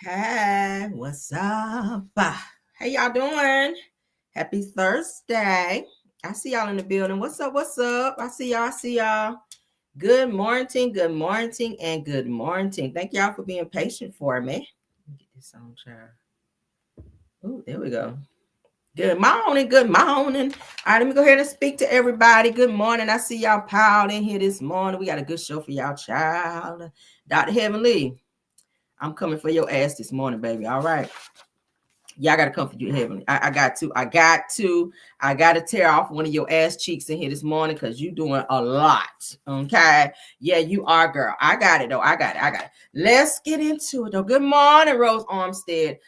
Hey, what's up? How y'all doing? Happy Thursday. I see y'all in the building. What's up? What's up? I see y'all. I see y'all. Good morning, and good morning. Thank y'all for being patient for me. Let me get this on, child. Oh, there we go. Good morning, good morning. All right, let me go ahead and speak to everybody. Good morning. I see y'all piled in here this morning. We got a good show for y'all, child. Dr. Heavenly, I'm coming for your ass this morning, baby. All right. Y'all gotta come for you, Heavenly. I got to tear off one of your ass cheeks in here this morning because you doing a lot. Okay. Yeah, you are, girl. I got it though. I got it. Let's get into it though. Good morning, Rose Armstead.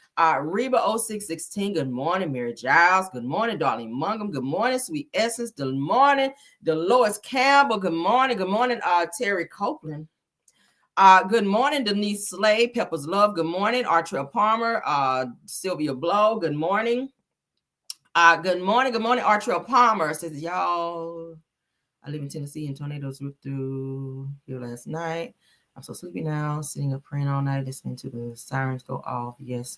Reba 0616. Good morning, Mary Giles. Good morning, Darlene Mungum. Good morning, Sweet Essence. Good morning, Dolores Campbell. Good morning, Terry Copeland. Good morning, Denise Slade, Pepper's Love. Good morning, Artrell Palmer, Sylvia Blow. Good morning. Good morning, Artrell Palmer. Says, y'all, I live in Tennessee and tornadoes ripped through here last night. I'm so sleepy now, sitting up praying all night, listening to the sirens go off. Yes.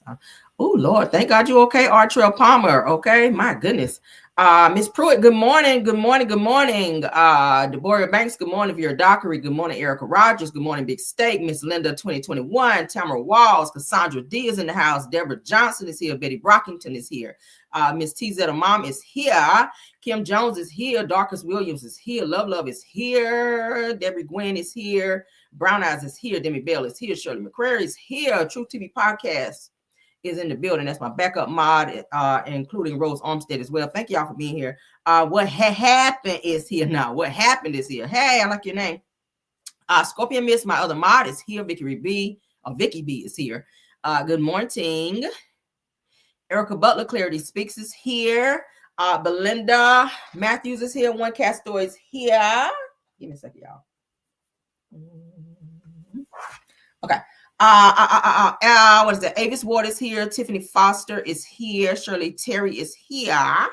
Oh, Lord, thank God you okay, Artrell Palmer. Okay, my goodness. Miss Pruitt, good morning. Deborah Banks, good morning, Vera Dockery. Good morning, Erica Rogers. Good morning, Big Steak. Miss Linda 2021. Tamara Walls. Cassandra D is in the house. Deborah Johnson is here. Betty Brockington is here. Miss T Zeta Mom is here. Kim Jones is here. Darkus Williams is here. Love is here. Debbie Gwen is here. Brown Eyes is here. Demi Bell is here. Shirley McCrary is here. True TV Podcast is in the building. That's my backup mod, including Rose Armstead as well. Thank y'all for being here. What happened is here now. What happened is here. Hey, I like your name. Scorpion Miss, my other mod, is here. Vicky B is here. Good morning. Erica Butler, Clarity Speaks is here. Belinda Matthews is here. One Cat Store is here. Give me a second, y'all. Okay. What is that? Avis Ward is here. Tiffany Foster is here. Shirley Terry is here.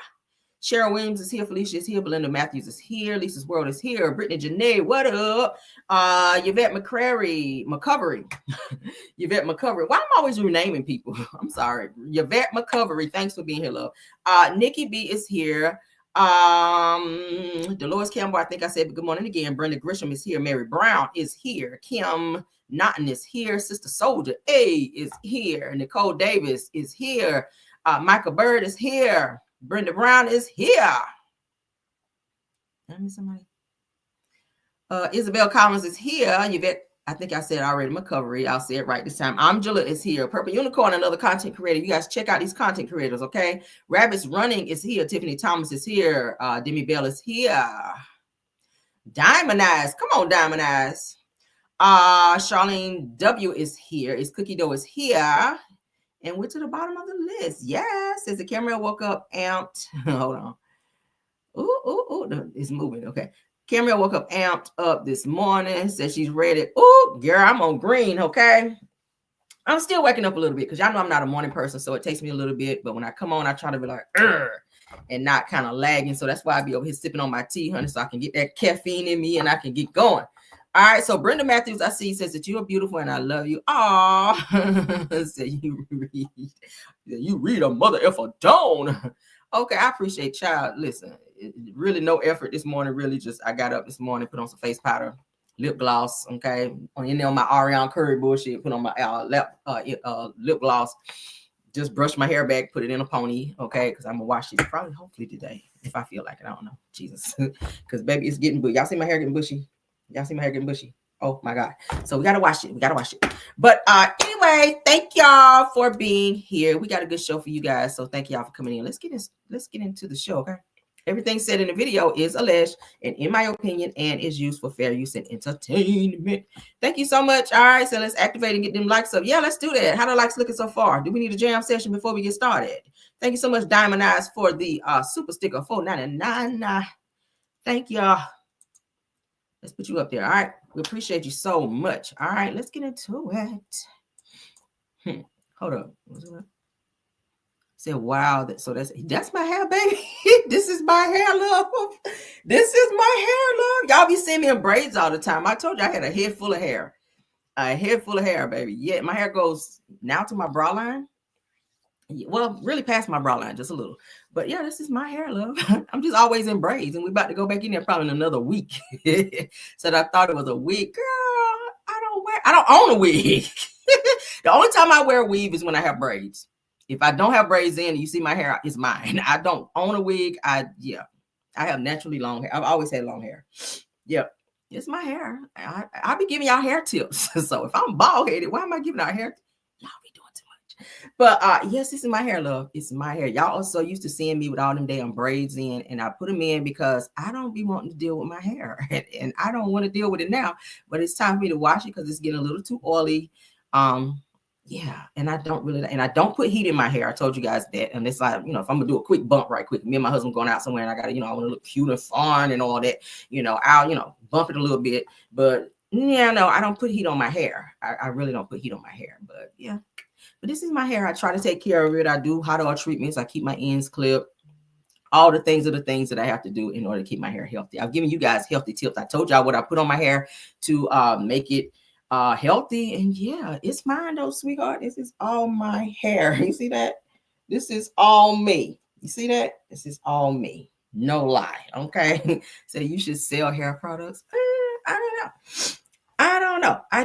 Cheryl Williams is here. Felicia is here. Belinda Matthews is here. Lisa's World is here. Brittany Janae, what up? Yvette McCovery. Yvette McCovery. Why am I always renaming people? I'm sorry. Yvette McCovery. Thanks for being here, love. Nikki B is here. Dolores Campbell, I think I said good morning again. Brenda Grisham is here. Mary Brown is here. Kim Naughton is here. Sister Soldier A is here. Nicole Davis is here. Michael Bird is here. Brenda Brown is here. Did I miss somebody? Isabel Collins is here. Yvette, I think I said already, McCovery. I'll say it right this time. Angela is here. Purple Unicorn, another content creator. You guys check out these content creators, okay? Rabbits Running is here. Tiffany Thomas is here. Demi Bell is here. Diamond Eyes. Come on, Diamond Eyes. Charlene W is here. Is Cookie Dough is here. And we're to the bottom of the list. Yes. As the camera woke up amped. Hold on. Ooh. It's moving. Okay. Camera woke up amped up this morning. Said she's ready. Ooh, girl, I'm on green. Okay. I'm still waking up a little bit because y'all know I'm not a morning person. So it takes me a little bit. But when I come on, I try to be like, and not kind of lagging. So that's why I be over here sipping on my tea, honey, so I can get that caffeine in me and I can get going. All right, so Brenda Matthews, I see, says that you are beautiful and I love you. Aw, so you read a mother effer don't. Okay, I appreciate child. Listen, really no effort this morning. Really just I got up this morning, put on some face powder, lip gloss. Okay, on my Ariana Curry bullshit. Put on my lip gloss. Just brush my hair back, put it in a pony. Okay, because I'm gonna wash it probably hopefully today if I feel like it. I don't know, Jesus, because baby, it's getting bushy. Y'all see my hair getting bushy? Oh my God. So we gotta watch it. But anyway, thank y'all for being here. We got a good show for you guys. So thank y'all for coming in. Let's get into the show, okay? Everything said in the video is alleged and in my opinion and is used for fair use and entertainment. Thank you so much. All right, so let's activate and get them likes up. Yeah, let's do that. How the likes looking so far? Do we need a jam session before we get started? Thank you so much, Diamond Eyes, for the super sticker $4.99. Thank y'all. Let's put you up there. All right. We appreciate you so much. All right. Let's get into it. Hold up. Said, wow. That's my hair, baby. This is my hair, love. This is my hair, love. Y'all be seeing me in braids all the time. I told you I had a head full of hair. A head full of hair, baby. Yeah, my hair goes now to my bra line. Well, really past my bra line, just a little. But yeah, this is my hair, love. I'm just always in braids, and we're about to go back in there probably in another week. Said I thought it was a wig. Girl, I don't own a wig. The only time I wear a weave is when I have braids. If I don't have braids in, you see my hair, it's mine. I don't own a wig. I have naturally long hair. I've always had long hair. Yep. It's my hair. I'll be giving y'all hair tips. So if I'm bald headed, why am I giving out hair? Y'all be doing too much. But yes, this is my hair, love. It's my hair. Y'all also used to seeing me with all them damn braids in, and I put them in because I don't be wanting to deal with my hair, and I don't want to deal with it now. But it's time for me to wash it because it's getting a little too oily. Yeah, and I don't put heat in my hair. I told you guys that. And it's like, if I'm gonna do a quick bump right quick, me and my husband going out somewhere and I gotta, I want to look cute and fun and all that, I'll, bump it a little bit. But yeah, no, I don't put heat on my hair. I really don't put heat on my hair. But yeah, but this is my hair. I try to take care of it. I do hot oil treatments. I keep my ends clipped. All the things are the things that I have to do in order to keep my hair healthy. I've given you guys healthy tips. I told y'all what I put on my hair to make it healthy. And yeah, it's mine though, sweetheart. This is all my hair. You see that? This is all me. You see that? This is all me. No lie. Okay. So you should sell hair products. I don't know. I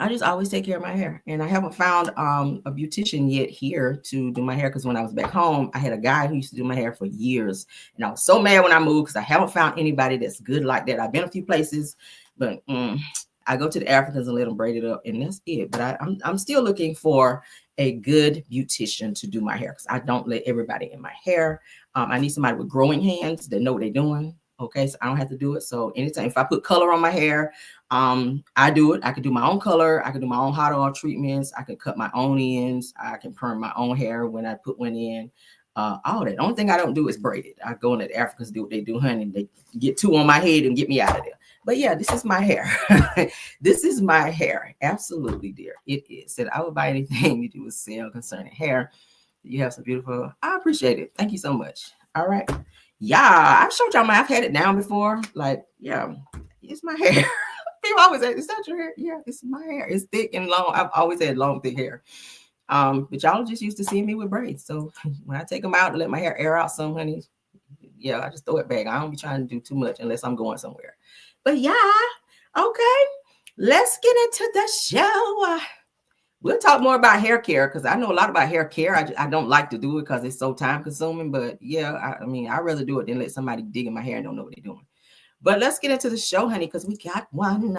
just always take care of my hair. And I haven't found a beautician yet here to do my hair, because when I was back home, I had a guy who used to do my hair for years. And I was so mad when I moved because I haven't found anybody that's good like that. I've been a few places, but I go to the Africans and let them braid it up, and that's it. But I'm still looking for a good beautician to do my hair, because I don't let everybody in my hair. I need somebody with growing hands that know what they're doing. Okay, so I don't have to do it. So anytime if I put color on my hair, I do it. I can do my own color. I can do my own hot oil treatments. I can cut my own ends. I can perm my own hair when I put one in. All that. The only thing I don't do is braid it. I go and let the Africans do what they do, honey. They get two on my head and get me out of there. But yeah, this is my hair. This is my hair. Absolutely, dear. It is. Said I would buy anything you do with sale concerning hair. You have some beautiful. I appreciate it. Thank you so much. All right. Yeah, I've showed y'all I've had it down before. Like, yeah, it's my hair. People always say, is that your hair? Yeah, it's my hair. It's thick and long. I've always had long, thick hair. But y'all just used to see me with braids. So when I take them out to let my hair air out some, honey, yeah, I just throw it back. I don't be trying to do too much unless I'm going somewhere. But yeah, okay, let's get into the show. We'll talk more about hair care, because I know a lot about hair care. I don't like to do it because it's so time consuming. But yeah, I mean, I'd rather do it than let somebody dig in my hair and don't know what they're doing. But let's get into the show, honey, because we got one.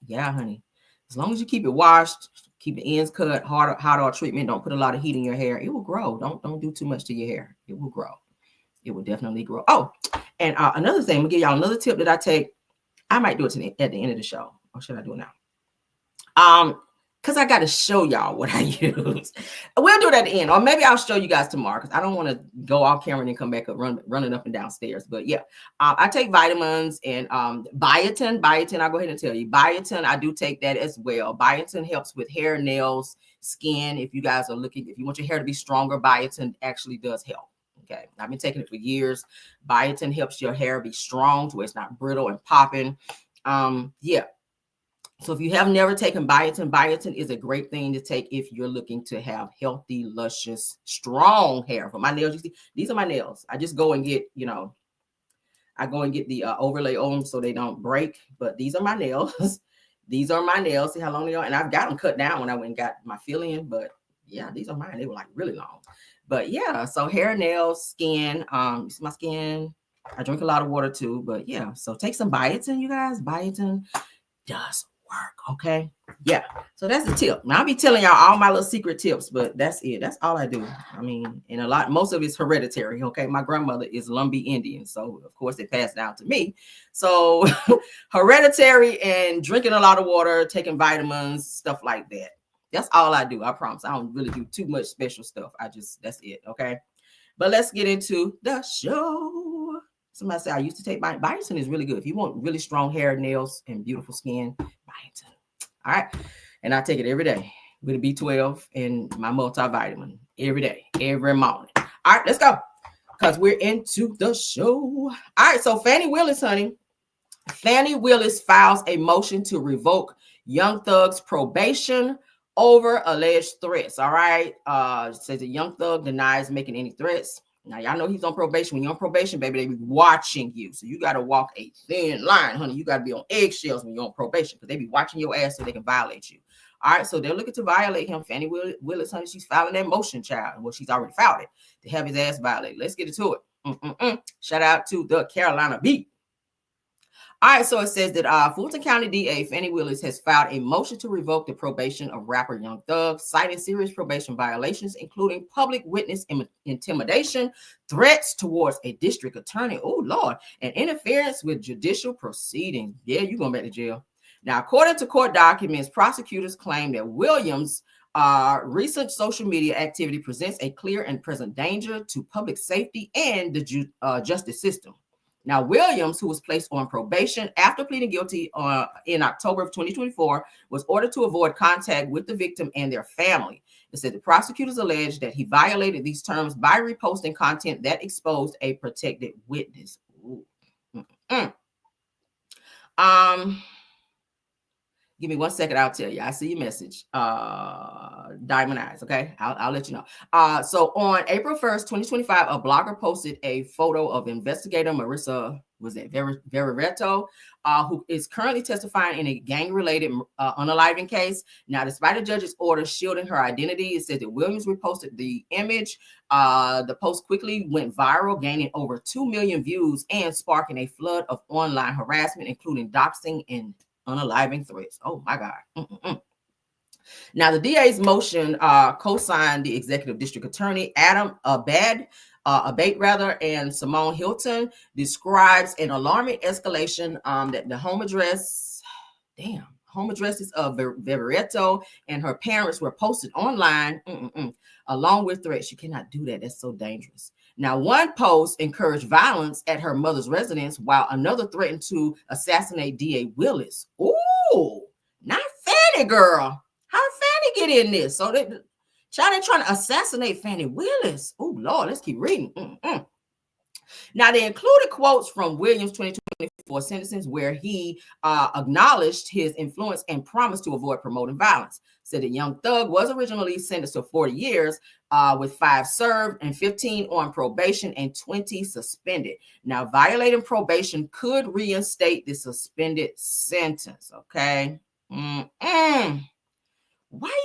Yeah, honey. As long as you keep it washed, keep the ends cut, hot oil treatment, don't put a lot of heat in your hair, it will grow. Don't do too much to your hair. It will grow. It will definitely grow. Oh, and another thing, I'm gonna give y'all another tip that I take. I might do it at the end of the show. Or should I do it now? Because I got to show y'all what I use. We'll do it at the end, or maybe I'll show you guys tomorrow, because I don't want to go off camera and come back up running up and downstairs. But yeah, I take vitamins and biotin. I'll go ahead and tell you, biotin, I do take that as well. Biotin helps with hair, nails, skin. If you guys are looking, if you want your hair to be stronger, biotin actually does help. Okay, I've been taking it for years. Biotin helps your hair be strong to where it's not brittle and popping. Yeah. So if you have never taken biotin, biotin is a great thing to take if you're looking to have healthy, luscious, strong hair. For my nails, you see, these are my nails. I just go and get, I go and get the overlay on them so they don't break. But these are my nails. These are my nails. See how long they are? And I've got them cut down when I went and got my fill-in. But yeah, these are mine. They were like really long. But yeah, so hair, nails, skin. You see my skin? I drink a lot of water too. But yeah, so take some biotin, you guys. Biotin does work. Okay. Yeah. So that's the tip. Now I'll be telling y'all all my little secret tips, but that's it. That's all I do. I mean, and most of it's hereditary. Okay. My grandmother is Lumbee Indian. So of course it passed down to me. So hereditary and drinking a lot of water, taking vitamins, stuff like that. That's all I do. I promise. I don't really do too much special stuff. That's it. Okay. But let's get into the show. Somebody said I used to take biotin is really good. If you want really strong hair, nails, and beautiful skin, biotin. All right. And I take it every day with a B12 and my multivitamin every day, every morning. All right, let's go. Because we're into the show. All right. So Fannie Willis, honey. Fannie Willis files a motion to revoke Young Thug's probation over alleged threats. All right. Says the Young Thug denies making any threats. Now, y'all know he's on probation. When you're on probation, baby, they be watching you. So you got to walk a thin line, honey. You got to be on eggshells when you're on probation because they be watching your ass so they can violate you. All right. So they're looking to violate him. Fannie Willis, honey, she's filing that motion, child. Well, she's already filed it to have his ass violated. Let's get into it. Shout out to the Carolina Beat. All right, so it says that Fulton County DA Fannie Willis has filed a motion to revoke the probation of rapper Young Thug, citing serious probation violations, including public witness intimidation, threats towards a district attorney, oh Lord, and interference with judicial proceedings. Yeah, you're going back to jail. Now, according to court documents, prosecutors claim that Williams' recent social media activity presents a clear and present danger to public safety and the justice system. Now, Williams, who was placed on probation after pleading guilty in October of 2024, was ordered to avoid contact with the victim and their family. It said the prosecutors alleged that he violated these terms by reposting content that exposed a protected witness. Give me 1 second. I'll tell you. I see your message. Diamond Eyes. Okay. I'll let you know. So on April 1st, 2025, a blogger posted a photo of investigator Marissa, Veriretto, who is currently testifying in a gang-related unaliving case. Now, despite the judge's order shielding her identity, it said that Williams reposted the image. The post quickly went viral, gaining over 2 million views and sparking a flood of online harassment, including doxing and unaliving threats. Oh my God. Now, the DA's motion co-signed the executive district attorney Adam Abate and Simone Hilton, describes an alarming escalation that the home addresses of Veriretto and her parents were posted online, along with threats. You cannot do that. That's so dangerous. Now, one post encouraged violence at her mother's residence, while another threatened to assassinate DA Willis. Ooh, not Fannie, girl. How did Fannie get in this? So they're trying to assassinate Fannie Willis. Oh, Lord, let's keep reading. Now, they included quotes from Williams' 2024 sentences where he acknowledged his influence and promised to avoid promoting violence. Said that Young Thug was originally sentenced to 40 years with 5 served and 15 on probation and 20 suspended. Now, violating probation could reinstate the suspended sentence, okay? Why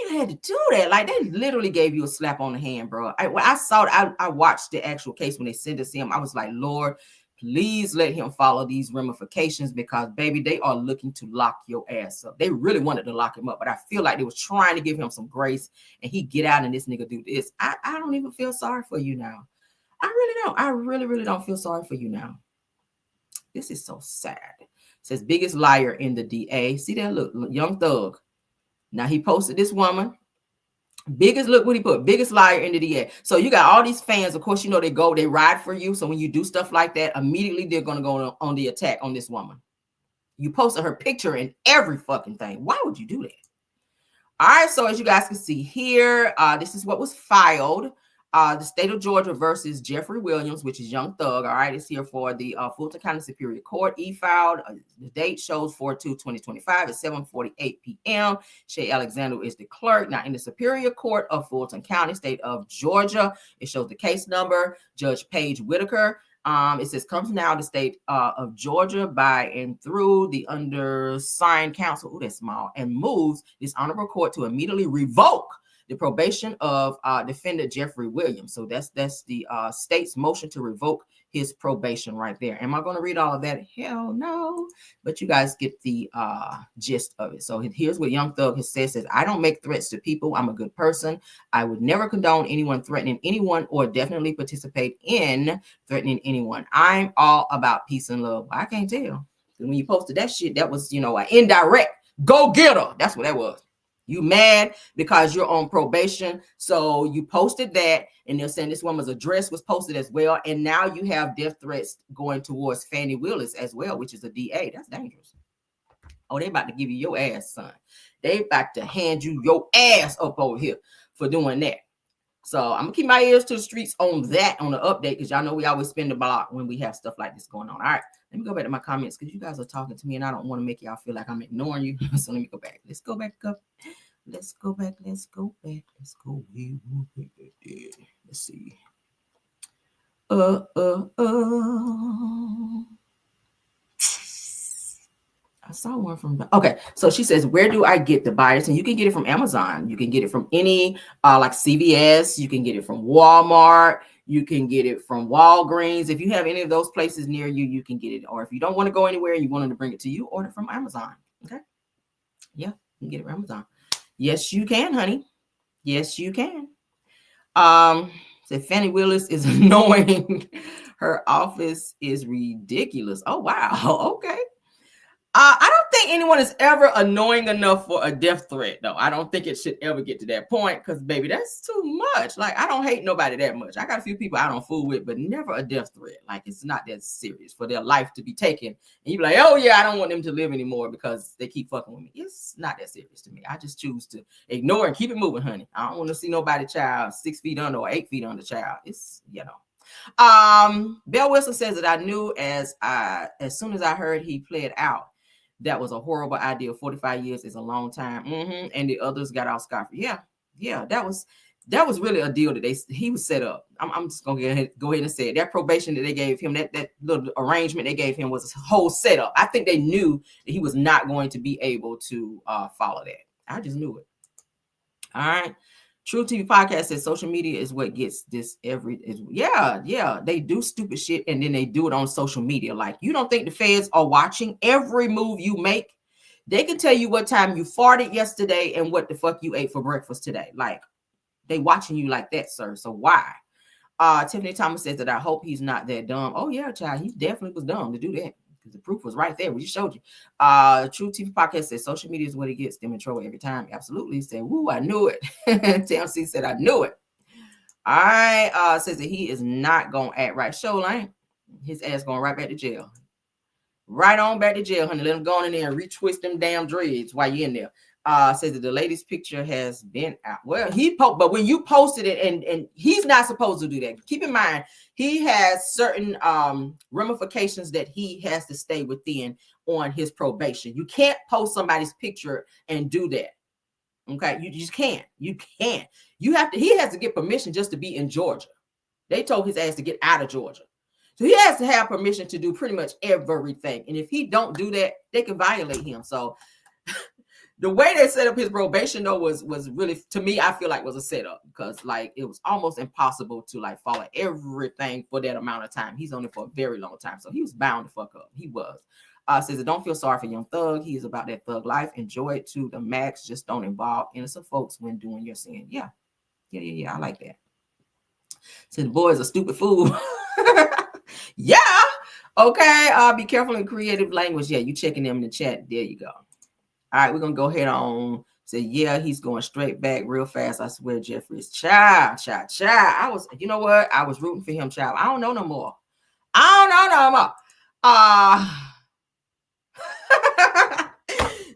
you had to do that? Like, they literally gave you a slap on the hand, bro. I watched the actual case when they sentenced him. I was like, Lord, please let him follow these ramifications because, baby, they are looking to lock your ass up. They really wanted to lock him up, but I feel like they was trying to give him some grace and he get out and this nigga do this. I don't even feel sorry for you now. I really don't. I really don't feel sorry for you now. This is so sad. It says biggest liar in the DA. See that? Look, Young Thug. Now he posted this woman. Look what he put. Biggest liar in the DA. So you got all these fans. Of course, you know they ride for you. So when you do stuff like that, immediately they're going to go on the attack on this woman. You posted her picture in every fucking thing. Why would you do that? All right. So as you guys can see here, this is what was filed. The state of Georgia versus Jeffrey Williams, which is Young Thug. All right, it's here for the Fulton County Superior Court. E-filed. The date shows 4/2/2025 at 7:48 p.m. Shay Alexander is the clerk. Now, in the Superior Court of Fulton County, state of Georgia, it shows the case number. Judge Paige Whitaker. It says comes now the state of Georgia by and through the undersigned counsel. Oh, that's small. And moves this honorable court to immediately revoke the probation of defendant Jeffrey Williams. So that's the state's motion to revoke his probation right there. Am I going to read all of that? Hell no. But you guys get the gist of it. So here's what Young Thug has said. Says, I don't make threats to people. I'm a good person. I would never condone anyone threatening anyone or definitely participate in threatening anyone. I'm all about peace and love. I can't tell. When you posted that shit, that was, an indirect go get her. That's what that was. You mad because you're on probation. So you posted that, and they're saying this woman's address was posted as well. And now you have death threats going towards Fannie Willis as well, which is a DA. That's dangerous. Oh, they about to give you your ass, son. They about to hand you your ass up over here for doing that. So I'm gonna keep my ears to the streets on that, on the update, because y'all know we always spin the block when we have stuff like this going on. All right, let me go back to my comments because you guys are talking to me and I don't want to make y'all feel like I'm ignoring you. So let me go back. Let's go back up. Let's go back. Let's go back. Let's go. Let's see. I saw one from okay. So she says, where do I get the buyers? And you can get it from Amazon. You can get it from any like CVS. You can get it from Walmart. You can get it from Walgreens. If you have any of those places near you, you can get it. Or if you don't want to go anywhere and you want them to bring it to you, order from Amazon. Okay. Yeah, you can get it from Amazon. Yes, you can, honey. Yes, you can. Said Fannie Willis is annoying. Her office is ridiculous. Oh, wow. Okay. I don't think anyone is ever annoying enough for a death threat, though. I don't think it should ever get to that point because, baby, that's too much. Like, I don't hate nobody that much. I got a few people I don't fool with, but never a death threat. Like, it's not that serious for their life to be taken. And you be like, oh, yeah, I don't want them to live anymore because they keep fucking with me. It's not that serious to me. I just choose to ignore and keep it moving, honey. I don't want to see nobody child 6 feet under or 8 feet under child. It's, you know. Belle Wilson says that I knew as soon as I heard he pled out, that was a horrible idea. 45 years is a long time. And the others got out scot-free. Yeah, that was really a deal that he was set up. I'm just gonna go ahead and say it. That probation that they gave him, that little arrangement they gave him was a whole setup. I think they knew that he was not going to be able to follow that. I just knew it. All right. True TV Podcast says social media is what gets this yeah, they do stupid shit and then they do it on social media. Like, you don't think the feds are watching every move you make? They can tell you what time you farted yesterday and what the fuck you ate for breakfast today. Like, they watching you like that, sir. So why? Tiffany Thomas says that I hope he's not that dumb. Oh yeah, child, he definitely was dumb to do that. The proof was right there. We just showed you. True TV Podcast says social media is what it gets them in trouble every time. Absolutely. He said, woo, I knew it. TMC said, I knew it. All right. Says that he is not going to act right. Show ain't. His ass going right back to jail. Right on back to jail, honey. Let him go in there and retwist them damn dreads while you're in there. Says that the latest picture has been out. Well, but when you posted it, and he's not supposed to do that. Keep in mind, he has certain ramifications that he has to stay within on his probation. You can't post somebody's picture and do that. Okay, you just can't. You can't. You have to. He has to get permission just to be in Georgia. They told his ass to get out of Georgia. So he has to have permission to do pretty much everything. And if he don't do that, they can violate him. So the way they set up his probation, though, was really, to me, I feel like was a setup because, like, it was almost impossible to, like, follow everything for that amount of time. He's on it for a very long time. So he was bound to fuck up. He was. Says, don't feel sorry for Young Thug. He is about that thug life. Enjoy it to the max. Just don't involve innocent folks when doing your sin. Yeah. I like that. Says, the boy is a stupid fool. Yeah. Okay. Be careful in creative language. Yeah, you checking them in the chat. There you go. All right, we're gonna go ahead on. Say, yeah, he's going straight back real fast. I swear, Jeffrey's child. I was, you know what? I was rooting for him, child. I don't know no more.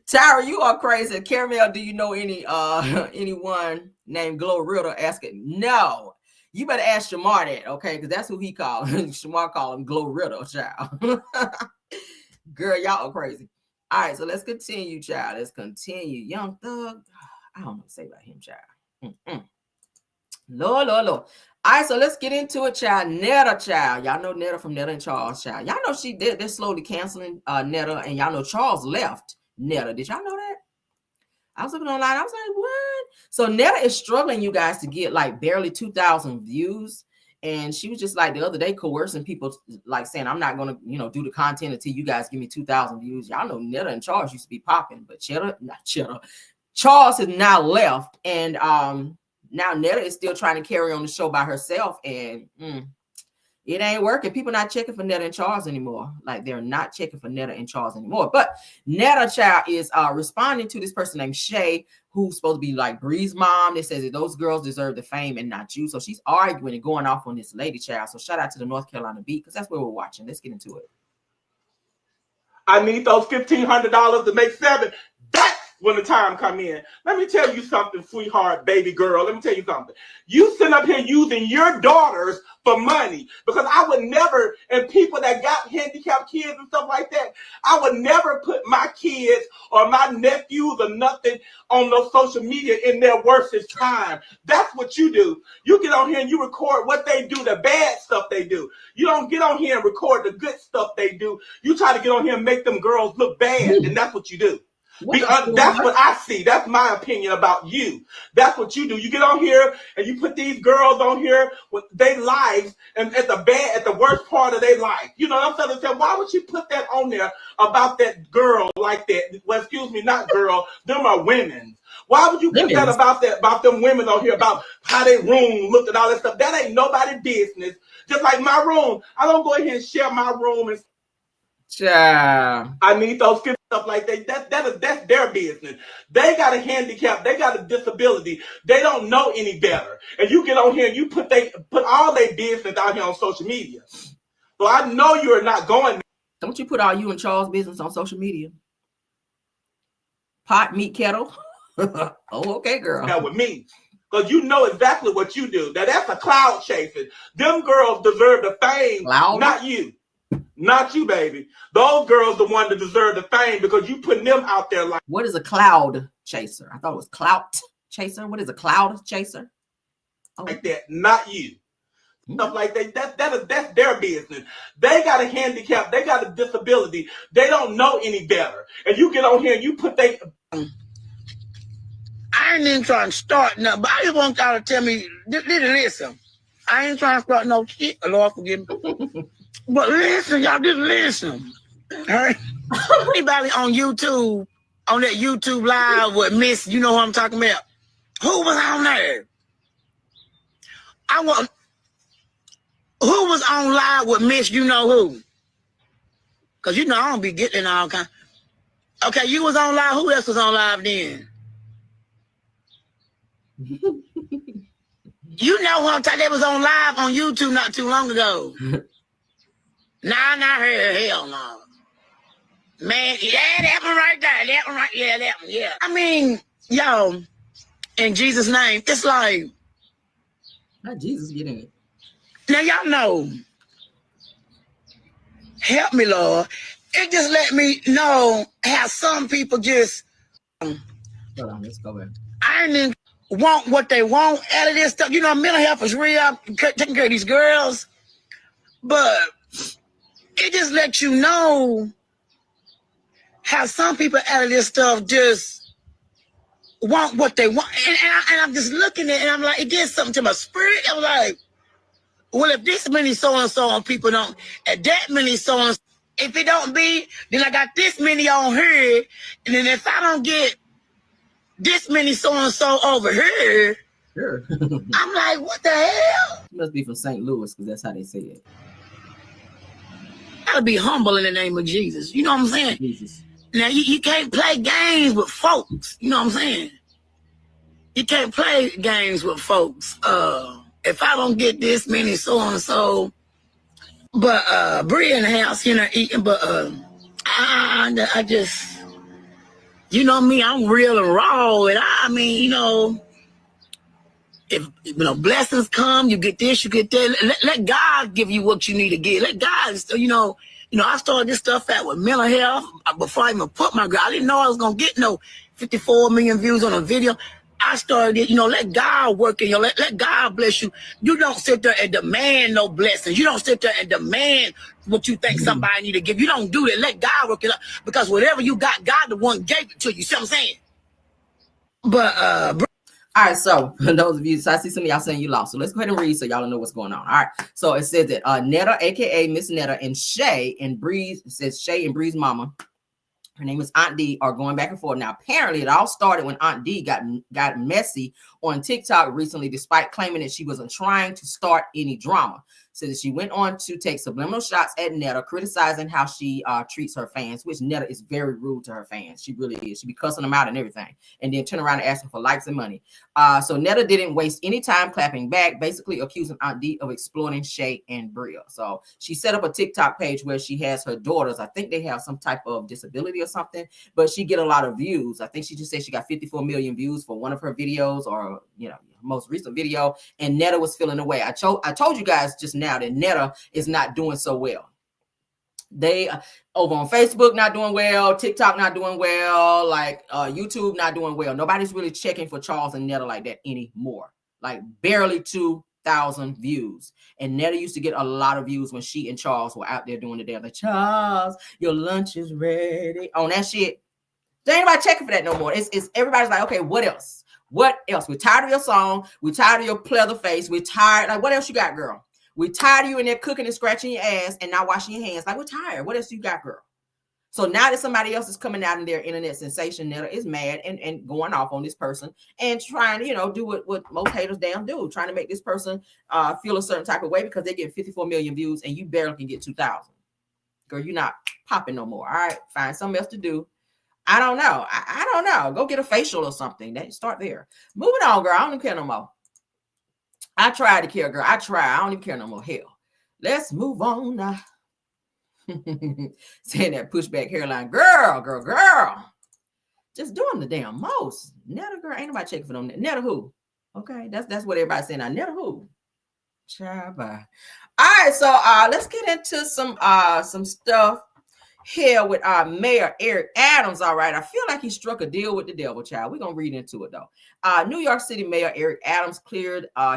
Tyra, you are crazy. Caramel, do you know anyone named Glow Riddle? Asking, no. You better ask Shamar that, okay? Because that's who he called. Shamar called him Glow Riddle, child. Girl, y'all are crazy. All right, so let's continue, child. Let's continue. Young Thug. I don't know what to say about him, child. Lord. All right, so let's get into it, child. Netta, child. Y'all know Netta from Netta and Charles, child. Y'all know they're slowly canceling Netta, and y'all know Charles left Netta. Did y'all know that? I was looking online. I was like, what? So Netta is struggling, you guys, to get like barely 2,000 views. And she was just like the other day coercing people, like saying, I'm not going to, do the content until you guys give me 2,000 views. Y'all know Netta and Charles used to be popping, but Charles has now left. And now Netta is still trying to carry on the show by herself. And it ain't working. People not checking for Netta and Charles anymore. Like, they're not checking for Netta and Charles anymore. But Netta, child, is responding to this person named Shay, who's supposed to be like Bree's mom. That says that those girls deserve the fame and not you. So she's arguing and going off on this lady, child. So shout out to the North Carolina beat, because that's where we're watching. Let's get into it. I need those $1,500 to make $7. That's when the time come in. Let me tell you something, sweetheart, baby girl. Let me tell you something. You sit up here using your daughters for money, because I would never, and people that got handicapped kids and stuff like that, I would never put my kids or my nephews or nothing on no social media in their worstest time. That's what you do. You get on here and you record what they do, the bad stuff they do. You don't get on here and record the good stuff they do. You try to get on here and make them girls look bad, and that's what you do. That's what I see. That's my opinion about you. That's what you do. You get on here and you put these girls on here with their lives and at the worst part of their life. You know what I'm saying? Why would you put that on there about that girl like that? Well, excuse me, not girl. Them are women. Why would you put that about them women on here, about how their room looked and all that stuff? That ain't nobody's business. Just like my room. I don't go ahead and share my room and I need those kids stuff like that. That's their business. They got a handicap. They got a disability. They don't know any better. And you get on here and you put all their business out here on social media. So I know you're not going there. Don't you put all you and Charles' business on social media? Pot, meat, kettle. Oh, okay, girl. Now with me. Because you know exactly what you do. Now that's a cloud chasing. Them girls deserve the fame, not you. Not you, baby. Those girls the one that deserve the fame because you putting them out there like. What is a cloud chaser? I thought it was clout chaser. What is a cloud chaser? Oh. Like that, not you. Stuff like that. That's their business. They got a handicap. They got a disability. They don't know any better. And you get on here and you put they. I ain't even trying to start nothing, but I just want y'all to tell me. Listen, I ain't trying to start no shit. Lord forgive me. But listen, y'all, just listen. All right? Anybody on YouTube, on that YouTube live with Miss, you know what I'm talking about? Who was on there? Who was on live with Miss, you know who? Because you know I don't be getting all kind. Okay, you was on live. Who else was on live then? You know what I'm talking about? They was on live on YouTube not too long ago. Nah, not her. Hell no. Man, yeah, that one right there. That one right, yeah, that one, yeah. I mean, yo, in Jesus' name, it's like. Not Jesus getting it. Now, y'all know. Help me, Lord. It just let me know how some people just. Hold on, let's go back. I didn't want what they want out of this stuff. You know, mental health is real, taking care of these girls. But it just lets you know how some people out of this stuff just want what they want. And I'm just looking at it and I'm like, it did something to my spirit. I was like, well, if this many so-and-so on people don't, and that many so-and-so, if it don't be, then I got this many on here. And then if I don't get this many so-and-so over here, sure. I'm like, what the hell? It must be from St. Louis because that's how they say it. Gotta be humble in the name of Jesus. You know what I'm saying? Jesus. Now, you can't play games with folks. You know what I'm saying? You can't play games with folks. If I don't get this many so-and-so, but Bria in the house, you know, eating, but I just, you know me, I'm real and raw, and I mean, you know, if you know blessings come, you get this, you get that. Let God give you what you need to get. Let God, you know, I started this stuff out with mental health before I even put my girl. I didn't know I was gonna get no 54 million views on a video. I started it, you know, let God work in you. Let God bless you. You don't sit there and demand no blessings. You don't sit there and demand what you think somebody need to give. You don't do that. Let God work it out. Because whatever you got, God the one gave it to you. See what I'm saying? But all right, so for those of you, so I see some of y'all saying you lost. So let's go ahead and read so y'all know what's going on. All right. So it says that Netta, aka Miss Netta, and Shay and Breeze, it says Shay and Breeze's mama, her name is Aunt D, are going back and forth. Now, apparently, it all started when Aunt D got messy on TikTok recently, despite claiming that she wasn't trying to start any drama. says that she went on to take subliminal shots at Netta, criticizing how she treats her fans, which Netta is very rude to her fans. She really is. She be cussing them out and everything, and then turn around and ask them for likes and money. So Netta didn't waste any time clapping back, basically accusing Aunt D of exploiting Shay and Bria. So she set up a TikTok page where she has her daughters. I think they have some type of disability or something, but she get a lot of views. I think she just said she got 54 million views for one of her videos, or most recent video, and Netta was feeling away. I told you guys just now that Netta is not doing so well. They over on Facebook not doing well, TikTok not doing well, like YouTube not doing well. Nobody's really checking for Charles and Netta like that anymore. Like barely 2,000 views. And Netta used to get a lot of views when she and Charles were out there doing the damn. Like, Charles, your lunch is ready. On that shit. There ain't nobody checking for that no more. It's everybody's like, okay, what else? What else? We're tired of your song. We're tired of your pleather face. We're tired. Like, what else you got, girl? We're tired of you in there cooking and scratching your ass and not washing your hands. Like, we're tired. What else you got, girl? So now that somebody else is coming out in their internet sensation, Netta is mad and going off on this person and trying to, do what most haters damn do, trying to make this person feel a certain type of way because they get 54 million views and you barely can get 2,000. Girl, you're not popping no more. All right, find something else to do. I don't know. I don't know. Go get a facial or something. Start there. Moving on, girl. I don't even care no more. I tried to care, girl. I don't even care no more. Hell, let's move on now. Saying that pushback hairline, girl. Just doing the damn most. Netta, girl, ain't nobody checking for them. Netta who? Okay, that's what everybody's saying now. Netta who? Child, bye. All right, so let's get into some stuff here with Mayor Eric Adams. All right, I feel like he struck a deal with the devil, child. We're gonna read into it though. New York City Mayor Eric Adams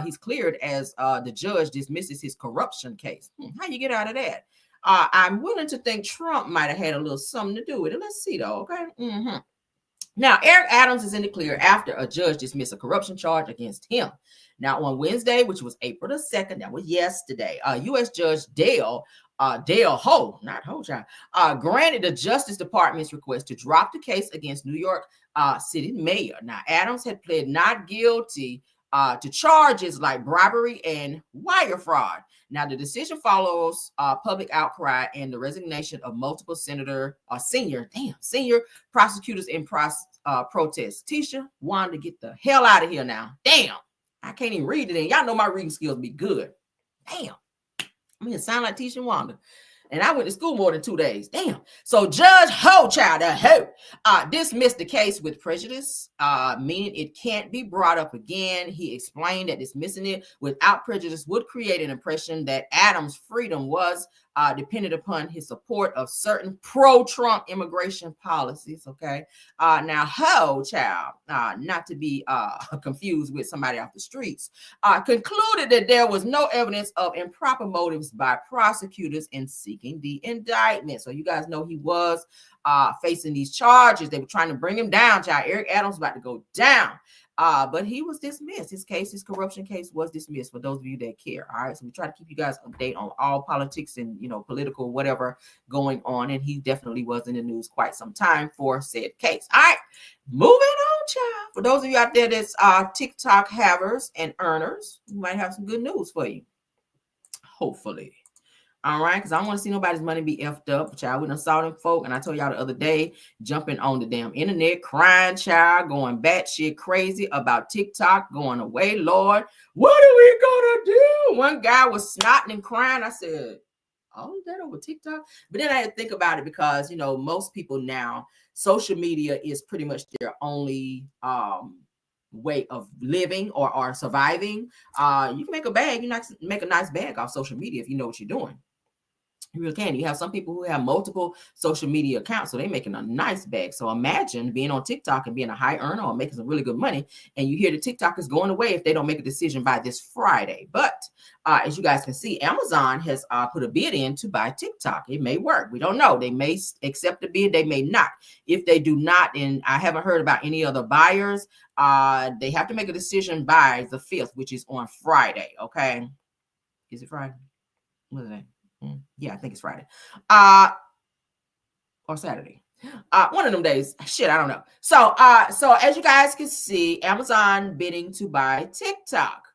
he's cleared as the judge dismisses his corruption case. How you get out of that? I'm willing to think Trump might have had a little something to do with it. Let's see though. Okay. Now, Eric Adams is in the clear after a judge dismissed a corruption charge against him. Now, on Wednesday, which was April the 2nd, that was yesterday, U.S. Judge Dale Ho, not Ho, child, granted the Justice Department's request to drop the case against New York City Mayor. Now, Adams had pled not guilty to charges like bribery and wire fraud. Now, the decision follows public outcry and the resignation of multiple senior prosecutors in protest. Tisha wanted to get the hell out of here now. Damn, I can't even read it. And y'all know my reading skills be good. Damn, I mean, it sound like Tisha Wanda. And I went to school more than 2 days. Damn. So Judge Ho, dismissed the case with prejudice, meaning it can't be brought up again. He explained that dismissing it without prejudice would create an impression that Adams' freedom was dependent upon his support of certain pro-Trump immigration policies. Okay. Now, Ho, not to be confused with somebody off the streets, concluded that there was no evidence of improper motives by prosecutors in seeking the indictment. So you guys know he was facing these charges. They were trying to bring him down, child. Eric Adams was about to go down. But he was dismissed. His corruption case was dismissed, for those of you that care. All right. So we try to keep you guys updated on all politics and, political whatever going on. And he definitely was in the news quite some time for said case. All right. Moving on, child. For those of you out there that's TikTok havers and earners, we might have some good news for you. Hopefully. All right, because I don't want to see nobody's money be effed up, child. We done saw them folk, and I told y'all the other day, jumping on the damn internet, crying, child, going batshit crazy about TikTok going away. Lord, what are we gonna do? One guy was snotting and crying. I said, oh, is that over TikTok? But then I had to think about it because, most people now, social media is pretty much their only way of living or surviving. You can make a bag, make a nice bag off social media if you know what you're doing. You really can. You have some people who have multiple social media accounts, so they're making a nice bag. So imagine being on TikTok and being a high earner or making some really good money, and you hear the TikTok is going away if they don't make a decision by this Friday. But as you guys can see, Amazon has put a bid in to buy TikTok. It may work. We don't know. They may accept the bid. They may not. If they do not, and I haven't heard about any other buyers, they have to make a decision by the 5th, which is on Friday. Okay. Is it Friday? What is that? Yeah, I think it's Friday. Or Saturday. One of them days. Shit, I don't know. So as you guys can see, Amazon bidding to buy TikTok.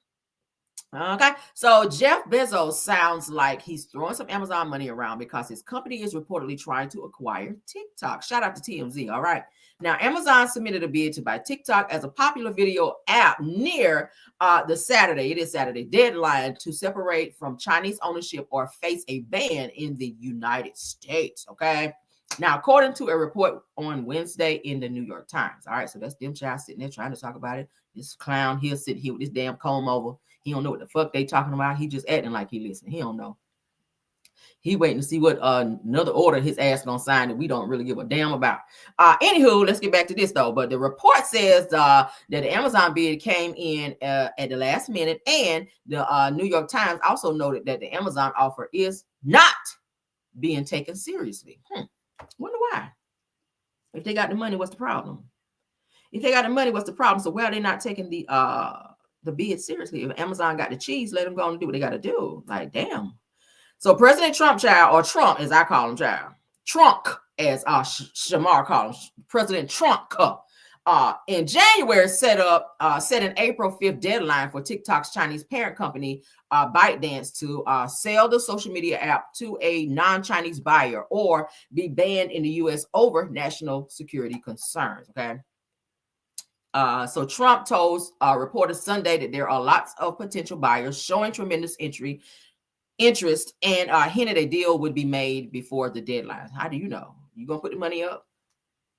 Okay, so Jeff Bezos sounds like he's throwing some Amazon money around because his company is reportedly trying to acquire TikTok. Shout out to TMZ. All right. Now, Amazon submitted a bid to buy TikTok as a popular video app near the Saturday deadline to separate from Chinese ownership or face a ban in the United States. Okay. Now, according to a report on Wednesday in the New York Times. All right. So that's them child sitting there trying to talk about it. This clown here sitting here with this damn comb over. He don't know what the fuck they talking about. He just acting like he listening. He don't know. He waiting to see what another order his ass gonna sign that we don't really give a damn about. Anywho, let's get back to this though. But the report says that the Amazon bid came in at the last minute, and the New York Times also noted that the Amazon offer is not being taken seriously. Wonder why? If they got the money, what's the problem? If they got the money, what's the problem? So why are they not taking the bid seriously? If Amazon got the cheese, let them go and do what they got to do. Like, damn. So President Trump, child, or Trump as I call him, child, Trump as Shamar called him, President Trump, in January set an April 5th deadline for TikTok's Chinese parent company, ByteDance, to sell the social media app to a non-Chinese buyer or be banned in the U.S. over national security concerns. Okay. So Trump told reporters Sunday that there are lots of potential buyers showing tremendous interest and hinted a deal would be made before the deadline. How do you know? You gonna put the money up?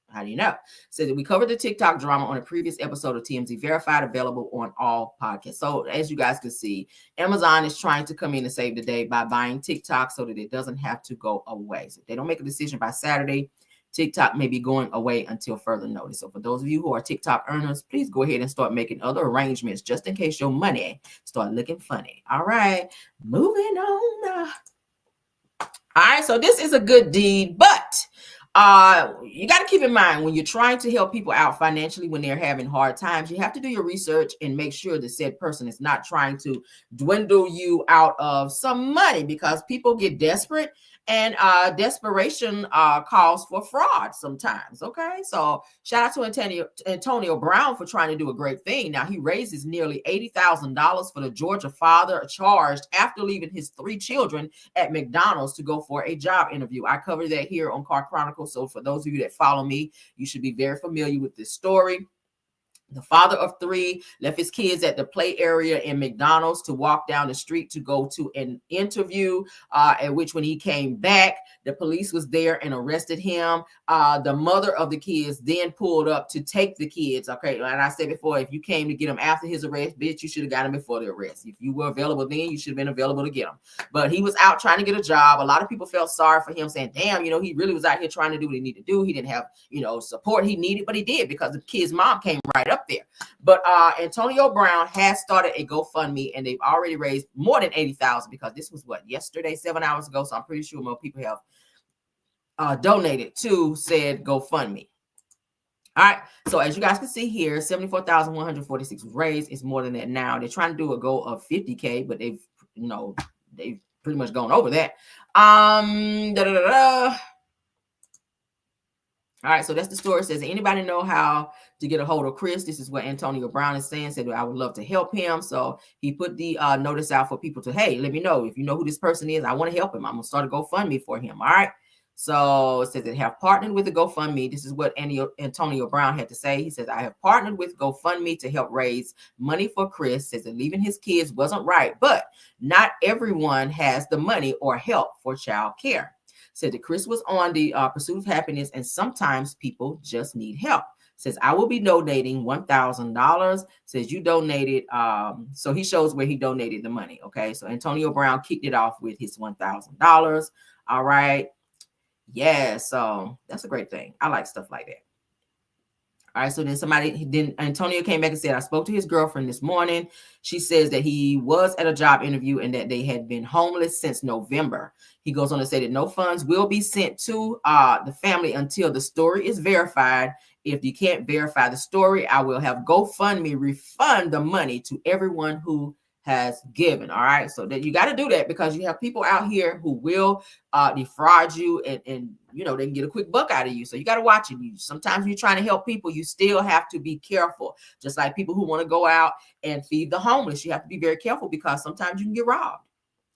How do you know? Says that we covered the TikTok drama on a previous episode of TMZ Verified, available on all podcasts. So as you guys can see, Amazon is trying to come in and save the day by buying TikTok so that it doesn't have to go away. So if they don't make a decision by Saturday, TikTok may be going away until further notice. So for those of you who are TikTok earners, please go ahead and start making other arrangements just in case your money start looking funny. All right, moving on. All right, so this is a good deed, but you got to keep in mind when you're trying to help people out financially when they're having hard times, you have to do your research and make sure the said person is not trying to dwindle you out of some money, because people get desperate, and desperation calls for fraud sometimes. Okay, so shout out to Antonio Brown for trying to do a great thing. Now he raises nearly $80,000 for the Georgia father charged after leaving his 3 children at McDonald's to go for a job interview. I covered that here on Car Chronicles. So for those of you that follow me, you should be very familiar with this story. The father of 3 left his kids at the play area in McDonald's to walk down the street to go to an interview, at which when he came back, the police was there and arrested him. The mother of the kids then pulled up to take the kids. Okay, and I said before, if you came to get him after his arrest, bitch, you should have got him before the arrest. If you were available then, you should have been available to get him. But he was out trying to get a job. A lot of people felt sorry for him, saying, damn, he really was out here trying to do what he needed to do. He didn't have, support he needed, but he did, because the kid's mom came right up there. But Antonio Brown has started a GoFundMe, and they've already raised more than $80,000, because this was yesterday, 7 hours ago. So I'm pretty sure more people have donated to said GoFundMe. All right. So as you guys can see here, 74,146 was raised. It's more than that now. They're trying to do a goal of 50K, but they've pretty much gone over that. All right, so that's the story. It says, anybody know how to get a hold of Chris? This is what Antonio Brown is saying. Said, I would love to help him. So he put the notice out for people to, hey, let me know if you know who this person is. I want to help him. I'm going to start a GoFundMe for him. All right. So it says they have partnered with the GoFundMe. This is what Antonio Brown had to say. He says, I have partnered with GoFundMe to help raise money for Chris. Says that leaving his kids wasn't right, but not everyone has the money or help for child care. Said that Chris was on the pursuit of happiness, and sometimes people just need help. Says, I will be donating $1,000. Says you donated. So he shows where he donated the money. Okay. So Antonio Brown kicked it off with his $1,000. All right. Yeah. So that's a great thing. I like stuff like that. All right, so then Antonio came back and said, I spoke to his girlfriend this morning. She says that he was at a job interview and that they had been homeless since November. He goes on to say that no funds will be sent to the family until the story is verified. If you can't verify the story, I will have GoFundMe refund the money to everyone who has given. All right. So that you got to do that, because you have people out here who will defraud you, and you know, they can get a quick buck out of you. So you got to watch it. Sometimes you're trying to help people, you still have to be careful. Just like people who want to go out and feed the homeless, you have to be very careful, because sometimes you can get robbed.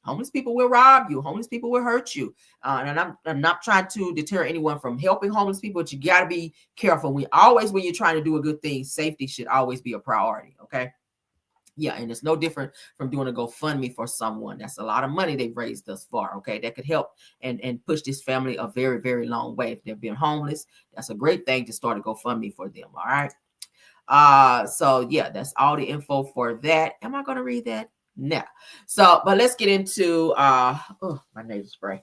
Homeless people will rob you. Homeless people will hurt you. And I'm not trying to deter anyone from helping homeless people, but you got to be careful. When you're trying to do a good thing, safety should always be a priority. Okay. Yeah, and it's no different from doing a GoFundMe for someone. That's a lot of money they've raised thus far. Okay, that could help and push this family a very, very long way. If they've been homeless, that's a great thing to start a GoFundMe for them. All right. So yeah, that's all the info for that. Am I going to read that? No. So, but let's get into my nasal spray.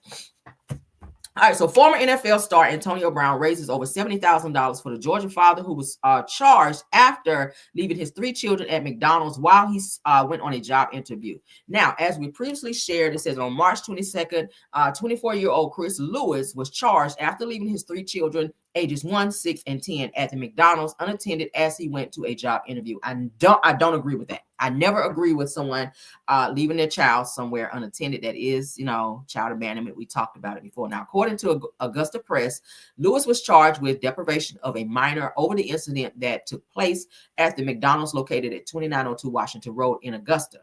All right, so former NFL star Antonio Brown raises over $70,000 for the Georgia father who was charged after leaving his 3 children at McDonald's while he went on a job interview. Now, as we previously shared, it says on March 22nd, 24-year-old Chris Lewis was charged after leaving his 3 children, ages 1, 6, and 10, at the McDonald's unattended as he went to a job interview. I don't agree with that. I never agree with someone leaving their child somewhere unattended. That is, child abandonment. We talked about it before. Now, according to Augusta Press, Lewis was charged with deprivation of a minor over the incident that took place at the McDonald's located at 2902 Washington Road in Augusta,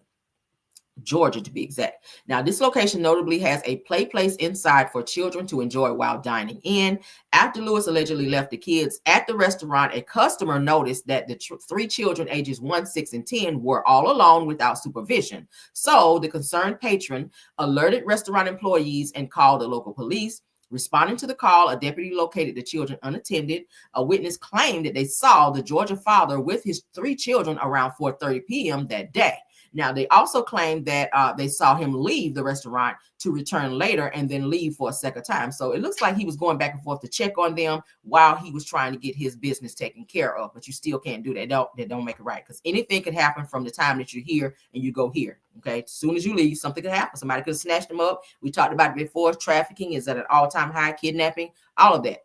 Georgia, to be exact. Now, this location notably has a play place inside for children to enjoy while dining in. After Lewis allegedly left the kids at the restaurant, a customer noticed that the 3 children ages 1, 6, and 10 were all alone without supervision. So the concerned patron alerted restaurant employees and called the local police. Responding to the call, a deputy located the children unattended. A witness claimed that they saw the Georgia father with his 3 children around 4:30 p.m. that day. Now, they also claimed that they saw him leave the restaurant to return later and then leave for a second time. So it looks like he was going back and forth to check on them while he was trying to get his business taken care of. But you still can't do that. That don't make it right, because anything could happen from the time that you're here and you go here. Okay, as soon as you leave, something could happen. Somebody could have snatched them up. We talked about it before. Trafficking is at an all-time high. Kidnapping, all of that.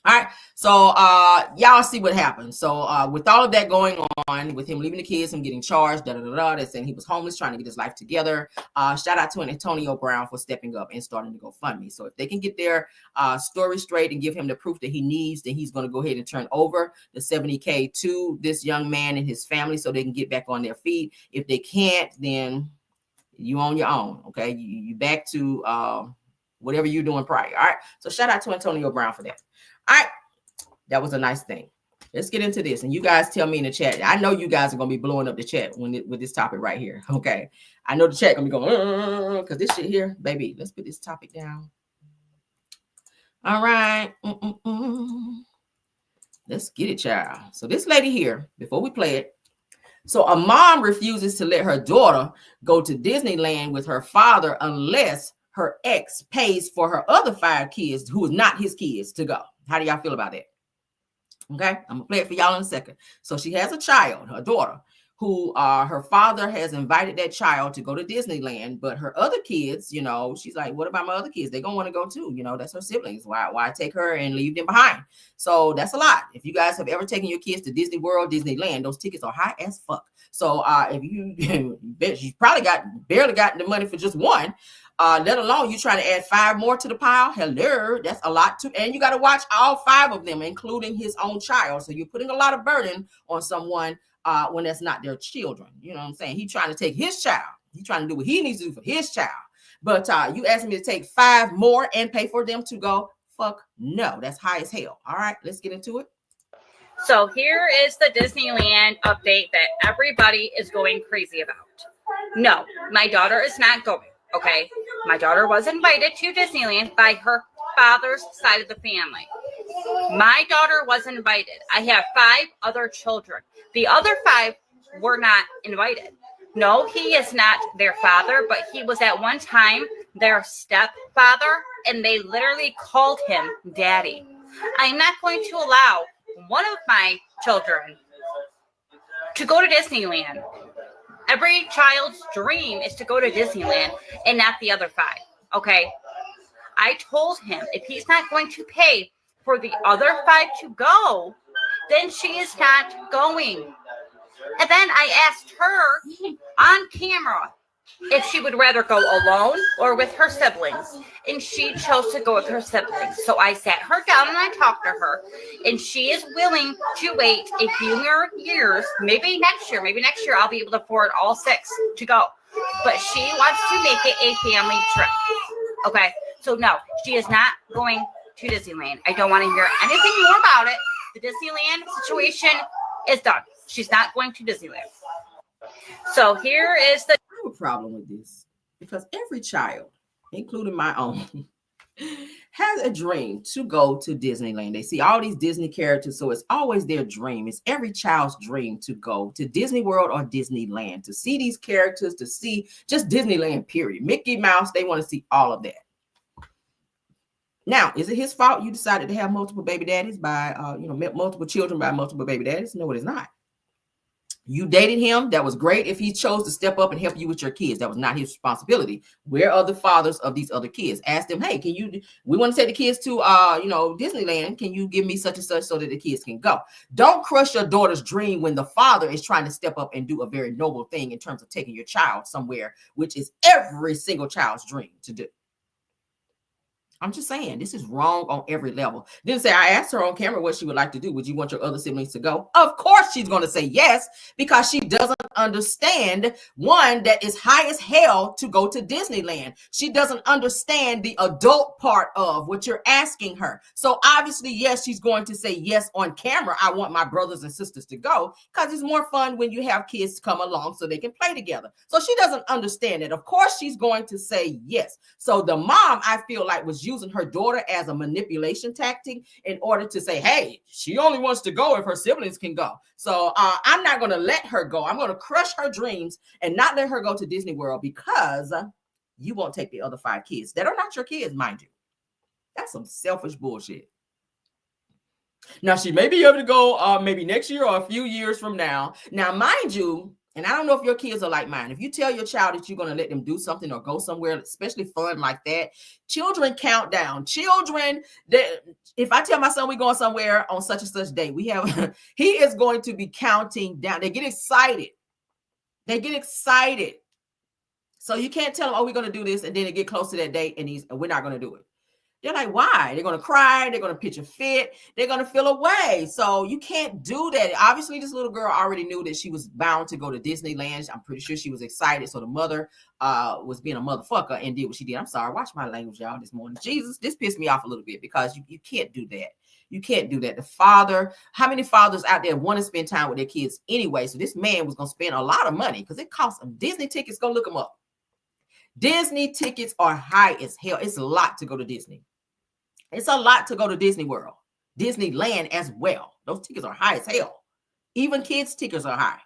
All right, so y'all see what happened. So with all of that going on, with him leaving the kids, him getting charged, they're saying he was homeless, trying to get his life together. Shout out to Antonio Brown for stepping up and starting to GoFundMe. So if they can get their story straight and give him the proof that he needs, then he's going to go ahead and turn over the $70K to this young man and his family so they can get back on their feet. If they can't, then you on your own. Okay, you back to whatever you're doing prior. All right, so shout out to Antonio Brown for that. All right, that was a nice thing. Let's get into this, and you guys tell me in the chat. I know you guys are gonna be blowing up the chat with this topic right here. Okay, I know the chat gonna be going because this shit here, baby. Let's put this topic down. All right, let's get it, child. So this lady here, before we play it, so a mom refuses to let her daughter go to Disneyland with her father unless her ex pays for her other 5 kids who is not his kids to go. How do y'all feel about that? Okay, I'm gonna play it for y'all in a second. So she has a child, her daughter, who her father has invited that child to go to Disneyland, but her other kids, she's like, what about my other kids? They're gonna want to go too. That's her siblings. Why take her and leave them behind? So that's a lot. If you guys have ever taken your kids to Disney World, Disneyland, those tickets are high as fuck. So if you bet she's probably barely got the money for just one. Let alone you trying to add 5 more to the pile. Hello, that's a lot too. And you got to watch all 5 of them, including his own child. So you're putting a lot of burden on someone when that's not their children. You know what I'm saying? He's trying to take his child. He's trying to do what he needs to do for his child. But you asking me to take 5 more and pay for them to go? Fuck no, that's high as hell. All right, let's get into it. So here is the Disneyland update that everybody is going crazy about. No, my daughter is not going. Okay, my daughter was invited to Disneyland by her father's side of the family. My daughter was invited. I have 5 other children. The other 5 were not invited. No, he is not their father, but he was at one time their stepfather, and they literally called him daddy. I'm not going to allow one of my children to go to Disneyland. Every child's dream is to go to Disneyland and not the other 5. Okay. I told him if he's not going to pay for the other 5 to go, then she is not going. And then I asked her on camera if she would rather go alone or with her siblings. And she chose to go with her siblings. So I sat her down and I talked to her. And she is willing to wait a few more years. Maybe next year I'll be able to afford all 6 to go. But she wants to make it a family trip. Okay. So no, she is not going to Disneyland. I don't want to hear anything more about it. The Disneyland situation is done. She's not going to Disneyland. So here is the... I have a problem with this because every child, including my own, has a dream to go to Disneyland. They see all these Disney characters, so it's always their dream. It's every child's dream to go to Disney World or Disneyland, to see these characters, to see just Disneyland, period. Mickey Mouse, they want to see all of that. Now, is it his fault you decided to have multiple baby daddies by, multiple children by multiple baby daddies? No, it is not. You dated him. That was great. If he chose to step up and help you with your kids, that was not his responsibility. Where are the fathers of these other kids? Ask them, hey, we want to take the kids to, Disneyland. Can you give me such and such so that the kids can go? Don't crush your daughter's dream when the father is trying to step up and do a very noble thing in terms of taking your child somewhere, which is every single child's dream to do. I'm just saying, this is wrong on every level. Didn't say, I asked her on camera what she would like to do. Would you want your other siblings to go? Of course she's going to say yes, because she doesn't understand, one, that is high as hell to go to Disneyland. She doesn't understand the adult part of what you're asking her. So obviously, yes, she's going to say yes on camera. I want my brothers and sisters to go because it's more fun when you have kids come along so they can play together. So she doesn't understand it. Of course, she's going to say yes. So the mom, I feel like, was using her daughter as a manipulation tactic in order to say, hey, she only wants to go if her siblings can go. So I'm not going to let her go. I'm going to crush her dreams and not let her go to Disney World because you won't take the other 5 kids that are not your kids, mind you. That's some selfish bullshit. Now, she may be able to go maybe next year or a few years from now. Now, mind you, and I don't know if your kids are like mine. If you tell your child that you're going to let them do something or go somewhere, especially fun like that, children count down. Children, if I tell my son we're going somewhere on such and such day, he is going to be counting down. They get excited. So you can't tell them, we're going to do this, and then they get close to that date, and we're not going to do it. They're like, why? They're going to cry. They're going to pitch a fit. They're going to feel away. So you can't do that. Obviously, this little girl already knew that she was bound to go to Disneyland. I'm pretty sure she was excited. So the mother was being a motherfucker and did what she did. I'm sorry. Watch my language, y'all, this morning. Jesus, this pissed me off a little bit because you can't do that. You can't do that. The father, how many fathers out there want to spend time with their kids anyway? So this man was going to spend a lot of money because it costs them. Disney tickets, go look them up. Disney tickets are high as hell. It's a lot to go to Disney. It's a lot to go to Disney World, Disneyland as well. Those tickets are high as hell. Even kids' tickets are high.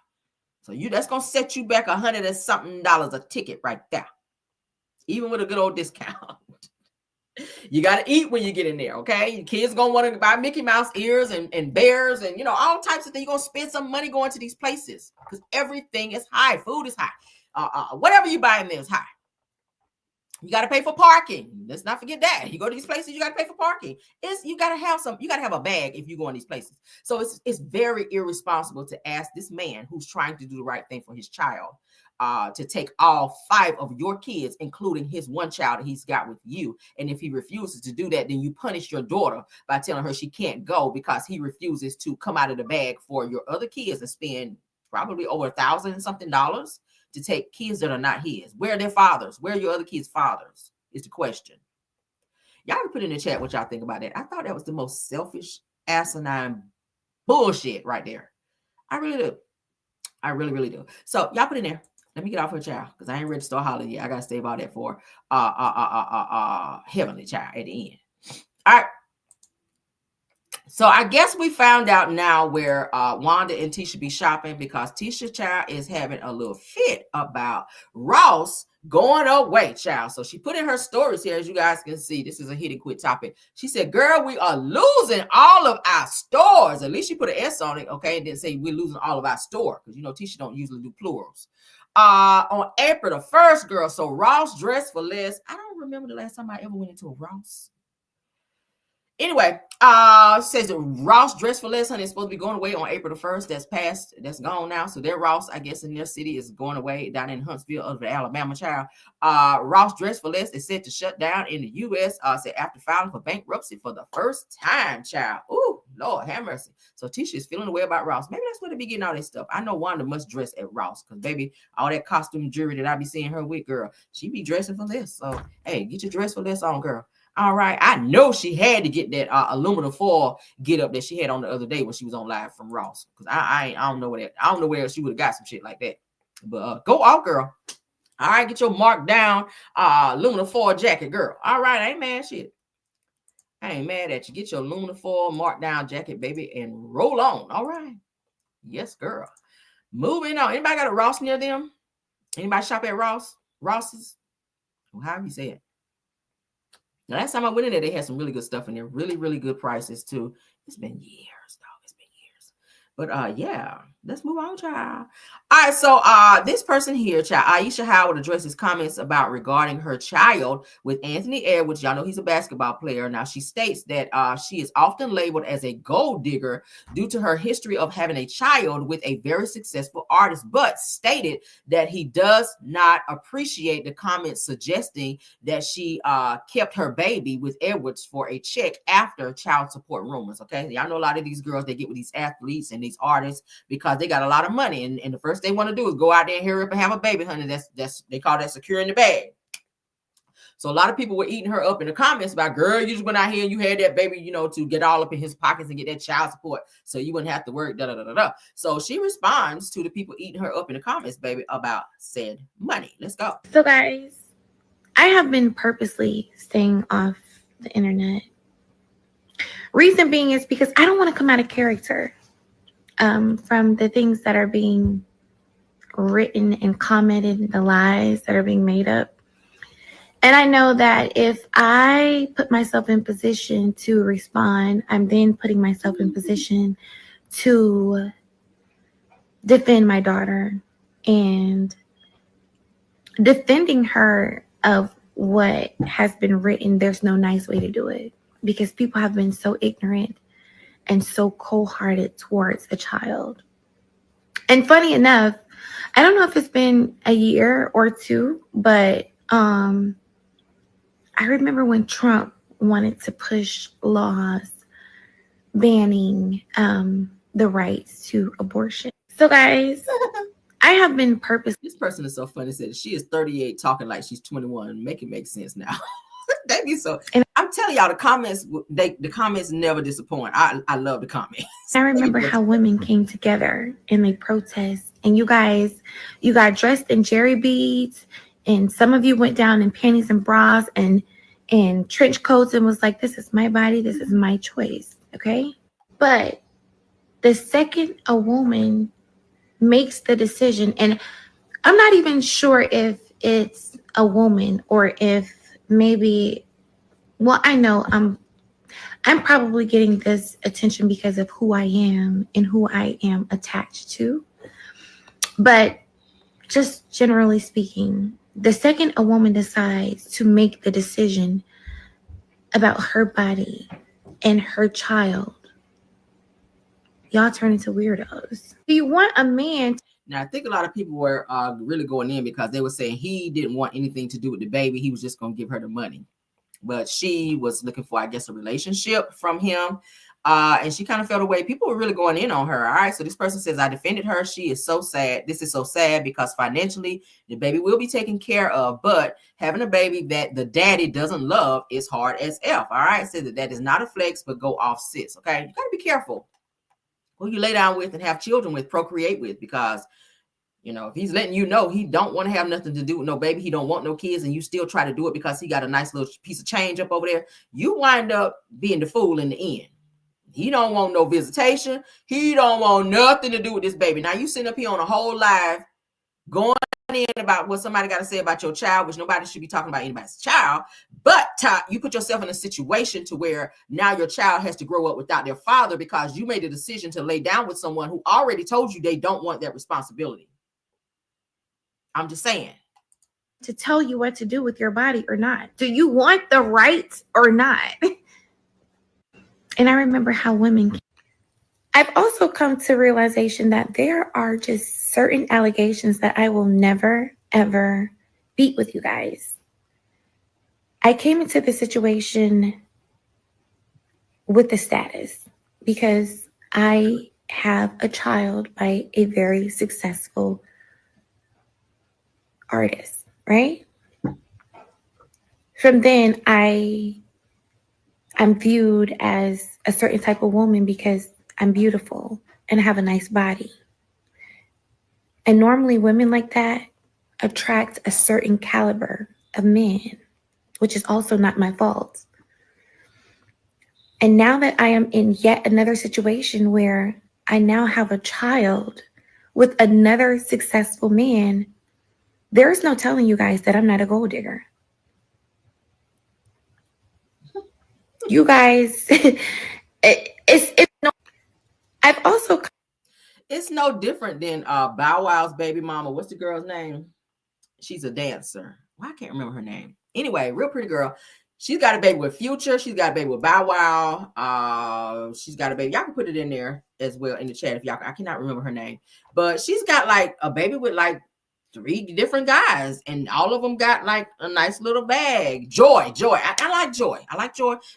So that's going to set you back $100 and something a ticket right there. Even with a good old discount. You got to eat when you get in there, okay? Your kids going to want to buy Mickey Mouse ears and bears and, all types of things. You're going to spend some money going to these places because everything is high. Food is high. Whatever you buy in there is high. You got to pay for parking. Let's not forget that. You go to these places, you got to pay for parking. You got to have a bag if you go in these places. So it's very irresponsible to ask this man who's trying to do the right thing for his child to take all 5 of your kids, including his one child that he's got with you. And if he refuses to do that, then you punish your daughter by telling her she can't go because he refuses to come out of the bag for your other kids and spend probably over $1,000 and something to take kids that are not his. Where are their fathers? Where are your other kids' fathers? Is the question. Y'all can put in the chat what y'all think about that. I thought that was the most selfish, asinine bullshit right there. I really do. I really, really do. So y'all put in there. Let me get off her child because I ain't ready to start hollering yet. I gotta stay about that for heavenly child at the end. All right. So I guess we found out now where Wanda and Tisha be shopping because Tisha child is having a little fit about Ross going away, child. So she put in her stories here, as you guys can see. This is a hit and quit topic. She said, girl, we are losing all of our stores. At least she put an S on it, okay, and didn't say we're losing all of our store because, Tisha don't usually do plurals. On April the 1st, girl, so Ross dressed for less. I don't remember the last time I ever went into a Ross. Anyway, says that Ross Dress for Less, honey, is supposed to be going away on April the 1st. That's gone now. So their Ross, I guess, in their city is going away down in Huntsville of the Alabama child. Ross Dress for Less is set to shut down in the U.S. Said after filing for bankruptcy for the first time, child. Ooh, Lord have mercy. So Tisha is feeling the way about Ross. Maybe that's where they be getting all this stuff. I know Wanda must dress at Ross because, baby, all that costume jewelry that I be seeing her with, girl, she be dressing for less. So, hey, get your dress for less on, girl. All right. I know she had to get that aluminum foil get up that she had on the other day when she was on live from Ross. Because I don't know where she would have got some shit like that. But go out, girl. All right, get your marked down aluminum foil jacket, girl. All right, I ain't mad shit. I ain't mad at you. Get your aluminum foil marked down jacket, baby, and roll on. All right. Yes, girl. Moving on. Anybody got a Ross near them? Anybody shop at Ross's? Well, how do you say it? The last time I went in there, they had some really good stuff in there. Really, really good prices, too. It's been years, dog. It's been years. But, yeah, let's move on, child. All right, so this person here, child, Ayesha Howard, addresses comments about regarding her child with Anthony Edwards. Y'all know he's a basketball player. Now, she states that she is often labeled as a gold digger due to her history of having a child with a very successful artist, but stated that he does not appreciate the comments suggesting that she kept her baby with Edwards for a check after child support rumors. Okay, y'all know a lot of these girls, they get with these athletes and these artists because they got a lot of money, and the first they want to do is go out there and hurry up and have a baby, honey. That's they call that securing the bag. So a lot of people were eating her up in the comments about, girl, you just went out here and you had that baby, you know, to get all up in his pockets and get that child support so you wouldn't have to work, da da da da da. So she responds to the people eating her up in the comments, baby, about said money. Let's go. So guys, I have been purposely staying off the internet. Reason being is because I don't want to come out of character from the things that are being written and commented, the lies that are being made up. And I know that if I put myself in position to respond, I'm then putting myself in position to defend my daughter and defending her of what has been written. There's no nice way to do it because people have been so ignorant and so cold-hearted towards a child. And funny enough, I don't know if it's been a year or two, but I remember when Trump wanted to push laws banning the rights to abortion. So guys, I have been This person is so funny. Said she is 38 talking like she's 21. Make it make sense now. They be so. And I'm telling y'all, the comments never disappoint. I love the comments. I remember how women came together and they protest, and you got dressed in jerry beads, and some of you went down in panties and bras and trench coats and was like, this is my body, this is my choice, okay? But the second a woman makes the decision, and I'm not even sure if it's a woman or if maybe, well, I know I'm probably getting this attention because of who I am and who I am attached to. But just generally speaking, the second a woman decides to make the decision about her body and her child, y'all turn into weirdos. Do you want a man? Now, I think a lot of people were really going in because they were saying he didn't want anything to do with the baby. He was just going to give her the money. But she was looking for, I guess, a relationship from him. And she kind of felt away. People were really going in on her. All right. So this person says, I defended her. She is so sad. This is so sad because financially the baby will be taken care of. But having a baby that the daddy doesn't love is hard as F. All right. So that is not a flex, but go off sis. Okay. You got to be careful who you lay down with and have children with, procreate with, because you know, if he's letting you know he don't want to have nothing to do with no baby, he don't want no kids, and you still try to do it because he got a nice little piece of change up over there, you wind up being the fool in the end. He don't want no visitation. He don't want nothing to do with this baby. Now you sitting up here on a whole live going in about what somebody got to say about your child, which nobody should be talking about anybody's child. But you put yourself in a situation to where now your child has to grow up without their father because you made a decision to lay down with someone who already told you they don't want that responsibility. I'm just saying. To tell you what to do with your body or not. Do you want the rights or not? And I remember how women. I've also come to realization that there are just certain allegations that I will never, ever beat with you guys. I came into the situation with the status because I have a child by a very successful artist, right? From then, I'm viewed as a certain type of woman because I'm beautiful and have a nice body. And normally women like that attract a certain caliber of men, which is also not my fault. And now that I am in yet another situation where I now have a child with another successful man, there's no telling you guys that I'm not a gold digger. You guys, it's no. I've also. It's no different than Bow Wow's baby mama. What's the girl's name? She's a dancer. Well, I can't remember her name. Anyway, real pretty girl. She's got a baby with Future. She's got a baby with Bow Wow. She's got a baby. Y'all can put it in there as well in the chat if y'all. I cannot remember her name, but she's got like a baby with like 3 different guys, and all of them got like a nice little bag. Joy. I like Joy.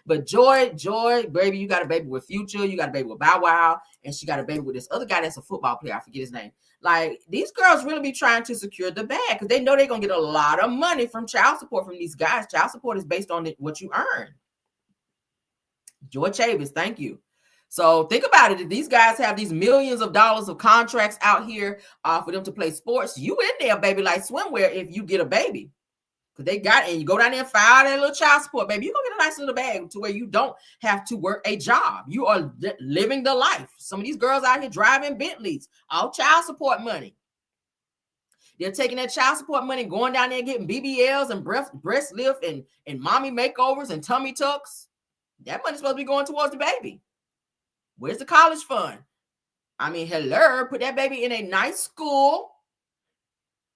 But Joy, baby, you got a baby with Future. You got a baby with Bow Wow, and she got a baby with this other guy that's a football player. I forget his name. Like, these girls really be trying to secure the bag because they know they're gonna get a lot of money from child support from these guys. Child support is based on what you earn. Joy Chavis, thank you. So think about it. If these guys have these millions of dollars of contracts out here for them to play sports, you in there, baby, like swimwear if you get a baby. Because they got, and you go down there and file that little child support, baby, you're going to get a nice little bag to where you don't have to work a job. You are living the life. Some of these girls out here driving Bentleys, all child support money. They're taking that child support money, going down there getting BBLs and breast lift and mommy makeovers and tummy tucks. That money's supposed to be going towards the baby. Where's the college fund? I mean, hello, put that baby in a nice school.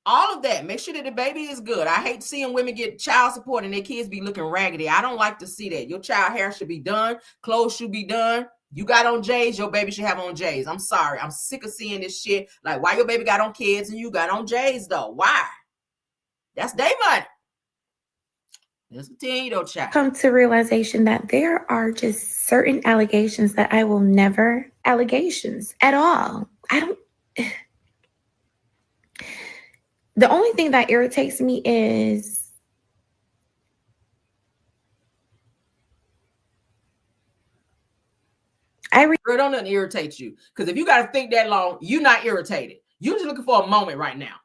All of that. Make sure that the baby is good. I hate seeing women get child support and their kids be looking raggedy. I don't like to see that. Your child hair should be done. Clothes should be done. You got on J's, your baby should have on J's. I'm sorry. I'm sick of seeing this shit. Like, why your baby got on kids and you got on J's, though? Why? That's their money. Let's continue, though, child. Come to realization that there are just certain allegations that I will never allegations at all. The only thing that irritates me is don't nothing irritate you. Because if you got to think that long, you're not irritated. You're just looking for a moment right now.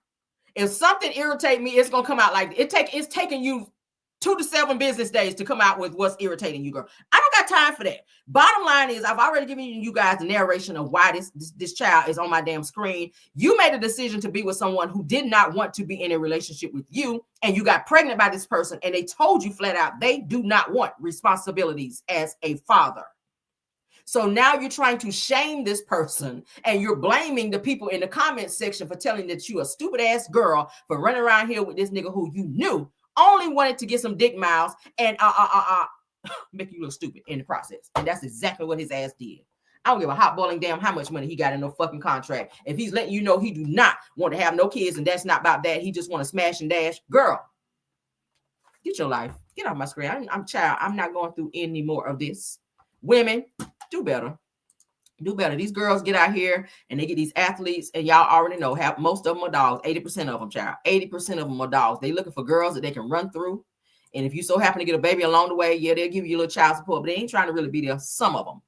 If something irritates me, it's going to come out like it's taking you 2 to 7 business days to come out with what's irritating you, girl. I don't got time for that. Bottom line is, I've already given you guys the narration of why this child is on my damn screen. You made a decision to be with someone who did not want to be in a relationship with you, and you got pregnant by this person, and they told you flat out they do not want responsibilities as a father. So now you're trying to shame this person, and you're blaming the people in the comment section for telling that you a stupid ass girl for running around here with this nigga who you knew only wanted to get some dick miles and make you look stupid in the process. And that's exactly what his ass did. I don't give a hot boiling damn how much money he got in no fucking contract. If he's letting you know he do not want to have no kids and that's not about that, he just want to smash and dash, girl, get your life. Get off my screen. I'm not going through any more of this. Women, do better. Do better. These girls get out here and they get these athletes, and y'all already know most of them are dogs. 80% of them, child. 80% of them are dogs. They looking for girls that they can run through. And if you so happen to get a baby along the way, yeah, they'll give you a little child support, but they ain't trying to really be there. Some of them.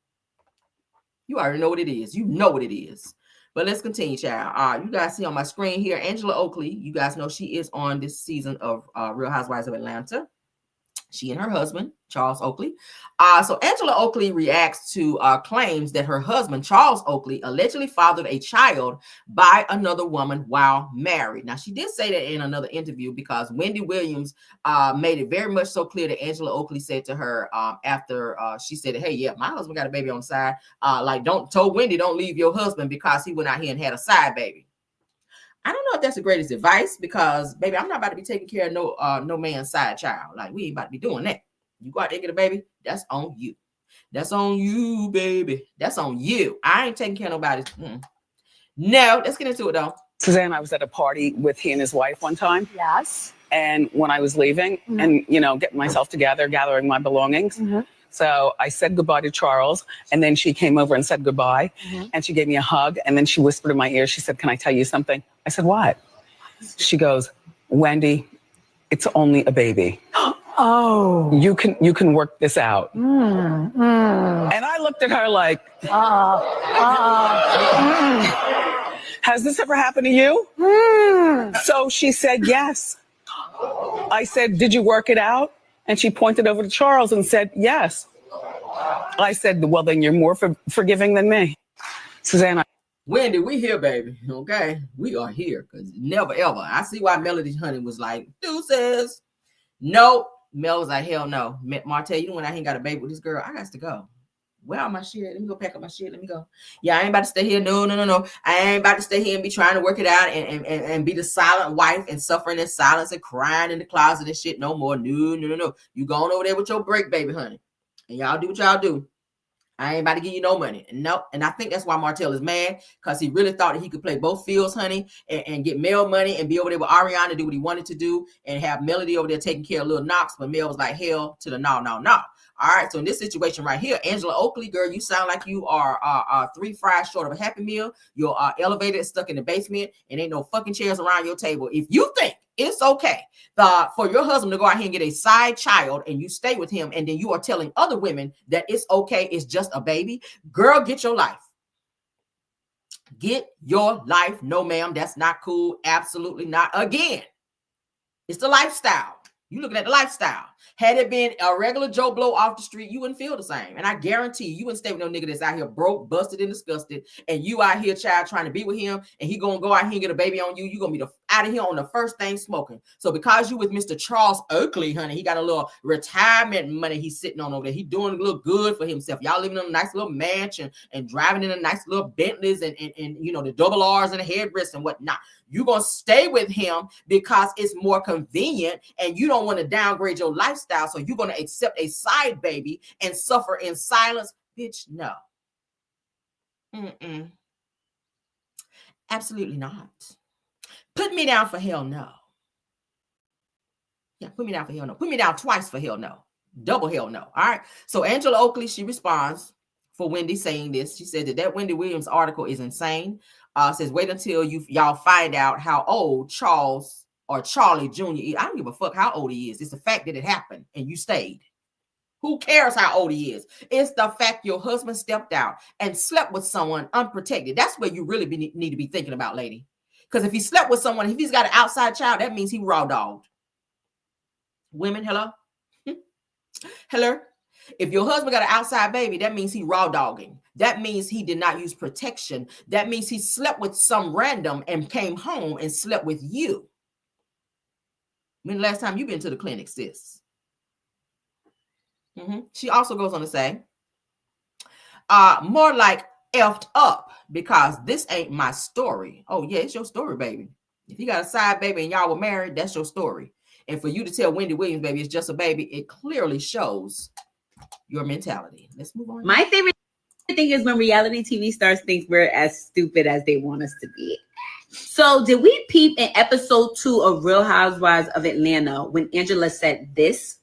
You already know what it is. You know what it is. But let's continue, child. You guys see on my screen here, Angela Oakley. You guys know she is on this season of Real Housewives of Atlanta. She and her husband, Charles Oakley. So Angela Oakley reacts to claims that her husband, Charles Oakley, allegedly fathered a child by another woman while married. Now, she did say that in another interview because Wendy Williams made it very much so clear that Angela Oakley said to her after she said, hey, yeah, my husband got a baby on the side. Told Wendy, don't leave your husband because he went out here and had a side baby. I don't know if that's the greatest advice because, baby, I'm not about to be taking care of no man's side child. Like, we ain't about to be doing that. You go out there and get a baby, that's on you. That's on you, baby. That's on you. I ain't taking care of nobody. No, let's get into it though. Suzanne, I was at a party with he and his wife one time. Yes. And when I was leaving and, getting myself together, gathering my belongings. So I said goodbye to Charles, and then she came over and said goodbye, and she gave me a hug, and then she whispered in my ear, she said, "Can I tell you something?" I said, "What?" She goes, "Wendy, it's only a baby. Oh. You can work this out." And I looked at her like, has this ever happened to you? So she said, yes. I said, did you work it out? And she pointed over to Charles and said, yes. I said, well, then you're more forgiving than me. Suzanne. Wendy, we here, baby. Okay? We are here. Because never, ever. I see why Melody Honey was like, deuces. Nope. Mel was like, hell no. Martell, you know when I ain't got a baby with this girl, I got to go. Where are my shit? Let me go pack up my shit. Let me go. Yeah, I ain't about to stay here. No. I ain't about to stay here and be trying to work it out and be the silent wife and suffering in silence and crying in the closet and shit no more. No. You going over there with your break, baby, honey. And y'all do what y'all do. I ain't about to give you no money. Nope. And I think that's why Martell is mad, because he really thought that he could play both fields, honey, and get Mel money and be over there with Ariana to do what he wanted to do and have Melody over there taking care of Lil Knox. But Mel was like, hell to the no. All right, so in this situation right here, Angela Oakley, girl, you sound like you are 3 fries short of a Happy Meal. You're elevated, stuck in the basement, and ain't no fucking chairs around your table. If you think it's okay for your husband to go out here and get a side child and you stay with him, and then you are telling other women that it's okay, it's just a baby, girl, get your life. Get your life. No, ma'am, that's not cool. Absolutely not. Again, it's the lifestyle. You looking at the lifestyle. Had it been a regular Joe Blow off the street, you wouldn't feel the same. And I guarantee you wouldn't stay with no nigga that's out here broke, busted, and disgusted. And you out here, child, trying to be with him. And he going to go out here and get a baby on you. You going to be out of here on the first thing smoking. So because you with Mr. Charles Oakley, honey, he got a little retirement money he's sitting on over there. He doing a little good for himself. Y'all living in a nice little mansion and driving in a nice little Bentleys and the double R's and the headrests and whatnot. You're going to stay with him because it's more convenient and you don't want to downgrade your lifestyle. So you're going to accept a side baby and suffer in silence. Bitch, no. Absolutely not. Put me down for hell no. Yeah, put me down for hell no. Put me down twice for hell no. Double hell no. All right. So Angela Oakley, she responds for Wendy saying this. She said that Wendy Williams article is insane. Says, wait until y'all find out how old Charles or Charlie Jr. is. I don't give a fuck how old he is. It's the fact that it happened and you stayed. Who cares how old he is? It's the fact your husband stepped out and slept with someone unprotected. That's what you really need to be thinking about, lady. Because if he slept with someone, if he's got an outside child, that means he raw dogged. Women, hello? Hello? If your husband got an outside baby, that means he raw dogging. That means he did not use protection. That means he slept with some random and came home and slept with you. When the last time you been to the clinic, sis? She also goes on to say, more like effed up, because this ain't my story. Oh, yeah, it's your story, baby. If you got a side baby and y'all were married, that's your story. And for you to tell Wendy Williams, baby, it's just a baby, it clearly shows your mentality. Let's move on. My favorite thing is when reality TV stars think we're as stupid as they want us to be. So did we peep in episode 2 of Real Housewives of Atlanta when Angela said this?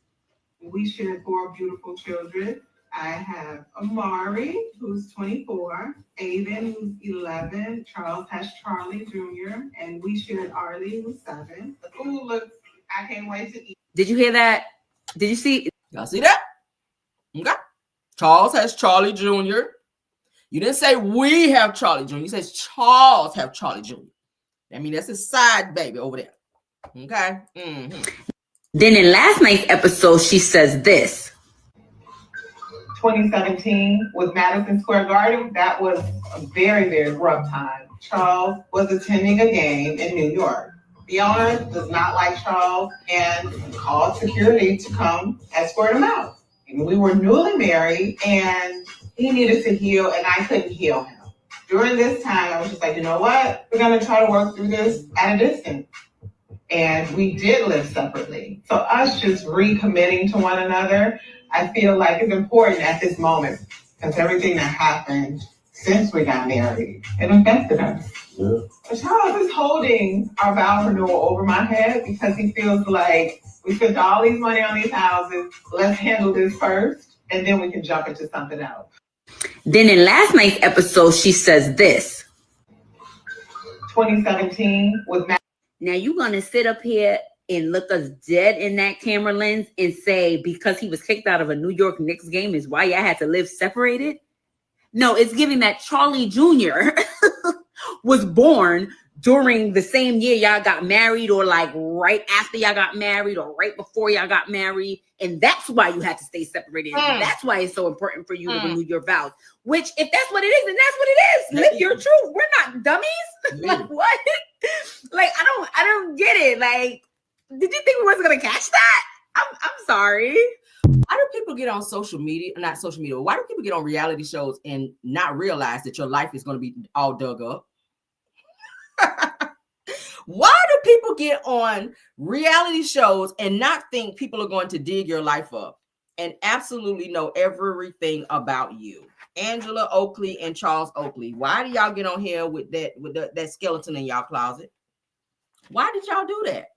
We shared 4 beautiful children. I have Amari, who's 24, Aiden, who's 11, Charles has Charlie Jr., and we shared Arlie, who's 7. The food looks, I can't wait to eat. Did you hear that? Did you see? Y'all see that? Okay. Charles has Charlie Jr. You didn't say we have Charlie Jr. You said Charles have Charlie Jr. I mean, that's his side baby over there. Okay. Then in last night's episode, she says this. 2017 with Madison Square Garden, that was a very, very rough time. Charles was attending a game in New York. The owner does not like Charles and called security to come escort him out. And we were newly married and he needed to heal and I couldn't heal him. During this time, I was just like, you know what? We're going to try to work through this at a distance. And we did live separately. So us just recommitting to one another, I feel like it's important at this moment because everything that happened since we got married, it affected us. Yeah. Charles is holding our vow renewal over my head because he feels like we spent all these money on these houses. Let's handle this first, and then we can jump into something else. Then in last night's episode, she says this. 2017 was... Now you gonna sit up here and look us dead in that camera lens and say because he was kicked out of a New York Knicks game is why y'all had to live separated? No, it's giving that Charlie Jr. was born during the same year y'all got married, or like right after y'all got married, or right before y'all got married, and that's why you had to stay separated. That's why it's so important for you to renew your vows. Which, if that's what it is, then that's what it is. Live your truth. We're not dummies. Like what? Like I don't get it. Like, did you think we wasn't gonna catch that? I'm sorry. Why do people get on social media? Not social media. Why do people get on reality shows and not realize that your life is going to be all dug up? Why do people get on reality shows and not think people are going to dig your life up and absolutely know everything about you? Angela Oakley and Charles Oakley. Why do y'all get on here with that skeleton in y'all closet? Why did y'all do that?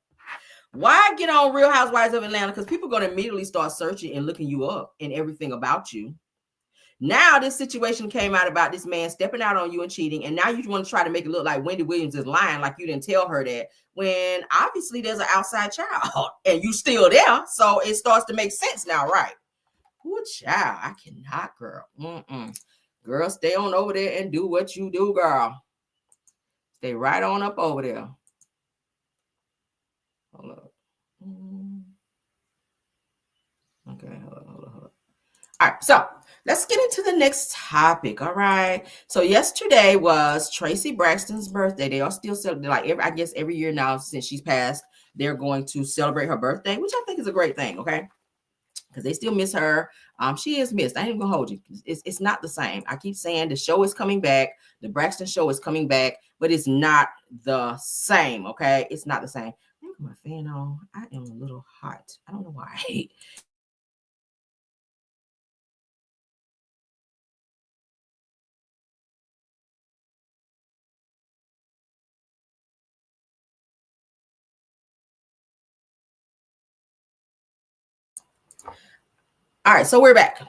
Why get on Real Housewives of Atlanta? Because people are going to immediately start searching and looking you up and everything about you. Now this situation came out about this man stepping out on you and cheating, and now you want to try to make it look like Wendy Williams is lying, like you didn't tell her that, when obviously there's an outside child and you still there, so it starts to make sense now, right? Good child, I cannot, girl. Girl, stay on over there and do what you do, girl. Stay right on up over there. Hold up. Okay, hold up. All right, so let's get into the next topic. All right. So yesterday was Tracy Braxton's birthday. They are still celebrating, like I guess every year now since she's passed, they're going to celebrate her birthday, which I think is a great thing. Okay. Because they still miss her. She is missed. I ain't even gonna hold you. It's not the same. I keep saying the show is coming back. The Braxton show is coming back, but it's not the same. Okay. It's not the same. I put my fan on. I am a little hot. I don't know why. All right, so we're back.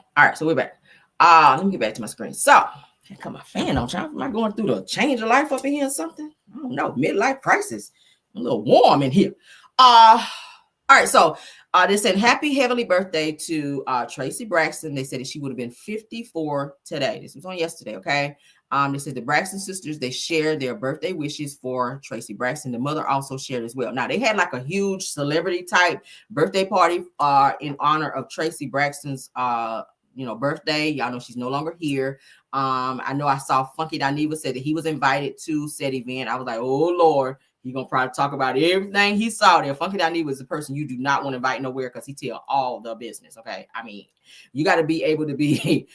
Let me get back to my screen. So I got my fan on. Am I going through the change of life up in here or something? I don't know. Midlife crisis. A little warm in here. All right, so they said happy heavenly birthday to Tracy Braxton. They said that she would have been 54 today. This was on yesterday, okay? They said the Braxton sisters, they shared their birthday wishes for Tracy Braxton. The mother also shared as well. Now, they had like a huge celebrity type birthday party in honor of Tracy Braxton's birthday. Y'all know she's no longer here. I know I saw Funky Dineva said that he was invited to said event. I was like, oh Lord, he's gonna probably talk about everything he saw there. Funky Dineva is the person you do not want to invite nowhere because he tell all the business. Okay, I mean, you got to be able to be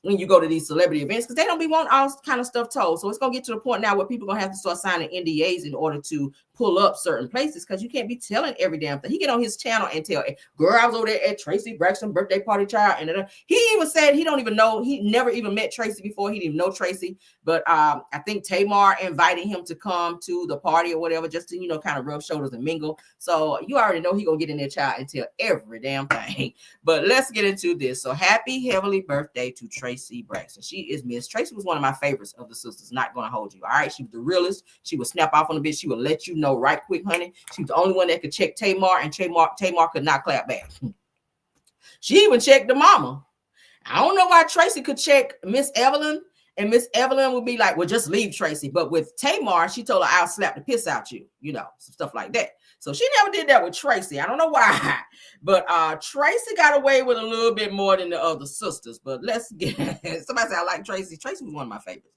when you go to these celebrity events because they don't be wanting all kind of stuff told. So it's gonna get to the point now where people gonna have to start signing NDAs in order to pull up certain places because you can't be telling every damn thing. He get on his channel and tell, girl, I was over there at Tracy Braxton birthday party, child, and he even said he don't even know, he never even met Tracy before. He didn't even know Tracy, but I think Tamar invited him to come to the party or whatever, just to kind of rub shoulders and mingle. So you already know he gonna get in there, child, and tell every damn thing. But let's get into this. So happy heavenly birthday to Tracy Braxton. She is missed. Tracy was one of my favorites of the sisters. Not gonna hold you. All right, she was the realest. She would snap off on the bitch. She would let you know right quick, honey. She was the only one that could check Tamar, and Tamar could not clap back. She even checked the mama. I don't know why Tracy could check Miss Evelyn, and Miss Evelyn would be like, well, just leave Tracy. But with Tamar, she told her, I'll slap the piss out you, some stuff like that. So she never did that with Tracy. I don't know why, but Tracy got away with a little bit more than the other sisters. But let's get, somebody said I like Tracy. Tracy was one of my favorites.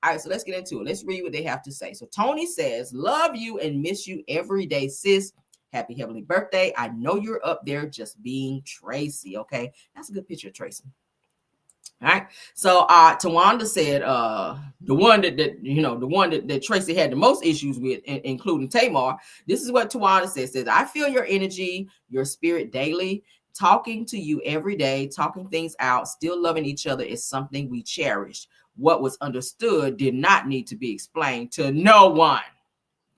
All right, so let's get into it. Let's read what they have to say. So Tony says, love you and miss you every day, sis. Happy heavenly birthday. I know you're up there just being Tracy. Okay, that's a good picture of Tracy. All right. So Tawanda said the one that Tracy had the most issues with, including Tamar. This is what Tawanda says. I feel your energy, your spirit daily. Talking to you every day, talking things out, still loving each other is something we cherish. What was understood did not need to be explained to no one.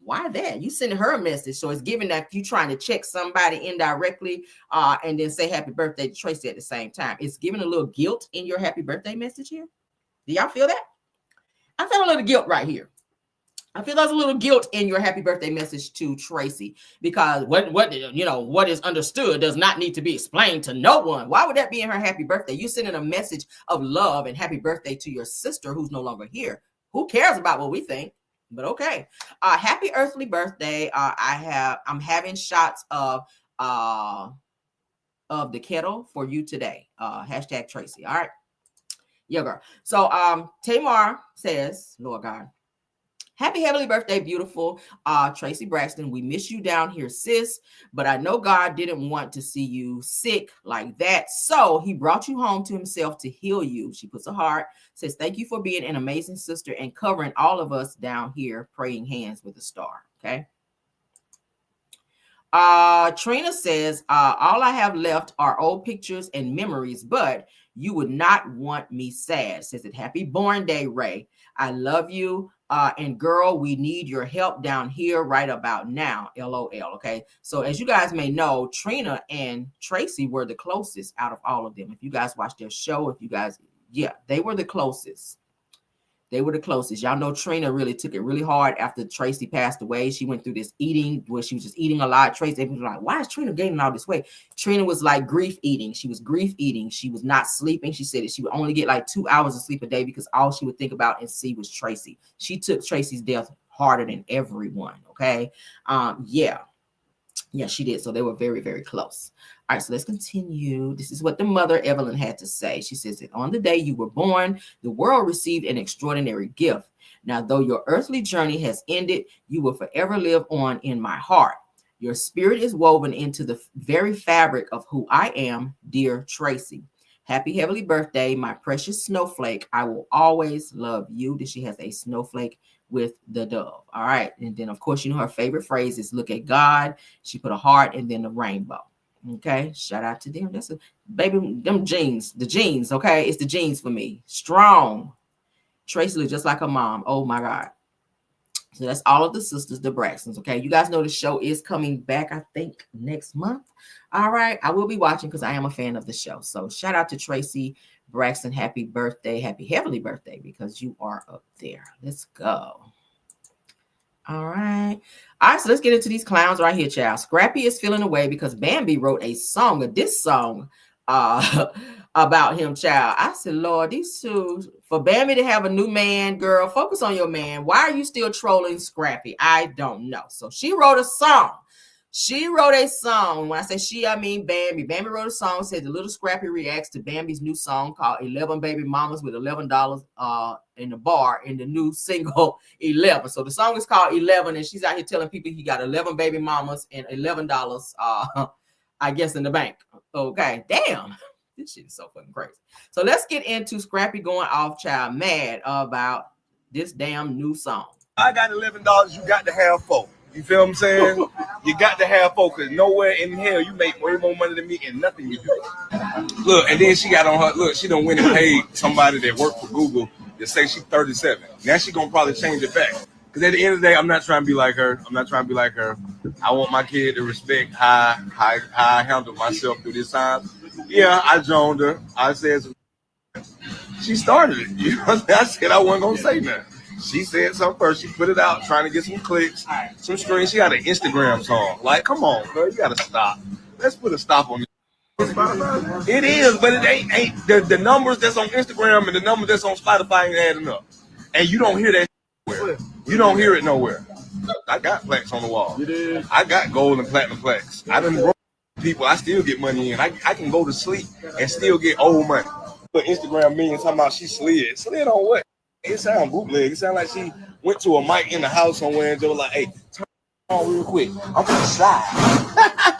Why that? You sending her a message, so it's giving that you trying to check somebody indirectly, and then say happy birthday to Tracy at the same time. It's giving a little guilt in your happy birthday message here. Do y'all feel that? I feel a little guilt right here. I feel there's a little guilt in your happy birthday message to Tracy, because what is understood does not need to be explained to no one. Why would that be in her happy birthday? You sending a message of love and happy birthday to your sister who's no longer here. Who cares about what we think? But okay. Happy earthly birthday. I'm having shots of the kettle for you today. Hashtag Tracy. All right. Yeah, girl. So Tamar says, Lord God, happy heavenly birthday, beautiful Tracy Braxton. We miss you down here, sis. But I know God didn't want to see you sick like that. So he brought you home to himself to heal you. She puts a heart, says, thank you for being an amazing sister and covering all of us down here, praying hands with a star. Okay. Trina says, all I have left are old pictures and memories, but you would not want me sad. Says it. Happy born day, Ray. I love you. And girl, we need your help down here right about now. LOL. Okay. So as you guys may know, Trina and Tracy were the closest out of all of them. If you guys watched their show, they were the closest. They were the closest. Y'all know Trina really took it really hard after Tracy passed away. She went through this eating where she was just eating a lot. Tracy was like, why is Trina gaining all this weight? Trina was like grief eating. She was grief eating. She was not sleeping. She said that she would only get like 2 hours of sleep a day because all she would think about and see was Tracy. She took Tracy's death harder than everyone. Okay. Yeah, she did. So they were very, very close. All right, so let's continue. This is what the mother, Evelyn, had to say. She says that on the day you were born, the world received an extraordinary gift. Now, though your earthly journey has ended, you will forever live on in my heart. Your spirit is woven into the very fabric of who I am, dear Tracy. Happy heavenly birthday, my precious snowflake. I will always love you. Then she has a snowflake with the dove. All right. And then, of course, you know her favorite phrase is look at God. She put a heart and then a rainbow. Okay. Shout out to them. That's a baby, them jeans, the jeans. Okay. It's the jeans for me. Strong. Tracy looks just like her mom. Oh my God. So that's all of the sisters, the Braxtons. Okay. You guys know the show is coming back, I think, next month. All right. I will be watching because I am a fan of the show. So shout out to Tracy Braxton. Happy birthday. Happy heavenly birthday, because you are up there. Let's go. All right. All right. So let's get into these clowns right here, child. Scrappy is feeling away because Bambi wrote a diss song about him, child. I said, Lord, these two, for Bambi to have a new man, girl, focus on your man. Why are you still trolling Scrappy? I don't know. So she wrote a song. When I say she, I mean Bambi. Bambi wrote a song, said the little Scrappy reacts to Bambi's new song called 11 Baby Mamas with $11 in the bar in the new single 11. So the song is called 11, and she's out here telling people he got 11 baby mamas and $11, I guess, in the bank. Okay, damn. This shit is so fucking crazy. So let's get into Scrappy going off, child, mad about this damn new song. I got $11, you got to have four. You feel what I'm saying? You got to have four, because nowhere in hell you make way more money than me in nothing you do. Look, and then she got on her, look, she done went and paid somebody that worked for Google to say she's 37. Now she gonna probably change it back. Because at the end of the day, I'm not trying to be like her. I want my kid to respect how I handled myself through this time. Yeah, I joined her. I said, she started it. You know what I'm saying? I said I wasn't gonna say nothing. She said something first. She put it out, trying to get some clicks, some screens. She got an Instagram song. Like, come on, girl, you gotta stop. Let's put a stop on this. It is, but it ain't the numbers that's on Instagram and the numbers that's on Spotify ain't adding up. And you don't hear that nowhere. You don't hear it nowhere. I got plaques on the wall. I got gold and platinum plaques. I done broke people. I still get money in. I can go to sleep and still get old money. But Instagram millions talking about she slid. Slid on what? It sound bootleg. It sound like she went to a mic in the house somewhere and they were like, hey, turn it on real quick. I'm gonna slide.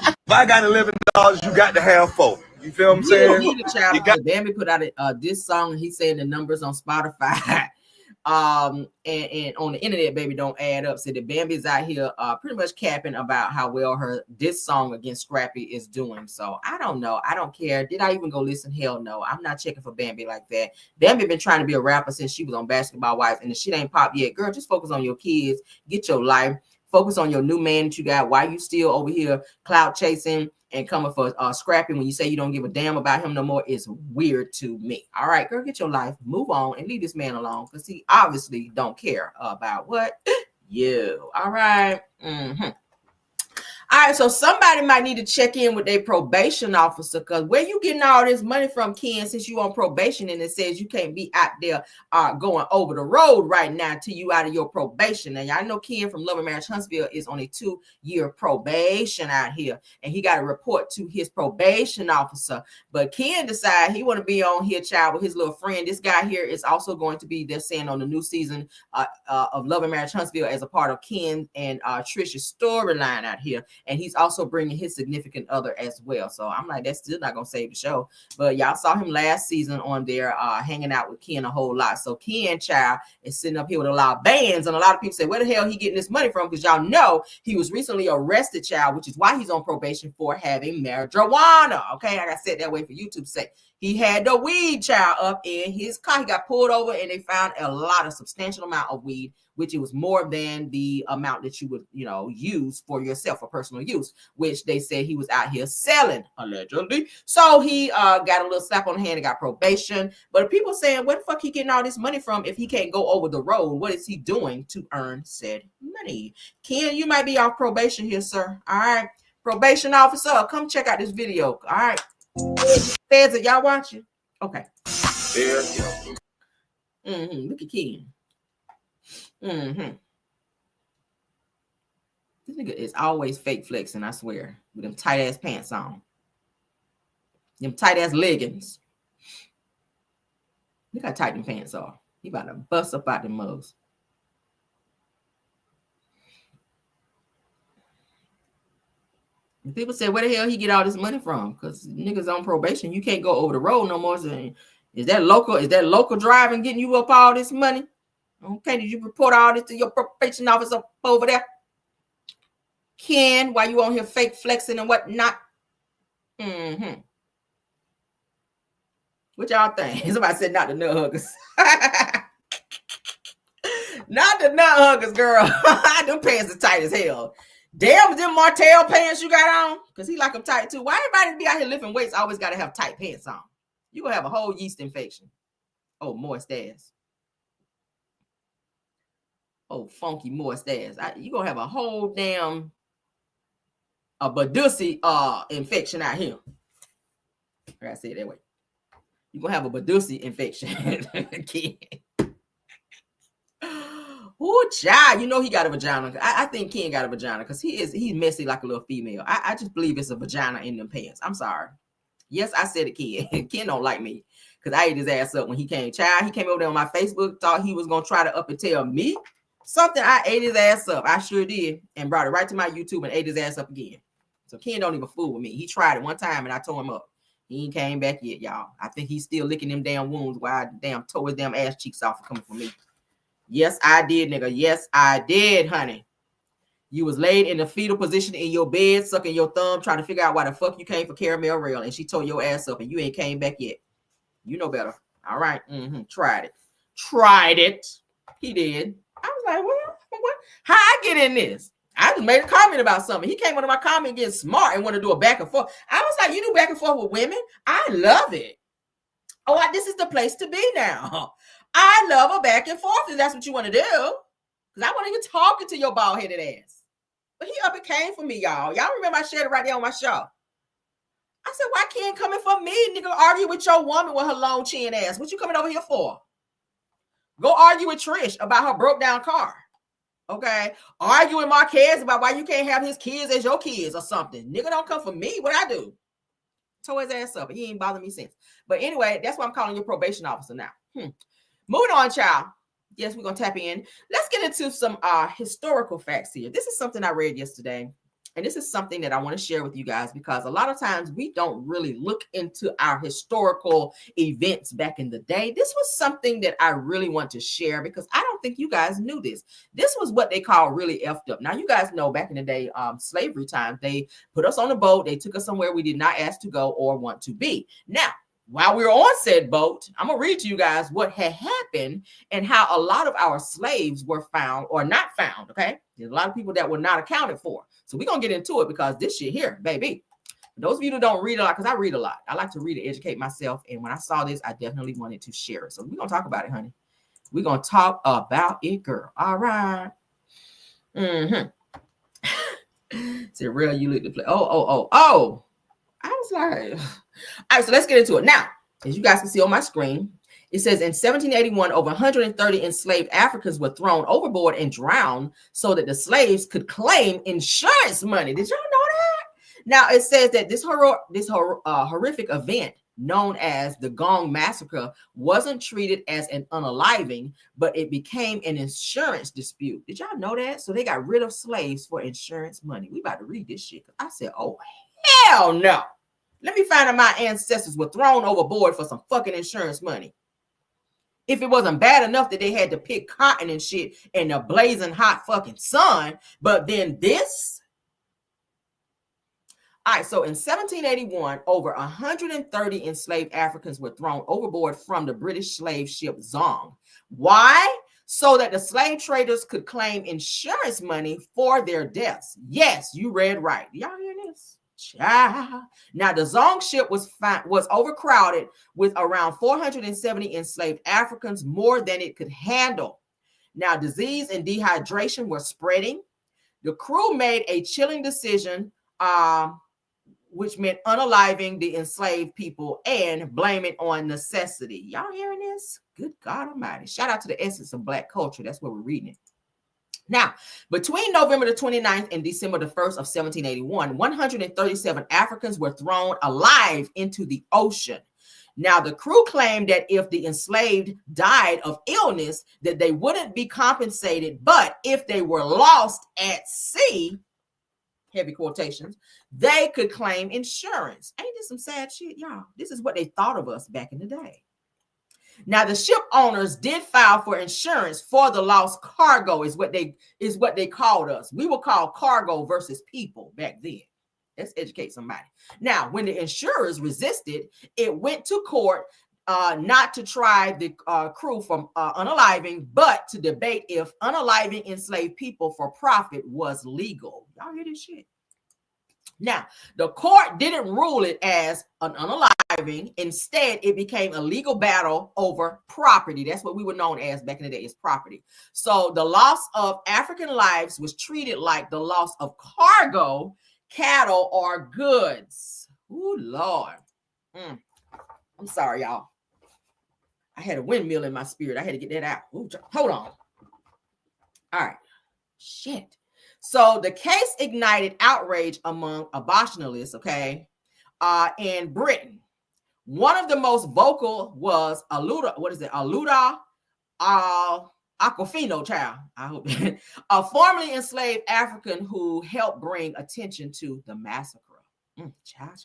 If I got $11, you got to have four. You feel what I'm saying? You got Bambi put out this song and he's saying the numbers on Spotify And on the internet, baby, don't add up. Said that Bambi's out here pretty much capping about how well her diss song against Scrappy is doing. So I don't know. I don't care. Did I even go listen? Hell no. I'm not checking for Bambi like that. Bambi been trying to be a rapper since she was on Basketball Wives, and the shit ain't popped yet. Girl, just focus on your kids. Get your life. Focus on your new man that you got. Why you still over here clout chasing and coming for Scrappy when you say you don't give a damn about him no more is weird to me. All right, girl, get your life, move on, and leave this man alone because he obviously don't care about what you. All right. All right, so somebody might need to check in with their probation officer because where you getting all this money from, Ken, since you on probation and it says you can't be out there going over the road right now till you out of your probation. And y'all know Ken from Love and Marriage Huntsville is on a 2-year probation out here, and he got to report to his probation officer. But Ken decided he want to be on here, child, with his little friend. This guy here is also going to be, they're saying, on the new season of Love and Marriage Huntsville as a part of Ken and Trisha's storyline out here. And he's also bringing his significant other as well. So I'm like, that's still not going to save the show. But y'all saw him last season on there hanging out with Ken a whole lot. So Ken, child, is sitting up here with a lot of bands. And a lot of people say, where the hell he getting this money from? Because y'all know he was recently arrested, child, which is why he's on probation for having marijuana. Okay, I said that way for YouTube's sake. He had the weed, child, up in his car. He got pulled over and they found a substantial amount of weed, which it was more than the amount that you would, use for yourself for personal use, which they said he was out here selling, allegedly. So he got a little slap on the hand and got probation. But people saying, where the fuck he getting all this money from if he can't go over the road? What is he doing to earn said money? Ken, you might be off probation here, sir. All right. Probation officer, come check out this video. All right. Feds, are y'all watching? Okay. Look at Ken. This nigga is always fake flexing, I swear, with them tight ass pants on, them tight ass leggings. Look how tight them pants are. He about to bust up out the mugs. People say, where the hell he get all this money from? Because niggas on probation, you can't go over the road no more. So is that local driving getting you up all this money? Okay, did you report all this to your probation officer up over there? Ken, why you on here fake flexing and whatnot? What y'all think? Somebody said not the nut huggers. Not the nut huggers, girl. Them pants are tight as hell. Damn, them Martell pants you got on? Because he like them tight too. Why everybody be out here lifting weights always got to have tight pants on? You going to have a whole yeast infection. Oh, moist ass. Oh, funky moist ass. You going to have a whole damn Badusi infection out here. I got to say it that way. You're going to have a Badusi infection. Oh, child, he got a vagina. I think Ken got a vagina because he's messy like a little female. I just believe it's a vagina in them pants. I'm sorry. Yes, I said it, Ken. Ken don't like me because I ate his ass up when he came. Child, he came over there on my Facebook, thought he was going to try to up and tell me something. I ate his ass up. I sure did. And brought it right to my YouTube and ate his ass up again. So Ken don't even fool with me. He tried it one time and I tore him up. He ain't came back yet, y'all. I think he's still licking them damn wounds while I damn tore his damn ass cheeks off for coming for me. Yes, I did, nigga. Yes, I did, honey. You was laid in the fetal position in your bed, sucking your thumb, trying to figure out why the fuck you came for caramel rail, and she tore your ass up, and you ain't came back yet. You know better. All right. Tried it. He did. I was like, what? How I get in this? I just made a comment about something. He came under my comment getting smart and want to do a back and forth. I was like, you do back and forth with women? I love it. Oh, this is the place to be now. I love a back and forth if that's what you want to do. Because I want to hear talking to your bald-headed ass. But he up and came for me, y'all. Y'all remember I shared it right there on my show. I said, why can't coming for me? Nigga, argue with your woman with her long chin ass. What you coming over here for? Go argue with Trish about her broke down car. Okay? Argue with Marquez about why you can't have his kids as your kids or something. Nigga, don't come for me. What I do? Tore his ass up. He ain't bothered me since. But anyway, that's why I'm calling you probation officer now. Moving on, child. Yes, we're going to tap in. Let's get into some historical facts here. This is something I read yesterday. And this is something that I want to share with you guys, because a lot of times we don't really look into our historical events back in the day. This was something that I really want to share, because I don't think you guys knew this. This was what they call really effed up. Now, you guys know back in the day, slavery time, they put us on a boat. They took us somewhere we did not ask to go or want to be. Now, while we were on said boat, I'm going to read to you guys what had happened and how a lot of our slaves were found or not found, okay? There's a lot of people that were not accounted for. So we're going to get into it, because this shit here, baby. For those of you that don't read a lot, because I read a lot. I like to read and educate myself. And when I saw this, I definitely wanted to share it. So we're going to talk about it, honey. We're going to talk about it, girl. All right. Mm-hmm. It's a real you look to play. Oh. I was like, all right, so let's get into it. Now, as you guys can see on my screen, it says in 1781, over 130 enslaved Africans were thrown overboard and drowned so that the slaves could claim insurance money. Did y'all know that? Now, it says that this horrific event known as the Zong Massacre wasn't treated as an unaliving, but it became an insurance dispute. Did y'all know that? So they got rid of slaves for insurance money. We about to read this shit. I said, oh, hell no. Let me find out my ancestors were thrown overboard for some fucking insurance money. If it wasn't bad enough that they had to pick cotton and shit in the blazing hot fucking sun, but then this. All right, so in 1781, over 130 enslaved Africans were thrown overboard from the British slave ship Zong. Why? So that the slave traders could claim insurance money for their deaths. Yes, you read right. Y'all hear this? Child. Now, the Zong ship was overcrowded with around 470 enslaved Africans, more than it could handle. Now, disease and dehydration were spreading. The crew made a chilling decision, which meant unaliving the enslaved people and blame it on necessity. Y'all hearing this? Good God Almighty. Shout out to the essence of Black culture. That's what we're reading it. Now, between November the 29th and December the 1st of 1781, 137 Africans were thrown alive into the ocean. Now, the crew claimed that if the enslaved died of illness, that they wouldn't be compensated, but if they were lost at sea, heavy quotations, they could claim insurance. Ain't this some sad shit, y'all? This is what they thought of us back in the day. Now, the ship owners did file for insurance for the lost cargo, is what they called us. We were called cargo versus people back then. Let's educate somebody. Now, when the insurers resisted, it went to court, not to try the crew from unaliving, but to debate if unaliving enslaved people for profit was legal. Y'all hear this shit? Now, the court didn't rule it as an unaliving. Instead, it became a legal battle over property. That's what we were known as back in the day, is property. So the loss of African lives was treated like the loss of cargo, cattle, or goods. Ooh, Lord. I'm sorry, y'all. I had a windmill in my spirit. I had to get that out. Ooh, hold on. All right. Shit. So the case ignited outrage among abolitionists, okay, in Britain. One of the most vocal was Aluda Aquafino, child. I hope a formerly enslaved African who helped bring attention to the massacre. Child.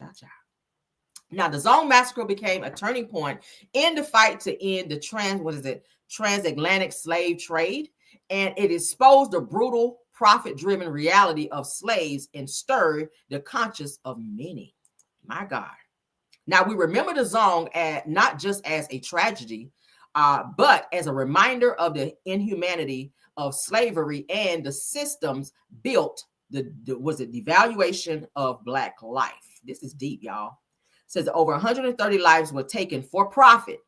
Now, the Zong Massacre became a turning point in the fight to end the transatlantic slave trade, and it exposed the brutal, profit-driven reality of slaves and stirred the conscience of many. My God. Now, we remember the Zong not just as a tragedy, but as a reminder of the inhumanity of slavery and the systems built, the devaluation of Black life. This is deep, y'all. It says that over 130 lives were taken for profit.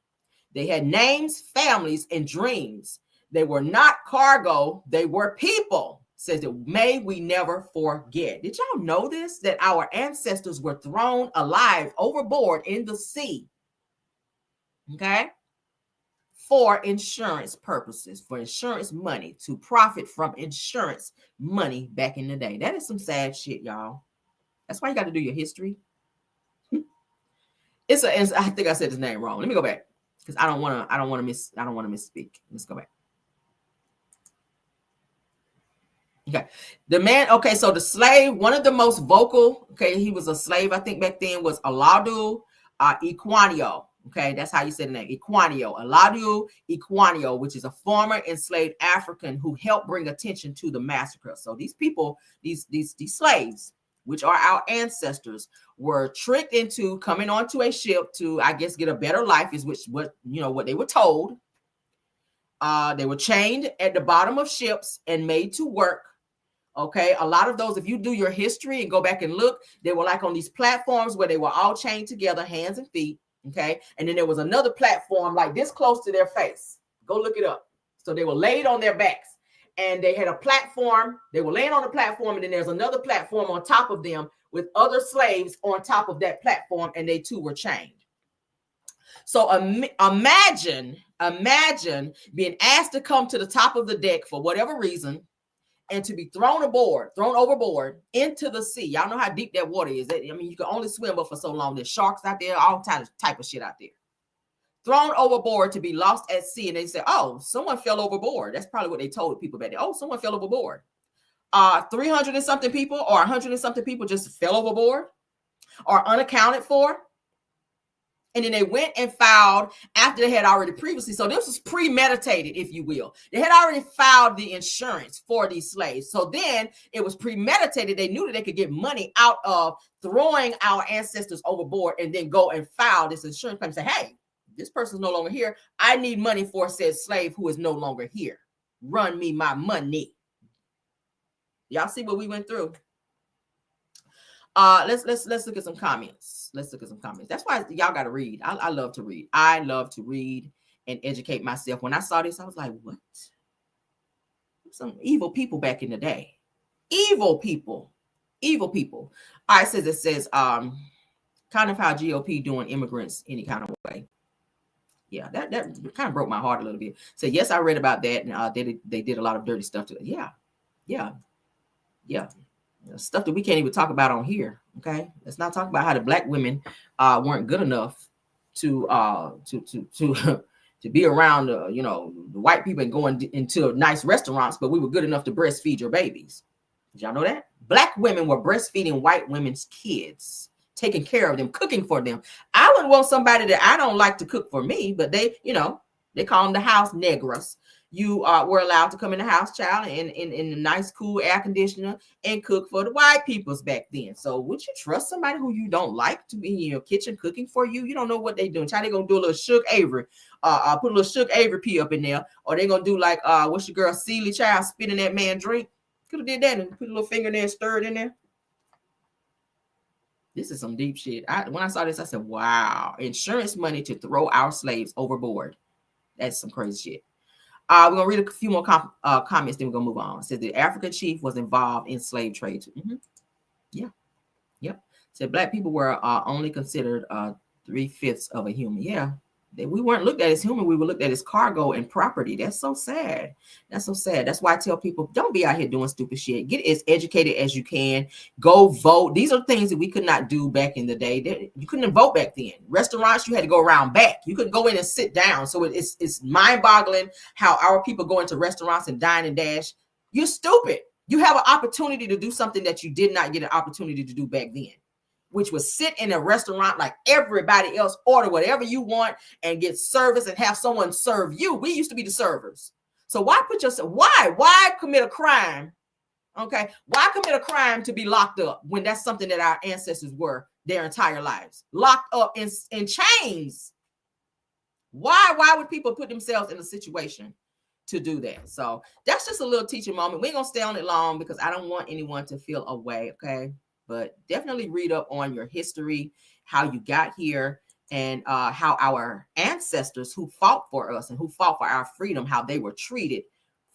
They had names, families, and dreams. They were not cargo, they were people. Says that may we never forget. Did y'all know this? That our ancestors were thrown alive overboard in the sea. Okay? For insurance purposes, for insurance money, to profit from insurance money back in the day. That is some sad shit, y'all. That's why you got to do your history. I think I said his name wrong. Let me go back, because I don't want to misspeak. Let's go back. Okay. The man, okay, so the slave, one of the most vocal, okay, he was a slave, I think back then, was Aladu Equanio. Okay, that's how you say the name, Equanio. Aladu Equanio, which is a former enslaved African who helped bring attention to the massacre. So these people, these slaves, which are our ancestors, were tricked into coming onto a ship to, I guess, get a better life, is what they were told. They were chained at the bottom of ships and made to work. Okay, a lot of those, if you do your history and go back and look, they were like on these platforms where they were all chained together, hands and feet. Okay, and then there was another platform like this close to their face. Go look it up. So they were laid on their backs, and they had a platform. They were laying on the platform, and then there's another platform on top of them with other slaves on top of that platform, and they too were chained. So imagine being asked to come to the top of the deck for whatever reason, and to be thrown overboard into the sea. Y'all know how deep that water is. I mean, you can only swim but for so long. There's sharks out there, all type of shit out there. Thrown overboard to be lost at sea, and they say, "Oh, someone fell overboard." That's probably what they told people back then. Oh, someone fell overboard. 300 and something people or 100 and something people just fell overboard or unaccounted for. And then they went and filed after they had already previously. So this was premeditated, if you will. They had already filed the insurance for these slaves. So then it was premeditated. They knew that they could get money out of throwing our ancestors overboard and then go and file this insurance claim and say, hey, this person's no longer here. I need money for said slave who is no longer here. Run me my money. Y'all see what we went through? Let's look at some comments. That's why y'all got to read. I love to read. I love to read and educate myself. When I saw this, I was like, what? Some evil people back in the day. Evil people. All right, it says kind of how GOP doing immigrants any kind of way. Yeah, that kind of broke my heart a little bit. So yes, I read about that, and they did a lot of dirty stuff to it. Yeah. Stuff that we can't even talk about on here. Okay, let's not talk about how the black women weren't good enough to be around the white people and going into nice restaurants, but we were good enough to breastfeed your babies. Did y'all know that? Black women were breastfeeding white women's kids, taking care of them, cooking for them. I wouldn't want somebody that I don't like to cook for me, but they call them the house negras. You were allowed to come in the house, child, in a nice, cool air conditioner and cook for the white peoples back then. So would you trust somebody who you don't like to be in your kitchen cooking for you? You don't know what they're doing. Child, they're going to do a little Shook Avery, put a little Shook Avery pee up in there. Or they're going to do like, what's your girl, Celie, child, spitting that man drink. Could have did that and put a little finger in there and stir it in there. This is some deep shit. When I saw this, I said, wow, insurance money to throw our slaves overboard. That's some crazy shit. We're going to read a few more comments, then we're going to move on. It says the African chief was involved in slave trade too. Mm-hmm. Yeah. Yep. Said black people were only considered 3/5 of a human. Yeah. We weren't looked at as human. We were looked at as cargo and property. That's so sad. That's why I tell people, don't be out here doing stupid shit. Get as educated as you can. Go vote. These are things that we could not do back in the day. You couldn't vote back then. Restaurants, you had to go around back. You couldn't go in and sit down. So it's mind-boggling how our people go into restaurants and dine and dash. You're stupid. You have an opportunity to do something that you did not get an opportunity to do back then, which was sit in a restaurant like everybody else, order whatever you want and get service and have someone serve you. We used to be the servers. So why commit a crime? Okay. Why commit a crime to be locked up when that's something that our ancestors were their entire lives? Locked up in chains. Why would people put themselves in a situation to do that? So that's just a little teaching moment. We ain't gonna stay on it long because I don't want anyone to feel away. Okay. But definitely read up on your history, how you got here, and how our ancestors who fought for us and who fought for our freedom, how they were treated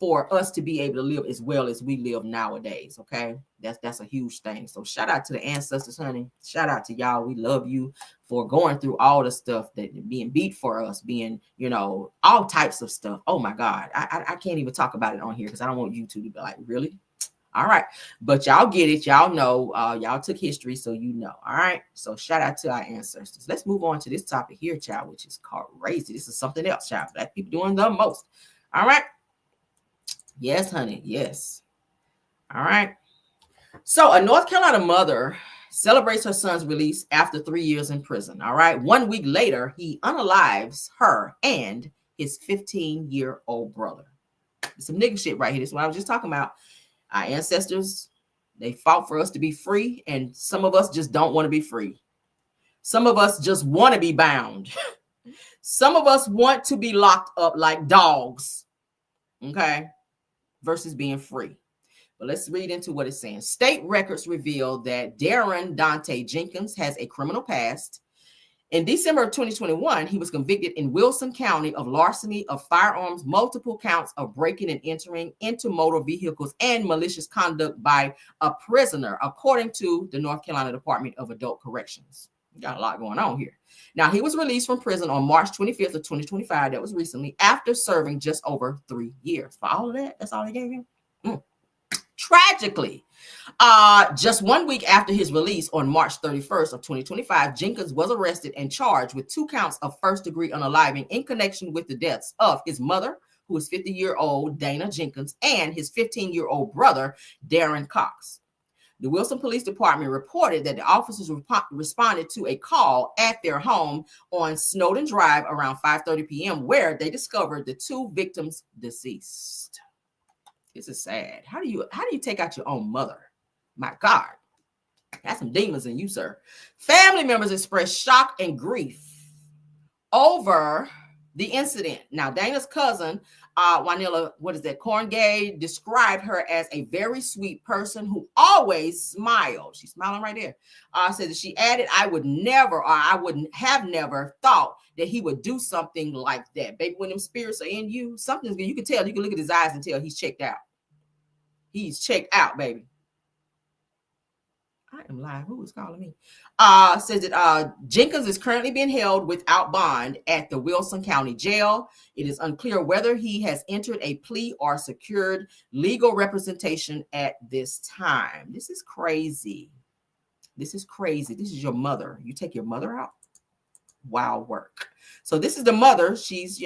for us to be able to live as well as we live nowadays. Okay, that's a huge thing. So shout out to the ancestors, honey. Shout out to y'all. We love you for going through all the stuff that being beat for us, being all types of stuff. Oh my God, I can't even talk about it on here because I don't want you to be like, really. All right. But y'all get it. Y'all know. Y'all took history, so you know. All right. So shout out to our ancestors. Let's move on to this topic here, child, which is crazy. This is something else, child. Black people doing the most. All right. Yes, honey. Yes. All right. So a North Carolina mother celebrates her son's release after 3 years in prison. All right. 1 week later, he unalives her and his 15-year-old brother. It's some nigga shit right here. This is what I was just talking about. Our ancestors, they fought for us to be free, and some of us just don't want to be free. Some of us just want to be bound. Some of us want to be locked up like dogs, okay, versus being free. But let's read into what it's saying. State records reveal that Darren Dante Jenkins has a criminal past. In December of 2021, he was convicted in Wilson County of larceny of firearms, multiple counts of breaking and entering into motor vehicles, and malicious conduct by a prisoner, according to the North Carolina Department of Adult Corrections. We got a lot going on here. Now, he was released from prison on March 25th of 2025. That was recently, after serving just over 3 years. For all of that, that's all they gave him. Tragically, just 1 week after his release on March 31st of 2025, Jenkins was arrested and charged with 2 counts of first-degree unaliving in connection with the deaths of his mother, who is 50-year-old Dana Jenkins, and his 15-year-old brother, Darren Cox. The Wilson Police Department reported that the officers responded to a call at their home on Snowden Drive around 5:30 p.m., where they discovered the 2 victims deceased. This is sad. How do you take out your own mother? My God, that's some demons in you, sir. Family members expressed shock and grief over the incident. Now, Dana's cousin, Wanilla, Corngay, described her as a very sweet person who always smiled. She's smiling right there. Said that she added, I wouldn't have never thought that he would do something like that. Baby, when them spirits are in you, something's good. You can tell, you can look at his eyes and tell he's checked out. He's checked out, baby. I am live. Who is calling me? Says that Jenkins is currently being held without bond at the Wilson County Jail. It is unclear whether he has entered a plea or secured legal representation at this time. This is crazy. This is crazy. This is your mother. You take your mother out? Wild work. So this is the mother. She's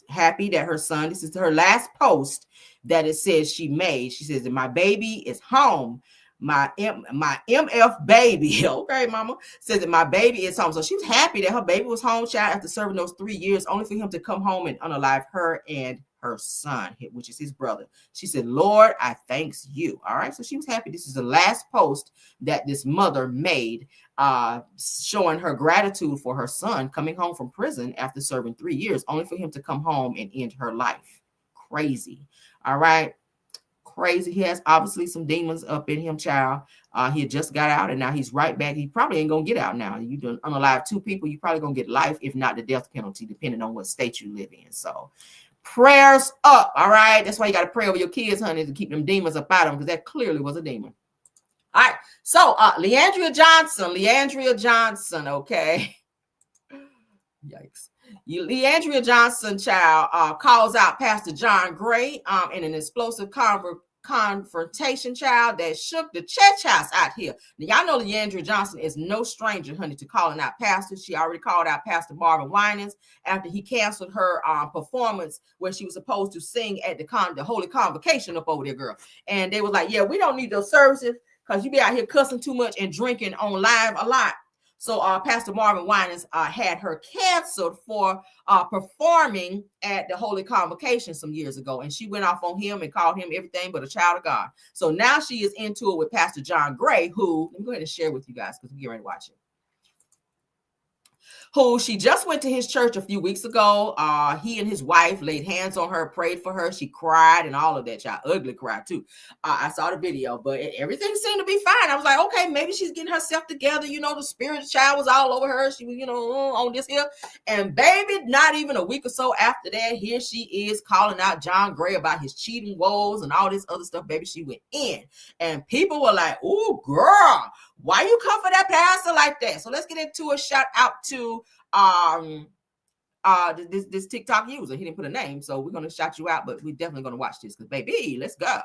happy that her son, this is her last post that it says she made. She says that my baby is home. My MF baby, okay, mama, says that my baby is home. So she was happy that her baby was home, child, after serving those 3 years, only for him to come home and unalive her and her son, which is his brother. She said, Lord, I thanks you. All right, so she was happy. This is the last post that this mother made, showing her gratitude for her son coming home from prison after serving 3 years, only for him to come home and end her life. Crazy. All right. Crazy. He has obviously some demons up in him, child. He had just got out and now he's right back. He probably ain't gonna get out now. You done unalive 2 people, you probably gonna get life, if not the death penalty, depending on what state you live in. So prayers up. All right. That's why you got to pray over your kids, honey, to keep them demons up out of them, because that clearly was a demon. All right. So Leandria Johnson, okay. Yikes. Leandria Johnson, child, calls out Pastor John Gray in an explosive confrontation, child, that shook the church house out here. Now, y'all know Leandria Johnson is no stranger, honey, to calling out pastors. She already called out Pastor Marvin Winans after he canceled her performance where she was supposed to sing at the Holy Convocation up over there, girl. And they was like, yeah, we don't need those services because you be out here cussing too much and drinking on live a lot. So Pastor Marvin Winans had her canceled for performing at the Holy Convocation some years ago. And she went off on him and called him everything but a child of God. So now she is into it with Pastor John Gray, who, let me go ahead and share with you guys because we're getting ready to watch it. Who she just went to his church a few weeks ago. He and his wife laid hands on her, prayed for her. She cried and all of that. Child, ugly cried too. I saw the video, but everything seemed to be fine. I was like, okay, maybe she's getting herself together. You know, the spirit child was all over her. She was, on this here. And baby, not even a week or so after that, here she is calling out John Gray about his cheating woes and all this other stuff. Baby, she went in. And people were like, oh, girl, why you come for that pastor like that? So let's get into a shout out to this TikTok user. He didn't put a name, so we're going to shout you out, but we're definitely going to watch this because, baby, let's go.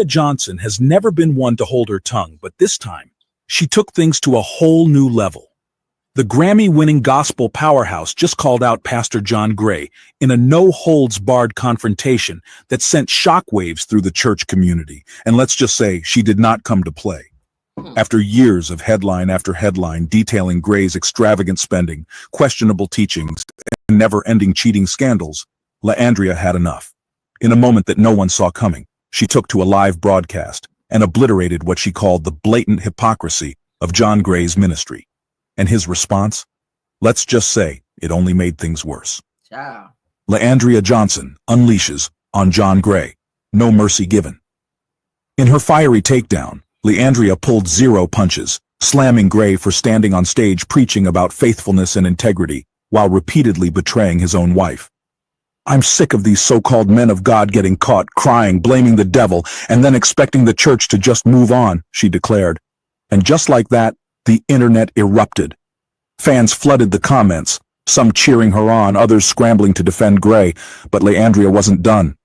Johnson has never been one to hold her tongue, but this time she took things to a whole new level. The Grammy-winning gospel powerhouse just called out Pastor John Gray in a no-holds-barred confrontation that sent shockwaves through the church community. And let's just say she did not come to play. After years of headline after headline detailing Gray's extravagant spending, questionable teachings, and never-ending cheating scandals, Leandria had enough. In a moment that no one saw coming, she took to a live broadcast and obliterated what she called the blatant hypocrisy of John Gray's ministry. And his response? Let's just say it only made things worse. Ciao. Leandria Johnson unleashes on John Gray. No mercy given. In her fiery takedown, Leandria pulled zero punches, slamming Gray for standing on stage preaching about faithfulness and integrity while repeatedly betraying his own wife. I'm sick of these so-called men of God getting caught crying, blaming the devil, and then expecting the church to just move on, she declared. And just like that, the internet erupted. Fans flooded the comments, some cheering her on, others scrambling to defend Gray, but Leandria wasn't done.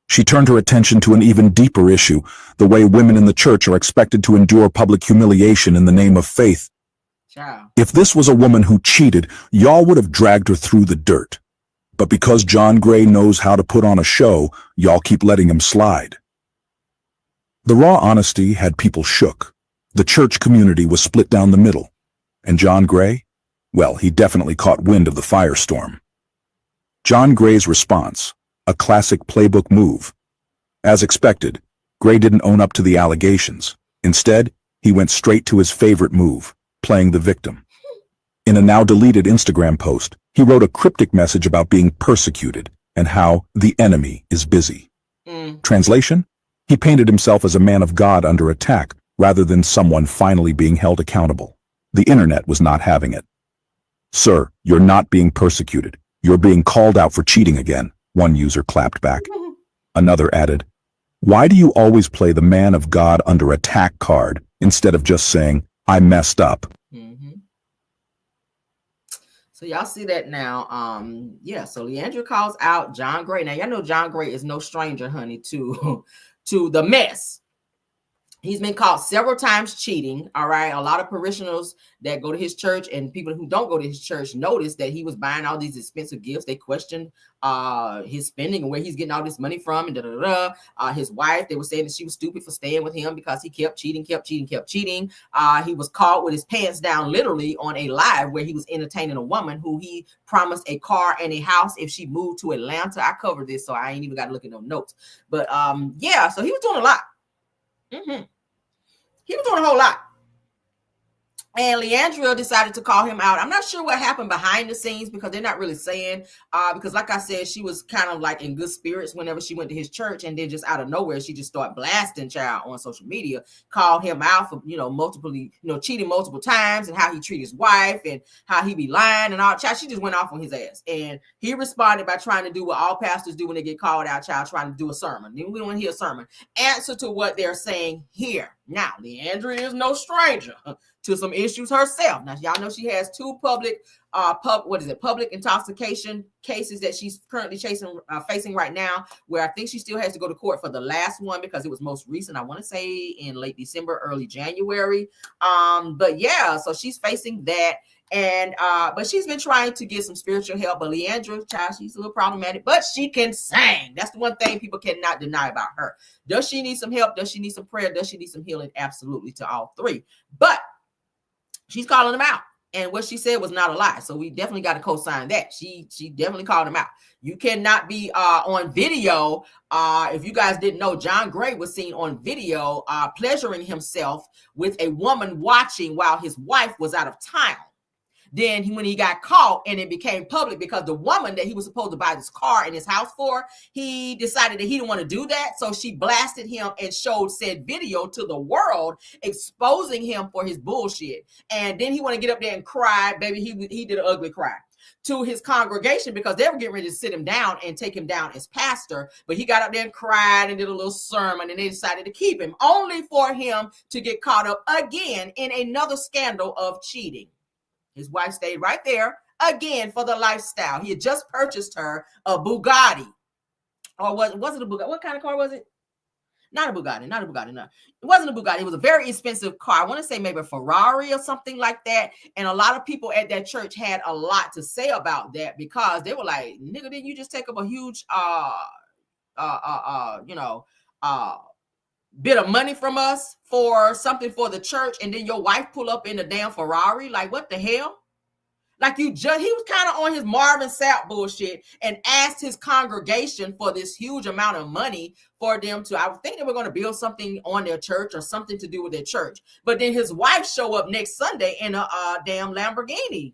She turned her attention to an even deeper issue, the way women in the church are expected to endure public humiliation in the name of faith. Ciao. If this was a woman who cheated, y'all would have dragged her through the dirt. But because John Gray knows how to put on a show, y'all keep letting him slide. The raw honesty had people shook. The church community was split down the middle. And John Gray? Well, he definitely caught wind of the firestorm. John Gray's response, a classic playbook move. As expected, Gray didn't own up to the allegations. Instead, he went straight to his favorite move, playing the victim. In a now-deleted Instagram post, he wrote a cryptic message about being persecuted and how the enemy is busy. Translation? He painted himself as a man of God under attack, rather than someone finally being held accountable. The internet was not having it. Sir, you're not being persecuted. You're being called out for cheating again, one user clapped back. Another added, why do you always play the man of God under attack card instead of just saying, I messed up? So y'all see that now. Yeah, so Leandria calls out John Gray. Now, y'all know John Gray is no stranger, honey, to the mess. He's been caught several times cheating. All right. A lot of parishioners that go to his church and people who don't go to his church noticed that he was buying all these expensive gifts. They questioned his spending and where he's getting all this money from. And his wife, they were saying that she was stupid for staying with him because he kept cheating. He was caught with his pants down, literally on a live where he was entertaining a woman who he promised a car and a house if she moved to Atlanta. I covered this, so I ain't even got to look at no notes. But yeah, so he was doing a lot. He was doing a whole lot. And Leandria decided to call him out. I'm not sure what happened behind the scenes because they're not really saying, because like I said, she was kind of like in good spirits whenever she went to his church, and then just out of nowhere, she just started blasting child on social media, called him out for, cheating multiple times and how he treat his wife and how he be lying and all. Child, she just went off on his ass. And he responded by trying to do what all pastors do when they get called out, child, trying to do a sermon. Then we don't want to hear a sermon. Answer to what they're saying here. Now, Leandria is no stranger to some issues herself. Now, y'all know she has two public intoxication cases that she's currently facing right now, where I think she still has to go to court for the last one because it was most recent. I want to say in late December, early January. But yeah, so she's facing that. And but she's been trying to get some spiritual help. But Leandria, child, she's a little problematic, but she can sing. That's the one thing people cannot deny about her. Does she need some help? Does she need some prayer? Does she need some healing? Absolutely, to all three. But she's calling them out. And what she said was not a lie. So we definitely got to co-sign that. She definitely called him out. You cannot be on video. If you guys didn't know, John Gray was seen on video pleasuring himself with a woman watching while his wife was out of town. Then when he got caught and it became public because the woman that he was supposed to buy this car in his house for, he decided that he didn't want to do that. So she blasted him and showed said video to the world, exposing him for his bullshit. And then he want to get up there and cry. Baby, he did an ugly cry to his congregation because they were getting ready to sit him down and take him down as pastor. But he got up there and cried and did a little sermon, and they decided to keep him, only for him to get caught up again in another scandal of cheating. His wife stayed right there again for the lifestyle. He had just purchased her a Bugatti. Or was it a Bugatti? What kind of car was it? Not a Bugatti. No. It wasn't a Bugatti. It was a very expensive car. I want to say maybe a Ferrari or something like that. And a lot of people at that church had a lot to say about that because they were like, nigga, didn't you just take up a huge, bit of money from us for something for the church, and then your wife pull up in the damn Ferrari? Like, what the hell? Like, he was kind of on his Marvin Sapp bullshit and asked his congregation for this huge amount of money for them to, I would think they were going to build something on their church or something to do with their church. But then his wife show up next Sunday in a damn Lamborghini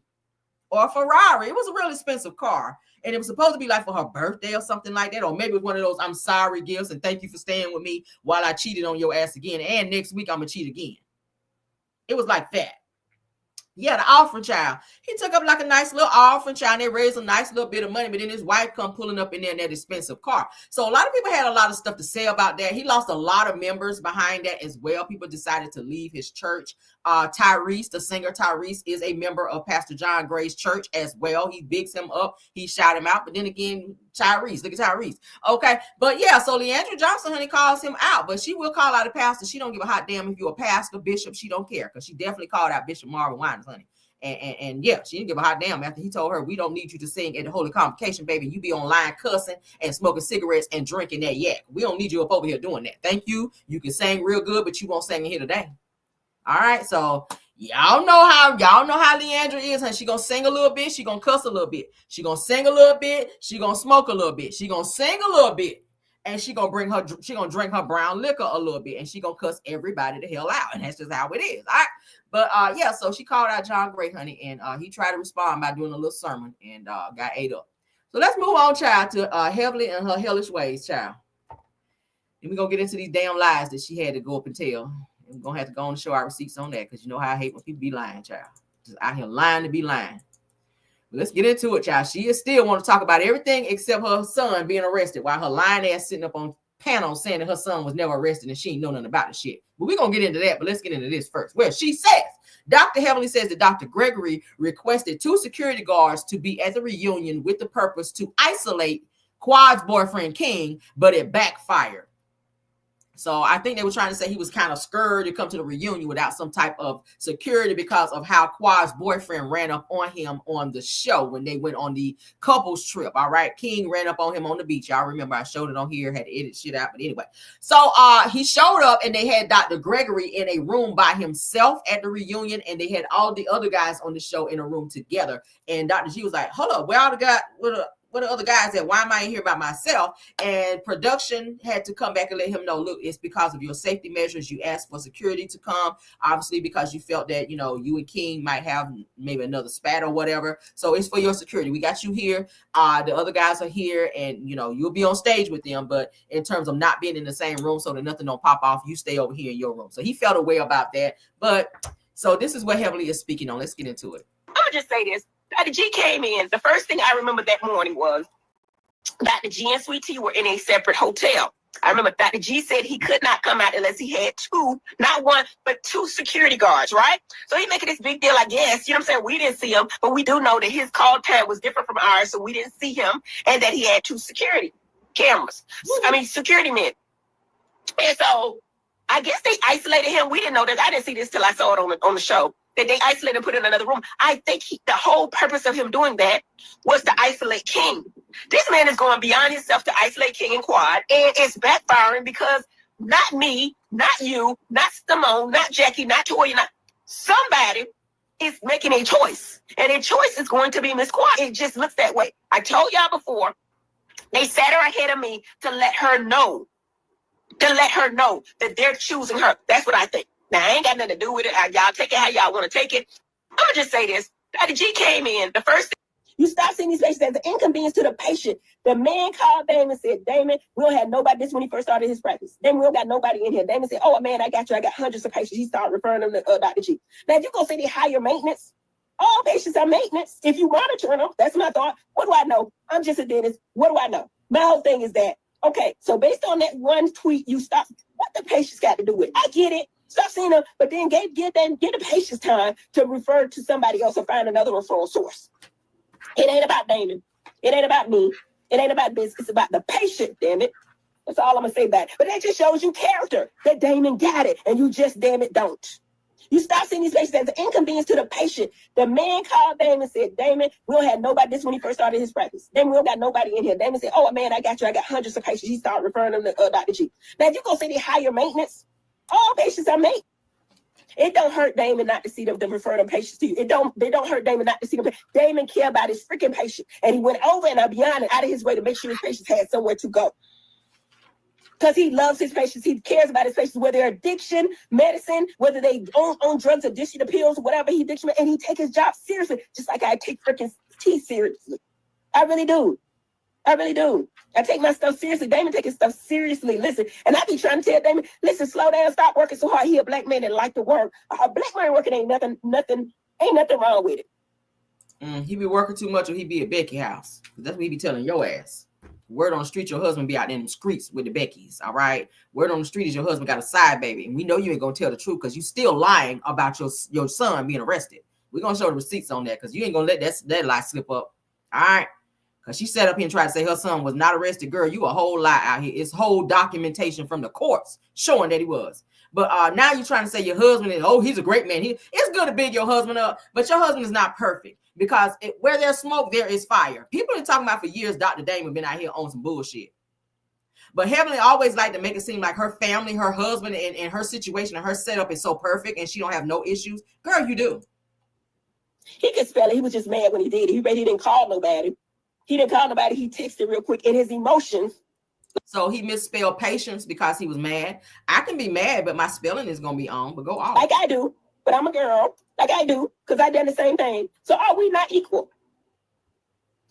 or a Ferrari. It was a real expensive car. And it was supposed to be like for her birthday or something like that. Or maybe it was one of those I'm sorry gifts and thank you for staying with me while I cheated on your ass again. And next week I'm going to cheat again. It was like that. Yeah, the offering child. He took up like a nice little offering child. And they raised a nice little bit of money, but then his wife come pulling up in there in that expensive car. So a lot of people had a lot of stuff to say about that. He lost a lot of members behind that as well. People decided to leave his church. Tyrese, the singer Tyrese, is a member of Pastor John Gray's church as well. He bigs him up. He shout him out. But then again, Tyrese, look at Tyrese. Okay. But yeah, so Leandria Johnson, honey, calls him out. But she will call out a pastor. She don't give a hot damn if you're a pastor, bishop. She don't care because she definitely called out Bishop Marvin Winans, honey. And yeah, she didn't give a hot damn after he told her, we don't need you to sing at the Holy Convocation, baby. You be online cussing and smoking cigarettes and drinking that yak. We don't need you up over here doing that. Thank you. You can sing real good, but you won't sing in here today. All right, so y'all know how Leandria is, huh? She gonna sing a little bit, she gonna cuss a little bit, she gonna sing a little bit, she gonna smoke a little bit, she gonna sing a little bit, and she gonna drink her brown liquor a little bit, and she gonna cuss everybody the hell out, and that's just how it is. All right, but yeah, so she called out John Gray, honey, and he tried to respond by doing a little sermon and got ate up. So let's move on, child, to Heavenly and her hellish ways, child. And we're gonna get into these damn lies that she had to go up and tell. We're going to have to go on and show our receipts on that because you know how I hate when people be lying, child. Just out here lying to be lying. But let's get into it, child. She is still want to talk about everything except her son being arrested while her lying ass sitting up on panel saying that her son was never arrested and she ain't know nothing about the shit. But we're going to get into that, but let's get into this first. Well, she says, Dr. Heavenly says that Dr. Gregory requested 2 security guards to be at the reunion with the purpose to isolate Quad's boyfriend, King, but it backfired. So I think they were trying to say he was kind of scared to come to the reunion without some type of security because of how Quad's boyfriend ran up on him on the show when they went on the couples trip. All right. King ran up on him on the beach. Y'all remember I showed it on here, had to edit shit out. But anyway, so he showed up and they had Dr. Gregory in a room by himself at the reunion. And they had all the other guys on the show in a room together. And Dr. G was like, hold up, where all the guys, what the other guys at? Why am I in here by myself? And production had to come back and let him know, look, it's because of your safety measures. You asked for security to come, obviously, because you felt that, you know, you and King might have maybe another spat or whatever. So it's for your security. We got you here. The other guys are here and, you know, you'll be on stage with them. But in terms of not being in the same room so that nothing don't pop off, you stay over here in your room. So he felt a way about that. But so this is what Heavenly is speaking on. Let's get into it. I'll just say this. Dr. G came in. The first thing I remember that morning was Dr. G and Sweet Tea were in a separate hotel. I remember Dr. G said he could not come out unless he had 2, not 1, but 2 security guards, right? So he's making this big deal, I guess. You know what I'm saying? We didn't see him, but we do know that his call time was different from ours, so we didn't see him, and that he had 2 security cameras. Security men. And so I guess they isolated him. We didn't know that. I didn't see this till I saw it on the show. That they isolated and put in another room. I think the whole purpose of him doing that was to isolate King. This man is going beyond himself to isolate King and Quad, and it's backfiring because not me, not you, not Simone, not Jackie, not Toya, not somebody is making a choice, and a choice is going to be Miss Quad. It just looks that way. I told y'all before, they sat her ahead of me to let her know that they're choosing her. That's what I think. Now, I ain't got nothing to do with it. Y'all take it how y'all want to take it. I'm going to just say this. Dr. G came in. The first thing, you stop seeing these patients as an inconvenience to the patient. The man called Damon and said, Damon, we don't have nobody. This when he first started his practice. Damon, we don't got nobody in here. Damon said, oh, man, I got you. I got hundreds of patients. He started referring them to Dr. G. Now, if you're going to say they higher maintenance, all patients are maintenance. If you monitor them, that's my thought. What do I know? I'm just a dentist. What do I know? My whole thing is that, okay, so based on that one tweet, you stop. What the patients got to do with it? I get it. Stop seeing them, but then get the patient's time to refer to somebody else or find another referral source. It ain't about Damon. It ain't about me. It ain't about this. It's about the patient, damn it. That's all I'm gonna say about it. But that just shows you character. That Damon got it, and you just damn it don't. You stop seeing these patients as an inconvenience to the patient. The man called Damon and said, Damon, we don't have nobody. This is when he first started his practice. Damon, we don't got nobody in here. Damon said, oh, man, I got you. I got hundreds of patients. He started referring them to Dr. G. Now, if you go say they higher maintenance, all patients are made. It don't hurt Damon not to see them to refer them patients to you. They don't hurt Damon not to see them. Damon care about his freaking patient. And he went over and beyond and out of his way to make sure his patients had somewhere to go. Because he loves his patients. He cares about his patients, whether they're addiction, medicine, whether they own drugs, addiction to pills, whatever he addiction, and he take his job seriously, just like I take freaking tea seriously. I really do. I really do. I take my stuff seriously. Damon take his stuff seriously. Listen, and I be trying to tell Damon, listen, slow down, stop working so hard. He a black man that like to work. A black man working ain't nothing wrong with it. He be working too much or he be at Becky house. That's what he be telling your ass. Word on the street, your husband be out in the streets with the Beckys, all right? Word on the street is your husband got a side baby. And we know you ain't gonna tell the truth because you still lying about your son being arrested. We're gonna show the receipts on that because you ain't gonna let that lie slip up, all right? Because she sat up here and tried to say her son was not arrested. Girl, you a whole lie out here. It's whole documentation from the courts showing that he was. But now you're trying to say your husband is, oh, he's a great man. It's good to big your husband up, but your husband is not perfect. Because where there's smoke, there is fire. People are talking about for years, Dr. Damon been out here on some bullshit. But Heavenly always like to make it seem like her family, her husband, and her situation and her setup is so perfect and she don't have no issues. Girl, you do. He could spell it. He was just mad when he did it. He didn't call nobody. He didn't call nobody. He texted real quick in his emotions. So he misspelled patience because he was mad. I can be mad, but my spelling is going to be on. But go on. Like I do. But I'm a girl. Like I do. Because I done the same thing. So are we not equal?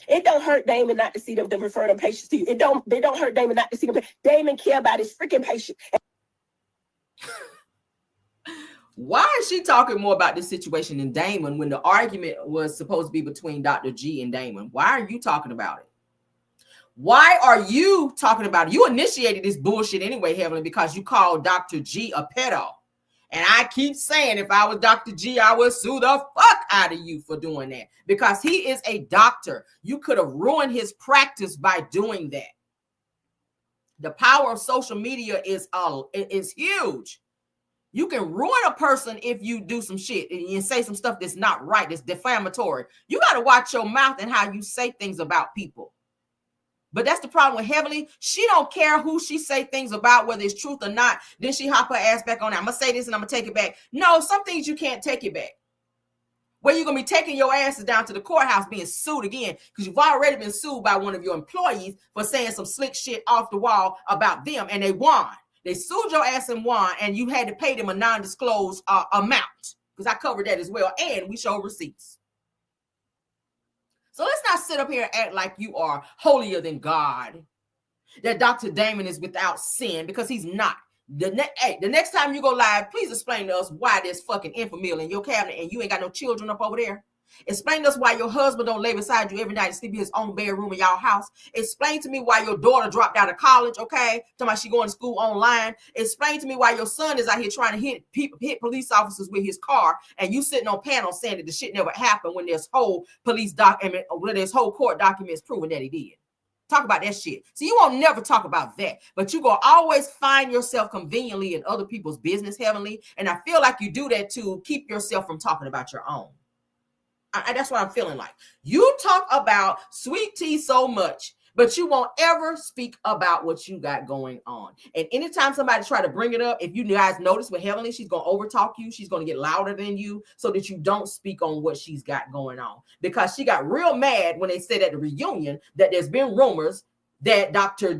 It don't hurt Damon not to see them to refer them patients to you. They don't hurt Damon not to see them. Damon care about his freaking patient. Why is she talking more about this situation than Damon when the argument was supposed to be between Dr. G and Damon? Why are you talking about it? Why are you talking about it? You initiated this bullshit anyway, Heavenly, because you called Dr. G a pedo. And I keep saying if I was Dr. G, I would sue the fuck out of you for doing that because he is a doctor. You could have ruined his practice by doing that. The power of social media is huge. You can ruin a person if you do some shit and you say some stuff that's not right, that's defamatory. You got to watch your mouth and how you say things about people. But that's the problem with Heavenly. She don't care who she say things about, whether it's truth or not. Then she hop her ass back on it. I'm going to say this and I'm going to take it back. No, some things you can't take it back. Where you're going to be taking your asses down to the courthouse being sued again because you've already been sued by one of your employees for saying some slick shit off the wall about them and they won. They sued your ass and won and you had to pay them a non-disclosed amount because I covered that as well and we show receipts. So let's not sit up here and act like you are holier than God, that Dr. Damon is without sin because he's not. The next time you go live, please explain to us why there's fucking infamil in your cabinet and you ain't got no children up over there. Explain to us why your husband don't lay beside you every night and sleep in his own bedroom in y'all house. Explain to me why your daughter dropped out of college, okay? Talking about she going to school online. Explain to me why your son is out here trying to hit police officers with his car and you sitting on panel saying that the shit never happened when there's whole police document, when there's whole court documents proving that he did. Talk about that shit. So you won't never talk about that, but you gonna always find yourself conveniently in other people's business, Heavenly. And I feel like you do that to keep yourself from talking about your own. That's what I'm feeling like. You talk about sweet tea so much, but you won't ever speak about what you got going on. And anytime somebody try to bring it up, if you guys notice with Heavenly, she's going to overtalk you. She's going to get louder than you so that you don't speak on what she's got going on. Because she got real mad when they said at the reunion that there's been rumors that Dr.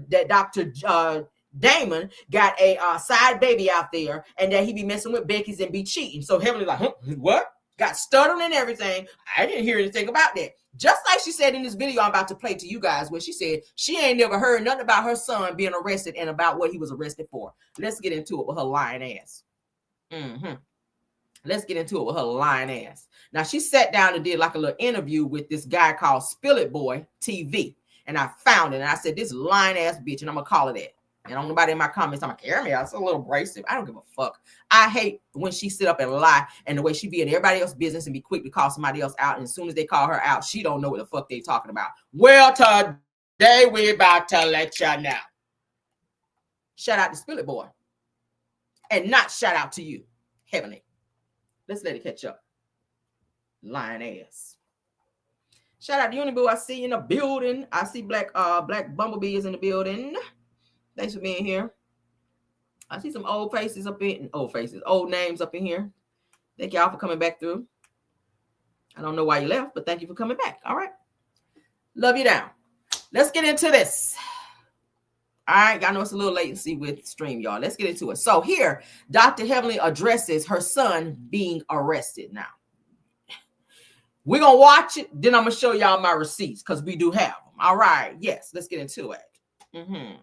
Damon got a side baby out there and that he be messing with Becky's and be cheating. So Heavenly like, what? Got stuttering and everything. I didn't hear anything about that. Just like she said in this video I'm about to play to you guys, where she said she ain't never heard nothing about her son being arrested and about what he was arrested for. Let's get into it with her lying ass. Let's get into it with her lying ass. Now, she sat down and did like a little interview with this guy called Spill It Boy TV. And I found it. And I said, this lying ass bitch. And I'm going to call it that. And on nobody in my comments, I'm like, Carry it's a little abrasive. I don't give a fuck. I hate when she sit up and lie and the way she be in everybody else's business and be quick to call somebody else out. And as soon as they call her out, she don't know what the fuck they talking about. Well, today we about to let you know. shout out to Spillet Boy and not shout out to you, Heavenly. Let's let it catch up. Lying ass. Shout out to Uniboo. I see you in the building. I see Black Bumblebee is in the building. Thanks for being here. I see some old faces up in old names up in here. Thank y'all for coming back through. I don't know why you left, but thank you for coming back. All right. Love you down. Let's get into this. All right. I know it's a little latency with stream, y'all. Let's get into it. So here, Dr. Heavenly addresses her son being arrested now. We're going to watch it. Then I'm going to show y'all my receipts because we do have them. All right. Yes. Let's get into it. Mm-hmm.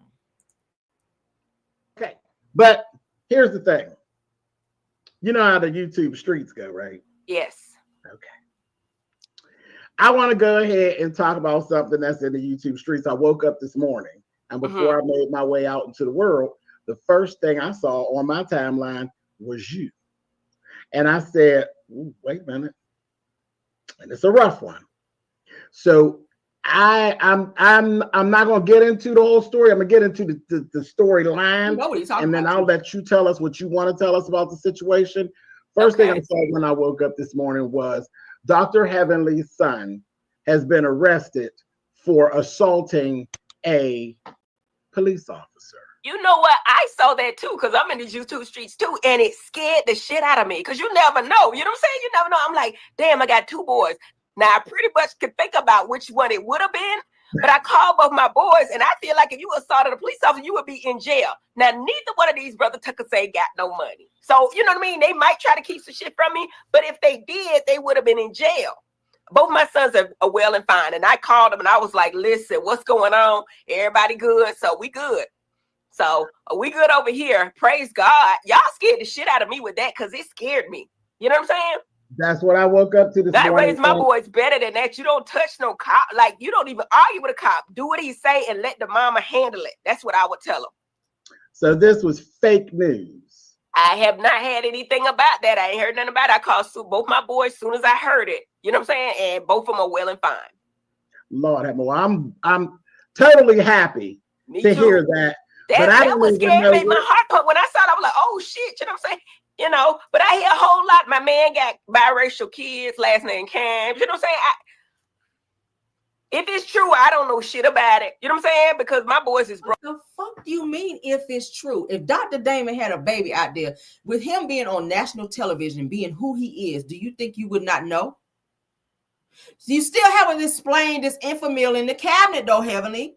Okay. But here's the thing. You know how the YouTube streets go, right? Yes. Okay. I want to go ahead and talk about something that's in the YouTube streets. I woke up this morning, and before I made my way out into the world, the first thing I saw on my timeline was you. And I said, wait a minute. And it's a rough one. So I'm not gonna get into the whole story. I'm gonna get into the storyline, and then I'll let you tell us what you want to tell us about the situation. First thing I saw when I woke up this morning was Dr. Heavenly's son has been arrested for assaulting a police officer. You know what? I saw that too, because I'm in these YouTube streets too, and it scared the shit out of me, because you never know. You know what I'm saying? You never know. I'm like, damn, I got 2 boys. Now, I pretty much could think about which one it would have been, but I called both my boys, and I feel like if you assaulted a police officer, you would be in jail. Now, neither one of these brother Tucker say got no money. So, you know what I mean? They might try to keep some shit from me, but if they did, they would have been in jail. Both my sons are well and fine, and I called them, and I was like, listen, what's going on? Everybody good? So we good. So we good over here. Praise God. Y'all scared the shit out of me with that, because it scared me. You know what I'm saying? That's what I woke up to this morning. I raised my boys better than that. You don't touch no cop. Like, you don't even argue with a cop. Do what he say and let the mama handle it. That's what I would tell him. So this was fake news. I have not had anything about that. I ain't heard nothing about it. I called both my boys as soon as I heard it. You know what I'm saying? And both of them are well and fine. Lord have mercy. I'm totally happy to hear that. That was scary. Made my heart pump. When I saw it, I was like, oh shit. You know what I'm saying? You know, but I hear a whole lot. My man got biracial kids, last name Cam. You know what I'm saying? If it's true, I don't know shit about it. You know what I'm saying? Because my boys is broke. What the fuck do you mean if it's true? If Dr. Damon had a baby out there, with him being on national television, being who he is, do you think you would not know? You still haven't explained this infamy in the cabinet, though, Heavenly.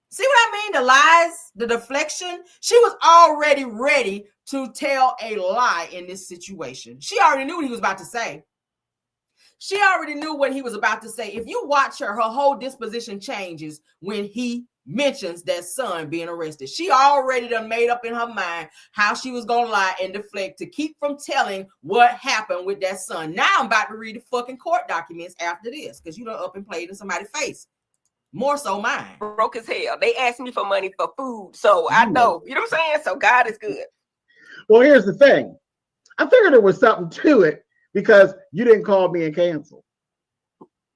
See what I mean? The lies, the deflection. She was already ready to tell a lie in this situation. She already knew what he was about to say. She already knew what he was about to say. If you watch her whole disposition changes when he mentions that son being arrested. She already done made up in her mind how she was going to lie and deflect to keep from telling what happened with that son. Now I'm about to read the fucking court documents after this, because you done up and played in somebody's face. More so mine. Broke as hell. They asked me for money for food. So I know. You know what I'm saying? So God is good. Well, here's the thing. I figured there was something to it because you didn't call me and cancel.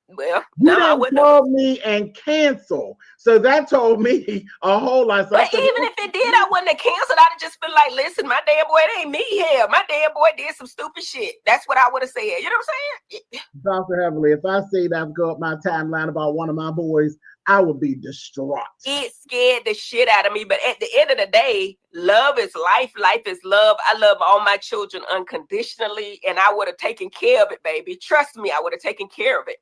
Well, you didn't call me and cancel. So that told me a whole lot. But even if it did, I wouldn't have canceled. I'd have just been like, listen, my damn boy, it ain't me. Hell, my damn boy did some stupid shit. That's what I would have said. You know what I'm saying? Dr. Heavenly, if I see that go up my timeline about one of my boys, I would be distraught. It scared the shit out of me. But at the end of the day, love is life. Life is love. I love all my children unconditionally, and I would have taken care of it, baby. Trust me, I would have taken care of it.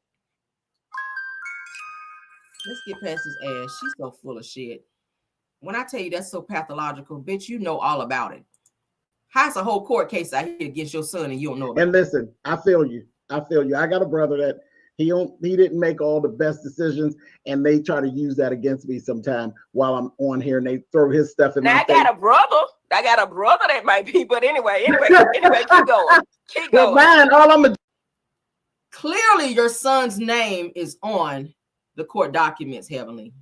Let's get past his ass. She's so full of shit. When I tell you that's so pathological, bitch, you know all about it. How's a whole court case out here against your son and you don't know about it? And listen, I feel you. I got a brother that he didn't make all the best decisions, and they try to use that against me sometime while I'm on here, and they throw his stuff in my face. I got a brother that might be, but anyway, keep going. Keep going. Man, Clearly, your son's name is on the court documents, Heavenly.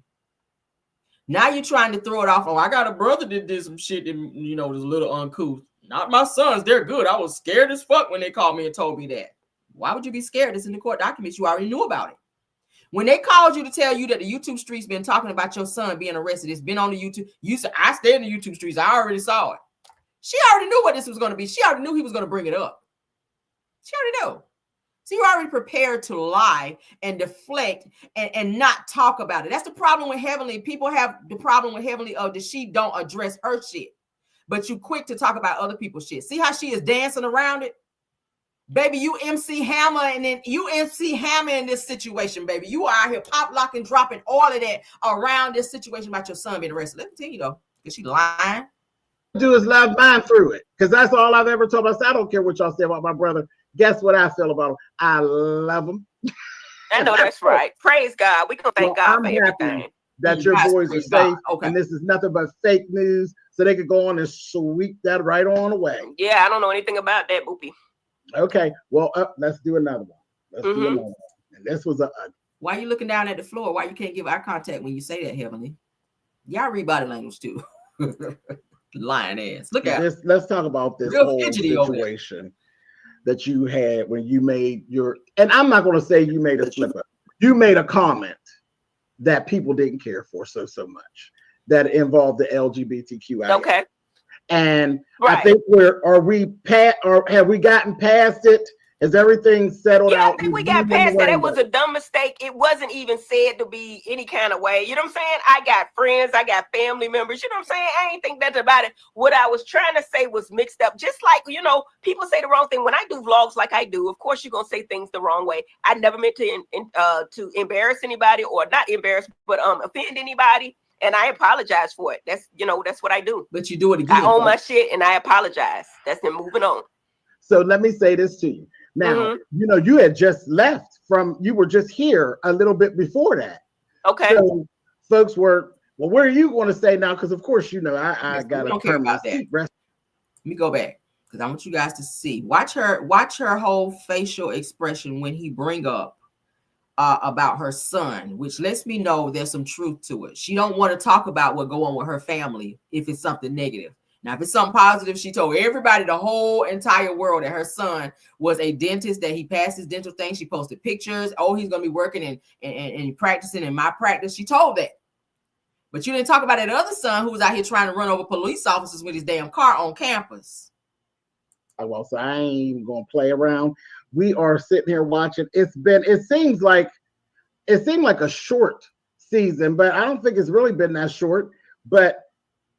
Now you're trying to throw it off. Oh, I got a brother that did some shit that, you know, was a little uncouth. Not my sons. They're good. I was scared as fuck when they called me and told me that. Why would you be scared? It's in the court documents. You already knew about it. When they called you to tell you that the YouTube streets been talking about your son being arrested, it's been on the YouTube. You said, I stay in the YouTube streets. I already saw it. She already knew what this was going to be. She already knew he was going to bring it up. She already knew. So you're already prepared to lie and deflect and not talk about it. That's the problem with Heavenly. People have the problem with Heavenly that she don't address her shit. But you quick to talk about other people's shit. See how she is dancing around it? Baby, you MC Hammer and then you MC Hammer in this situation, baby. You are out here pop locking, dropping all of that around this situation about your son being arrested. Let me tell you though, because she lying. Do is love mine through it, because that's all I've ever told myself. I don't care what y'all say about my brother. Guess what I feel about him? I love him. I know that's right. Praise God. We gonna thank God for everything. That your boys are safe, and this is nothing but fake news, so they could go on and sweep that right on away. Yeah, I don't know anything about that, Boopy. Okay, well, let's do another one. Let's do another one. And this was a. Why are you looking down at the floor? Why you can't give eye contact when you say that, Heavenly? Y'all read body language too. Lying ass. Look at this. Let's talk about this whole situation that you had when you made your. And I'm not going to say you made a slip up. You made a comment that people didn't care for so much that involved the LGBTQI. Okay. And I think have we gotten past it? Has everything settled out? I think we got past that. It was a dumb mistake. It wasn't even said to be any kind of way. You know what I'm saying? I got friends, I got family members. You know what I'm saying? I ain't think nothing about it. What I was trying to say was mixed up. Just like, people say the wrong thing. When I do vlogs like I do, of course you're gonna say things the wrong way. I never meant to embarrass anybody, or not embarrass, but offend anybody. And I apologize for it. That's what I do. But you do it again. I own my shit and I apologize. That's them moving on. So let me say this to you. Now, you had just left you were just here a little bit before that. Okay. So folks were, well, where are you going to say now? Because of course, I got to care about that. Let me go back because I want you guys to see. Watch her whole facial expression when he bring up about her son, which lets me know there's some truth to it. She don't want to talk about what go on with her family if it's something negative. Now, if it's something positive, she told everybody, the whole entire world, that her son was a dentist, that he passed his dental thing. She posted pictures. Oh, he's going to be working and practicing in my practice. She told that. But you didn't talk about that other son who was out here trying to run over police officers with his damn car on campus. Oh, well, so I ain't even going to play around. We are sitting here watching. It seemed like a short season, but I don't think it's really been that short. But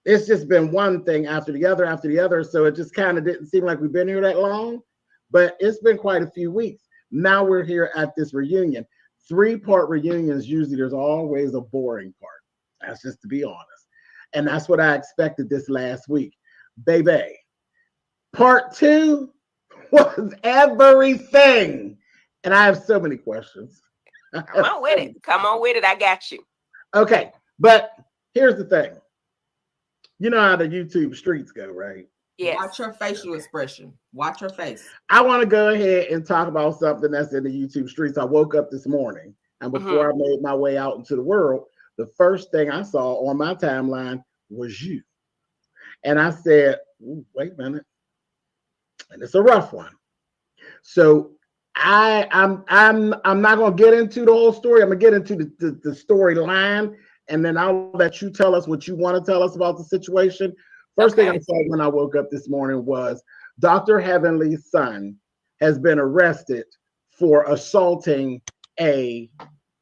it's just been one thing after the other. So it just kind of didn't seem like we've been here that long, but it's been quite a few weeks. Now we're here at this reunion. 3-part reunions, usually there's always a boring part. That's just to be honest. And that's what I expected this last week. Baby, part 2 was everything. And I have so many questions. Come on with it. I got you. Okay, but here's the thing. You know how the YouTube streets go, right? Yes. Watch her facial expression. Watch her face. I want to go ahead and talk about something that's in the YouTube streets. I woke up this morning, and before I made my way out into the world, the first thing I saw on my timeline was you. And I said, wait a minute. And it's a rough one. So I'm not going to get into the whole story. I'm going to get into the storyline. And then I'll let you tell us what you want to tell us about the situation. First thing I saw when I woke up this morning was Dr. Heavenly's son has been arrested for assaulting a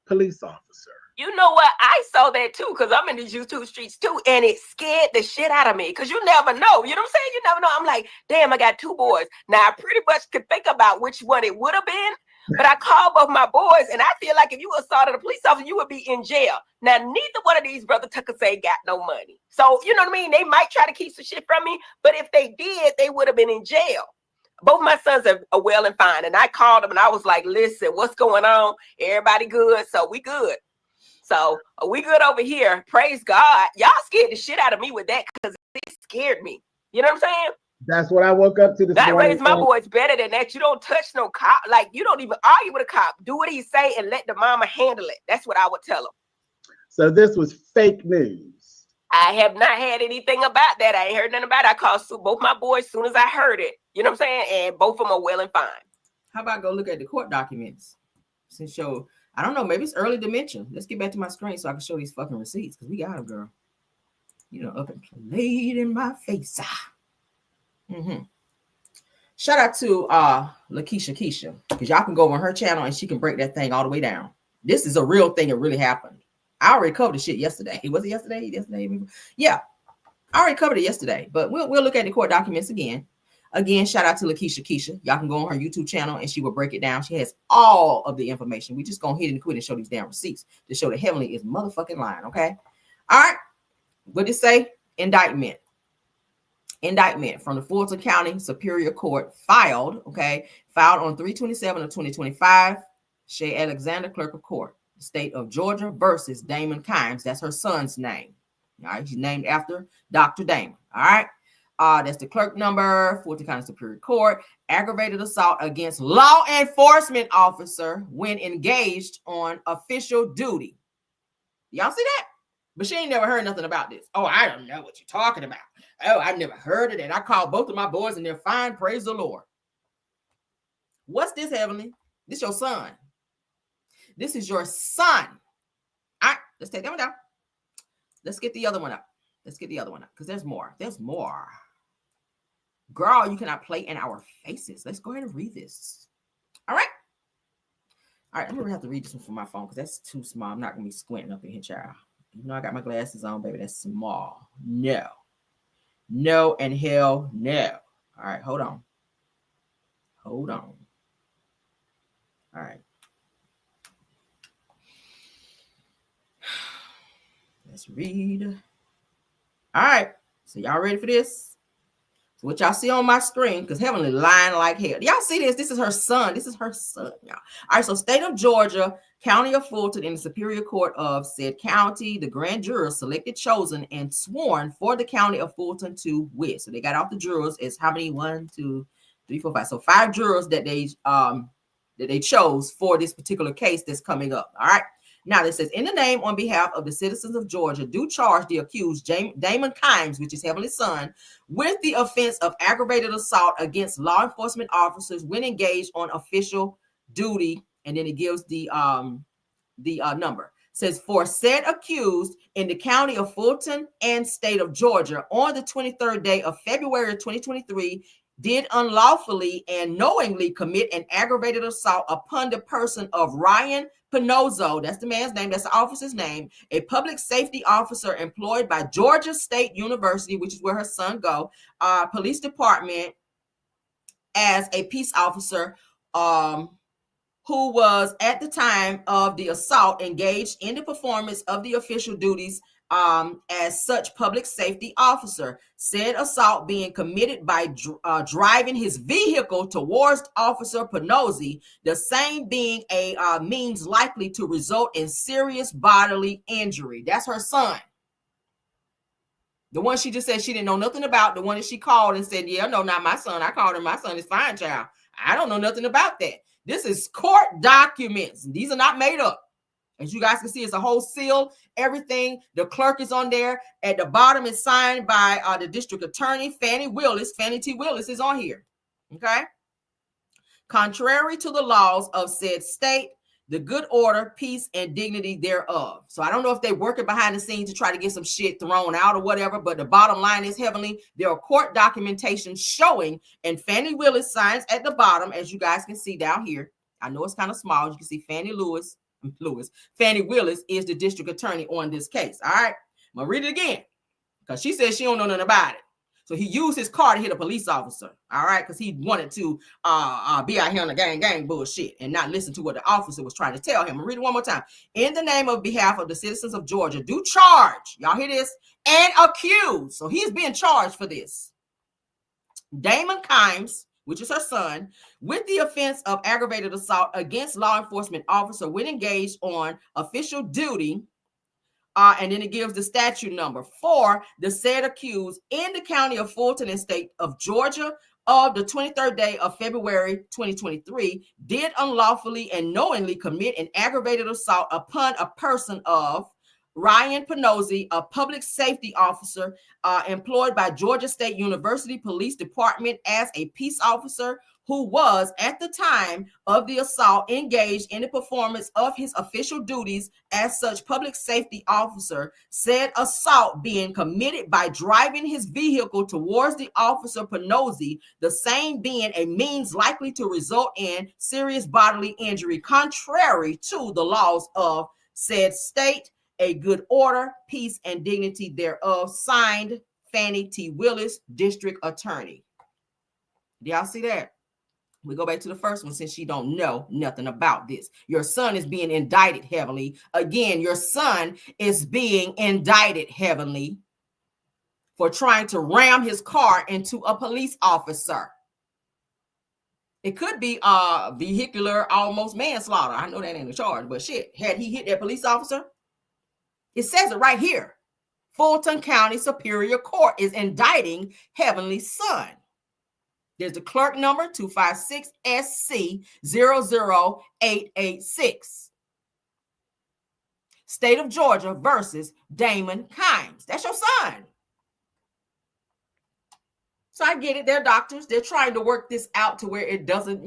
police officer. You know what? I saw that too, because I'm in these YouTube streets too, and it scared the shit out of me, because you never know. You know what I'm saying? You never know. I'm like, damn, I got 2 boys. Now, I pretty much could think about which one it would have been, but I called both my boys, and I feel like if you assaulted a police officer, you would be in jail. Now, neither one of these brother Tuckers ain't got no money. So, you know what I mean? They might try to keep some shit from me, but if they did, they would have been in jail. Both my sons are well and fine, and I called them, and I was like, listen, what's going on? Everybody good? So we good. So we good over here. Praise God. Y'all scared the shit out of me with that, because it scared me. You know what I'm saying? That's what I woke up to this morning. God raised my boys better than that. You don't touch no cop. Like, you don't even argue with a cop. Do what he say and let the mama handle it. That's what I would tell him. So this was fake news. I have not had anything about that. I ain't heard nothing about it. I called both my boys as soon as I heard it. You know what I'm saying? And both of them are well and fine. How about go look at the court documents? Since I don't know. Maybe it's early dementia. Let's get back to my screen so I can show these fucking receipts because we got them, girl. You know, up and played in my face. Shout out to Lakeisha Keisha, because y'all can go on her channel and she can break that thing all the way down. This is a real thing. It really happened. I already covered the shit yesterday. Was it yesterday? Yeah, I already covered it yesterday. But we'll look at the court documents again. Again, shout out to Lakeisha Keisha. Y'all can go on her YouTube channel and she will break it down. She has all of the information. We just gonna hit and quit and show these damn receipts to show that Heavenly is motherfucking lying. Okay. All right. What did it say? Indictment from the Fulton County Superior Court filed on 3/27 of 2025. Shay Alexander, clerk of court, the state of Georgia versus Damon Kimes. That's her son's name. All right, he's named after Dr. Damon. All right. That's the clerk number, Fulton County Superior Court. Aggravated assault against law enforcement officer when engaged on official duty. Y'all see that? But she ain't never heard nothing about this. Oh, I don't know what you're talking about. Oh, I've never heard of that. I called both of my boys and they're fine. Praise the Lord. What's this, Heavenly? This your son. This is your son. All right, let's take that one down. Let's get the other one up. Because there's more. Girl, you cannot play in our faces. Let's go ahead and read this. All right, I'm going to have to read this one from my phone because that's too small. I'm not going to be squinting up in here, child. You know I got my glasses on, baby. That's small. No and hell no. All right, hold on. All right. Let's read. All right. So y'all ready for this? So what y'all see on my screen, because Heavenly lying like hell. Y'all see this? This is her son, y'all. All right, so state of Georgia, county of Fulton, in the Superior Court of said county, the grand jurors selected, chosen, and sworn for the county of Fulton to wit. So they got off the jurors. It's how many? 1, 2, 3, 4, 5. So 5 jurors that they chose for this particular case that's coming up. All right. Now, this says, in the name on behalf of the citizens of Georgia, do charge the accused Damon Kimes, which is Heavenly's son, with the offense of aggravated assault against law enforcement officers when engaged on official duty. And then it gives the number. It says, for said accused in the county of Fulton and state of Georgia on the 23rd day of February 2023, did unlawfully and knowingly commit an aggravated assault upon the person of Ryan Pinozzo, that's the man's name, that's the officer's name, a public safety officer employed by Georgia State University, which is where her son go, police department, as a peace officer, who was at the time of the assault engaged in the performance of the official duties as such public safety officer. Said assault being committed by driving his vehicle towards Officer Pinozzi, the same being a means likely to result in serious bodily injury. That's her son. The one she just said she didn't know nothing about, the one that she called and said, yeah, no, not my son. I called him. My son is fine, child. I don't know nothing about that. This is court documents. These are not made up. As you guys can see, it's a whole seal, everything. The clerk is on there. At the bottom is signed by the district attorney, Fannie Willis. Fannie T. Willis is on here. Okay. Contrary to the laws of said state, the good order, peace, and dignity thereof. So I don't know if they're working behind the scenes to try to get some shit thrown out or whatever, but the bottom line is, Heavenly, there are court documentation showing, and Fannie Willis signs at the bottom, as you guys can see down here. I know it's kind of small. You can see Fannie Willis is the district attorney on this case. All right, I'm gonna read it again because she says she don't know nothing about it. So he used his car to hit a police officer. All right, because he wanted to be out here on the gang bullshit and not listen to what the officer was trying to tell him. I'll read it one more time. In the name of behalf of the citizens of Georgia, do charge, y'all hear this, and accuse. So he's being charged for this. Damon Kimes, which is her son, with the offense of aggravated assault against law enforcement officer when engaged on official duty. And then it gives the statute number for the said accused in the county of Fulton and state of Georgia of the 23rd day of February 2023 did unlawfully and knowingly commit an aggravated assault upon a person of Ryan Pinozzi, a public safety officer employed by Georgia State University Police Department as a peace officer who was at the time of the assault engaged in the performance of his official duties as such public safety officer, said assault being committed by driving his vehicle towards the officer Panozzi, the same being a means likely to result in serious bodily injury, contrary to the laws of said state, a good order, peace, and dignity thereof. Signed, Fannie T. Willis, District Attorney. Do y'all see that? We go back to the first one since she don't know nothing about this. Your son is being indicted heavily. Again, your son is being indicted heavily for trying to ram his car into a police officer. It could be vehicular almost manslaughter. I know that ain't a charge, but shit, had he hit that police officer? It says it right here. Fulton County Superior Court is indicting Heavenly's son. There's the clerk number 256SC00886. State of Georgia versus Damon Kimes. That's your son. So I get it. They're doctors. They're trying to work this out to where it doesn't,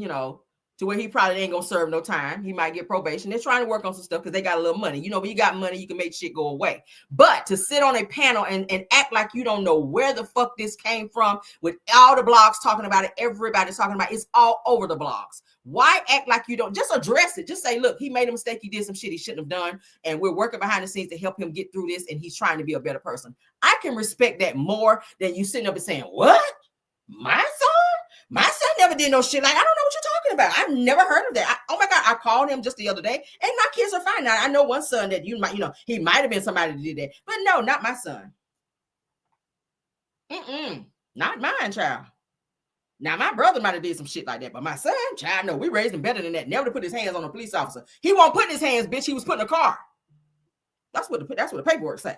to where he probably ain't going to serve no time. He might get probation. They're trying to work on some stuff because they got a little money. When you got money, you can make shit go away. But to sit on a panel and act like you don't know where the fuck this came from with all the blogs talking about it, everybody's talking about it, it's all over the blogs. Why act like you don't? Just address it. Just say, look, he made a mistake. He did some shit he shouldn't have done. And we're working behind the scenes to help him get through this. And he's trying to be a better person. I can respect that more than you sitting up and saying, what? My son? My son never did no shit. Like, I don't know what you're talking about. I've never heard of that. Oh my God, I called him just the other day, and my kids are fine now. I know one son that you might, he might have been somebody that did that, but no, not my son. Not mine, child. Now, my brother might have did some shit like that, but my son, child, no, we raised him better than that. Never to put his hands on a police officer. He won't put his hands, bitch. He was put in a car. That's what the paperwork say.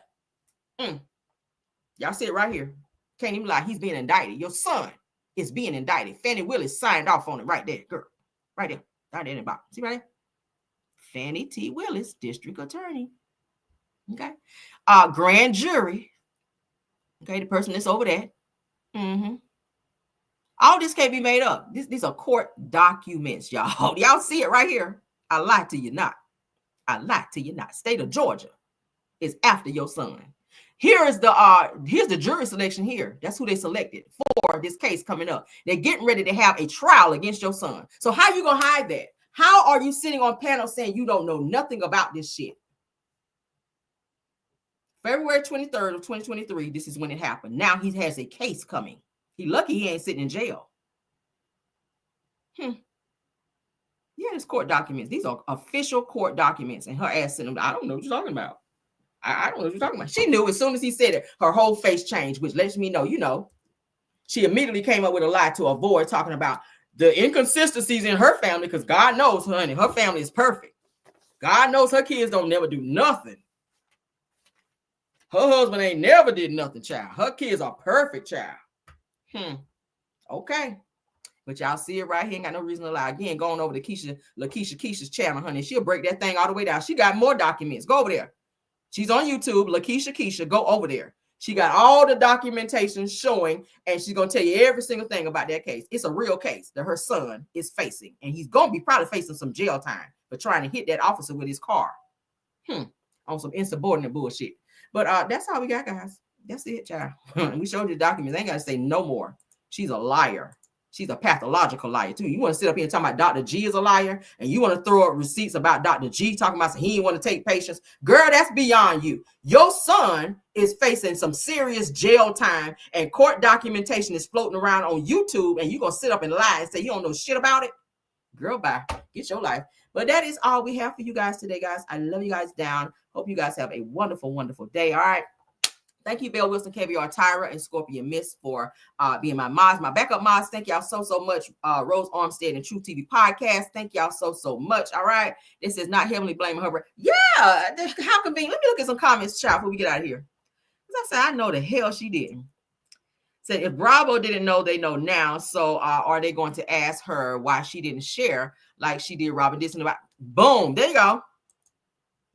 Y'all see it right here. Can't even lie. He's being indicted. Your son is being indicted. Fannie Willis signed off on it right there, girl. Right there. Right there in the box. See right there? Fannie T. Willis, District Attorney. Okay. Grand jury. Okay, the person that's over there. All this can't be made up. These are court documents, y'all. Y'all see it right here. I lie to you not. I lie to you not. State of Georgia is after your son. Here's the jury selection here. That's who they selected for this case coming up. They're getting ready to have a trial against your son. So how you gonna hide that? How are you sitting on panel saying you don't know nothing about this shit? February 23rd of 2023, this is when it happened. Now he has a case coming. He lucky he ain't sitting in jail. Yeah, it's court documents. These are official court documents, and her ass sitting. I don't know what you're talking about. I don't know what you're talking about. She knew as soon as he said it, her whole face changed, which lets me know, she immediately came up with a lie to avoid talking about the inconsistencies in her family, because God knows, honey, her family is perfect. God knows her kids don't never do nothing. Her husband ain't never did nothing, child. Her kids are perfect, child. Okay. But y'all see it right here. Ain't got no reason to lie. Again, going over to Lakeisha's channel, honey. She'll break that thing all the way down. She got more documents. Go over there. She's on YouTube, Lakeisha. Go over there. She got all the documentation showing, and she's going to tell you every single thing about that case. It's a real case that her son is facing, and he's going to be probably facing some jail time for trying to hit that officer with his car. On some insubordinate bullshit. But that's all we got, guys. That's it, child. We showed you the documents. I ain't got to say no more. She's a liar. She's a pathological liar, too. You want to sit up here and talk about Dr. G is a liar, and you want to throw up receipts about Dr. G talking about he didn't want to take patients. Girl, that's beyond you. Your son is facing some serious jail time, and court documentation is floating around on YouTube, and you're going to sit up and lie and say you don't know shit about it? Girl, bye. Get your life. But that is all we have for you guys today, guys. I love you guys down. Hope you guys have a wonderful, wonderful day. All right. Thank you, Belle Wilson, KBR, Tyra, and Scorpion Miss for being my mods, my backup mods. Thank y'all so much. Rose Armstead and True TV Podcast. Thank y'all so much. All right. This is not heavily blaming her. Yeah. How convenient. Let me look at some comments, child, before we get out of here. Because I said, I know the hell she didn't. Said, if Bravo didn't know, they know now. So are they going to ask her why she didn't share like she did Robin Dixon about? Boom. There you go.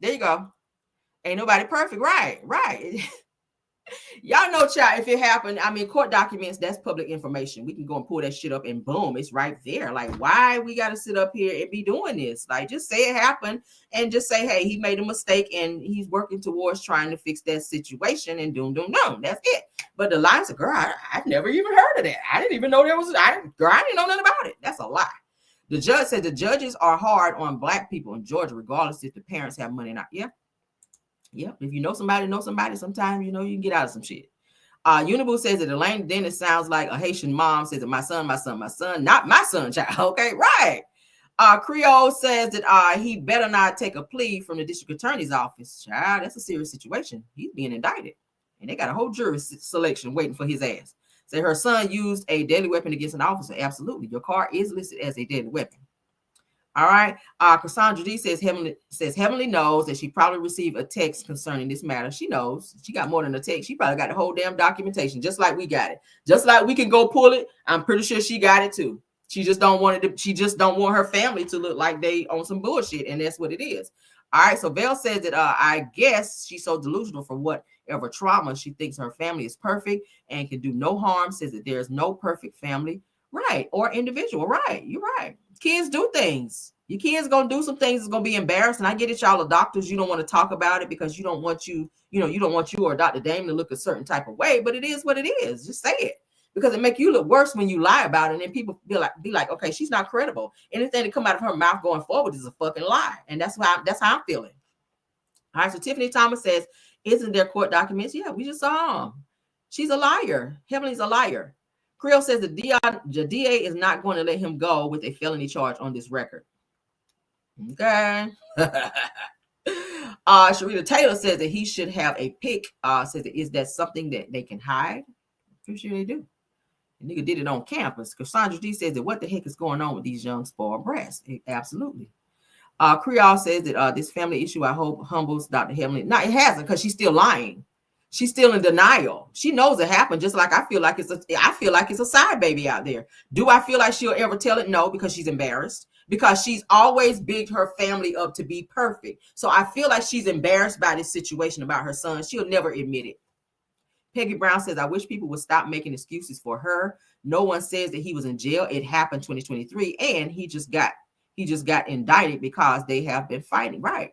There you go. Ain't nobody perfect. Right. Y'all know, child, if it happened, I mean, court documents, that's public information. We can go and pull that shit up and boom, it's right there. Like, why we got to sit up here and be doing this? Like, just say it happened and just say, hey, he made a mistake and he's working towards trying to fix that situation and doom. That's it. But the line said, girl, I've never even heard of that. I didn't even know there was, I didn't know nothing about it. That's a lie. The judge said the judges are hard on Black people in Georgia, regardless if the parents have money or not. Yeah. Yep. If you know somebody, sometimes, you know, you can get out of some shit. Unibu says that Elaine Dennis sounds like a Haitian mom. Says that my son, not my son, child. Okay, right. Creole says that he better not take a plea from the district attorney's office. Child, that's a serious situation. He's being indicted. And they got a whole jury selection waiting for his ass. Say her son used a deadly weapon against an officer. Absolutely. Your car is listed as a deadly weapon. All right. Cassandra D says Heavenly knows that she probably received a text concerning this matter. She knows. She got more than a text. She probably got the whole damn documentation, just like we got it. Just like we can go pull it. I'm pretty sure she got it too. She just don't want it to, she just don't want her family to look like they on some bullshit, and that's what it is. All right. So Val says that I guess she's so delusional for whatever trauma. She thinks her family is perfect and can do no harm. Says that there's no perfect family, right? Or individual, right? You're right. Kids do things. Your kids gonna do some things that's gonna be embarrassing. I get it, y'all are doctors. You don't want to talk about it because you don't want you don't want you or Dr. Dame to look a certain type of way, but it is what it is. Just say it. Because it make you look worse when you lie about it, and then people be like, okay, she's not credible. Anything that come out of her mouth going forward is a fucking lie. And that's how I'm feeling. All right, so Tiffany Thomas says, isn't there court documents? Yeah, we just saw them. She's a liar. Heavenly's a liar. Creel says the DA is not going to let him go with a felony charge on this record. Okay. Sharita Taylor says that he should have a pick. Says that, is that something that they can hide? I'm sure they do. The nigga did it on campus. Cassandra D says that what the heck is going on with these young spoiled breasts? Absolutely. Creole says that this family issue, I hope, humbles Dr. Heavenly. No, it hasn't, because she's still lying. She's still in denial. She knows it happened, just like I feel like it's a side baby out there. Do I feel like she'll ever tell it? No, because she's embarrassed. Because she's always bigged her family up to be perfect. So I feel like she's embarrassed by this situation about her son. She'll never admit it. Peggy Brown says, I wish people would stop making excuses for her. No one says that he was in jail. It happened 2023, and he just got indicted because they have been fighting. Right.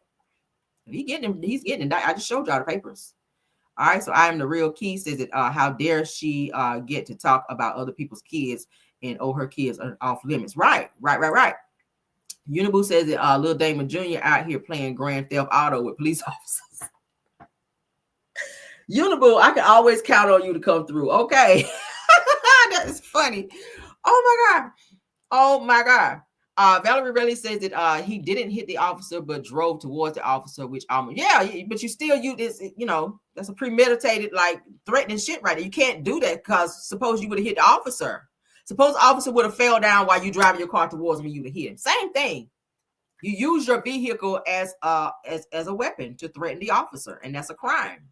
He's getting indicted. I just showed y'all the papers. All right. So I am the real key says that how dare she get to talk about other people's kids and her kids are off limits. Right. Unibu says that Lil Damon Jr. out here playing Grand Theft Auto with police officers. Unibu, I can always count on you to come through. Okay. That is funny. Oh my God. Valerie Relly says that he didn't hit the officer but drove towards the officer, which but that's a premeditated, like, threatening shit right there. You can't do that, because suppose you would have hit the officer. Suppose the officer would have fell down while you driving your car towards him and you would have hit him. Same thing. You use your vehicle as a weapon to threaten the officer, and that's a crime.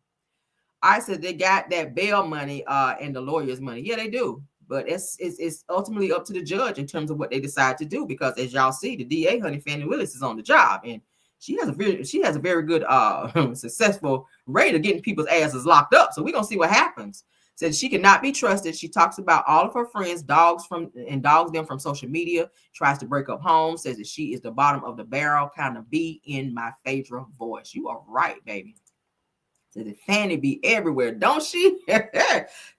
I said they got that bail money and the lawyer's money. Yeah, they do. But it's ultimately up to the judge in terms of what they decide to do, because as y'all see, the DA, Honey Fannie Willis, is on the job, and she has a very good successful rate of getting people's asses locked up. So we're gonna see what happens. Said she cannot be trusted. She talks about all of her friends, dogs them from social media, tries to break up homes, says that she is the bottom of the barrel, kind of be in my favorite voice. You are right, baby. Says that Fanny be everywhere, don't she?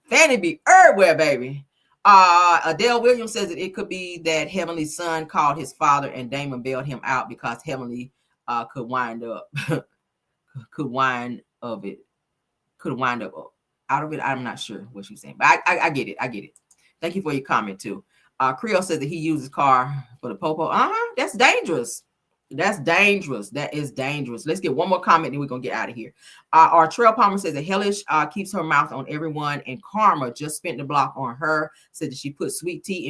Fanny be everywhere, baby. Adele Williams says that it could be that Heavenly's son called his father and Damon bailed him out because Heavenly could wind up out of it. I'm not sure what she's saying, but I get it. Thank you for your comment too. Creole says that he uses car for the popo. That's dangerous. That is dangerous. Let's get one more comment, then we're gonna get out of here. Our Trail Palmer says that Hellish keeps her mouth on everyone, and Karma just spent the block on her. Said that she put sweet tea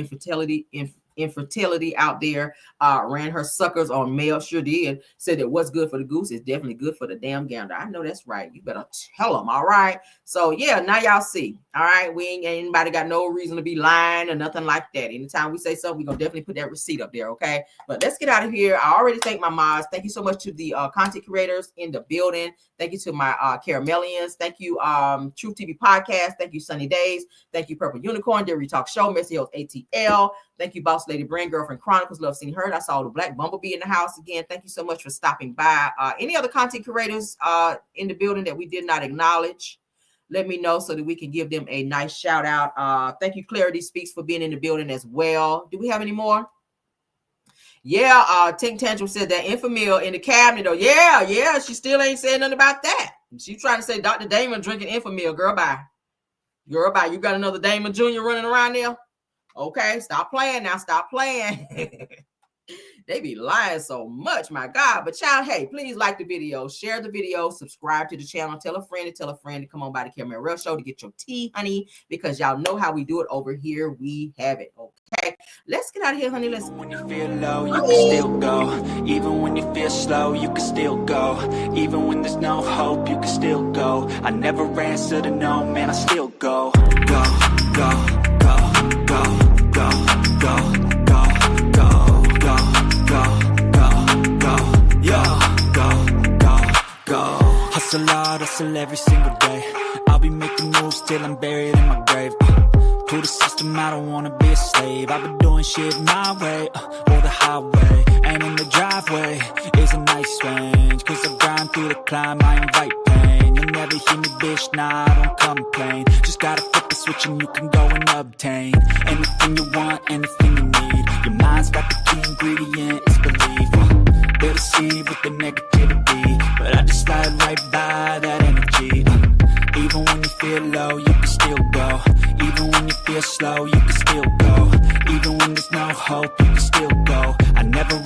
infertility out there. Ran her suckers on mail, sure did. Said that what's good for the goose is definitely good for the damn gander. I know that's right. You better tell them, all right? So yeah, now y'all see, all right? We ain't anybody got no reason to be lying or nothing like that. Anytime we say something, we're gonna definitely put that receipt up there, okay? But let's get out of here. I already thank my mods. Thank you so much to the content creators in the building. Thank you to my Caramelians. Thank you, Truth TV Podcast. Thank you, Sunny Days. Thank you, Purple Unicorn, Dairy Talk Show, Messy Hills ATL. Thank you, Boss Lady Brand, Girlfriend Chronicles, Love Seen Heard. I saw the Black Bumblebee in the house again. Thank you so much for stopping by. Any other content creators in the building that we did not acknowledge, let me know so that we can give them a nice shout out. Thank you, Clarity Speaks, for being in the building as well. Do we have any more? Yeah, Tink Tantrum said that Infamil in the cabinet. Oh, yeah, she still ain't saying nothing about that. She's trying to say Dr. Damon drinking Infamil. Girl, bye. Girl, bye. You got another Damon Jr. running around there? Okay, stop playing now. Stop playing. They be lying so much, my God. But y'all, hey, please like the video, share the video, subscribe to the channel, tell a friend to come on by the Camera Real Show to get your tea, honey, because y'all know how we do it over here. We have it, okay? Let's get out of here, honey. Let's. When you feel low, you can still go. Even when you feel slow, you can still go. Even when there's no hope, you can still go. I never answer to no, man, I still go. Go, go, go, go, go, go. Hustle hard, hustle every single day. I'll be making moves till I'm buried in my grave. To the system, I don't wanna be a slave. I've been doing shit my way, or the highway. And in the driveway is a nice range. Cause I grind through the climb, I invite pain. You'll never hear me, bitch, nah, I don't complain. Just gotta flip the switch and you can go and obtain anything you want, anything you need. Your mind's got the key ingredient, it's belief. They'll deceive with the negativity, but I just slide right by that energy. Even when you feel low, you can still go. Even when you feel slow, you can still go. Even when there's no hope, you can still go. I never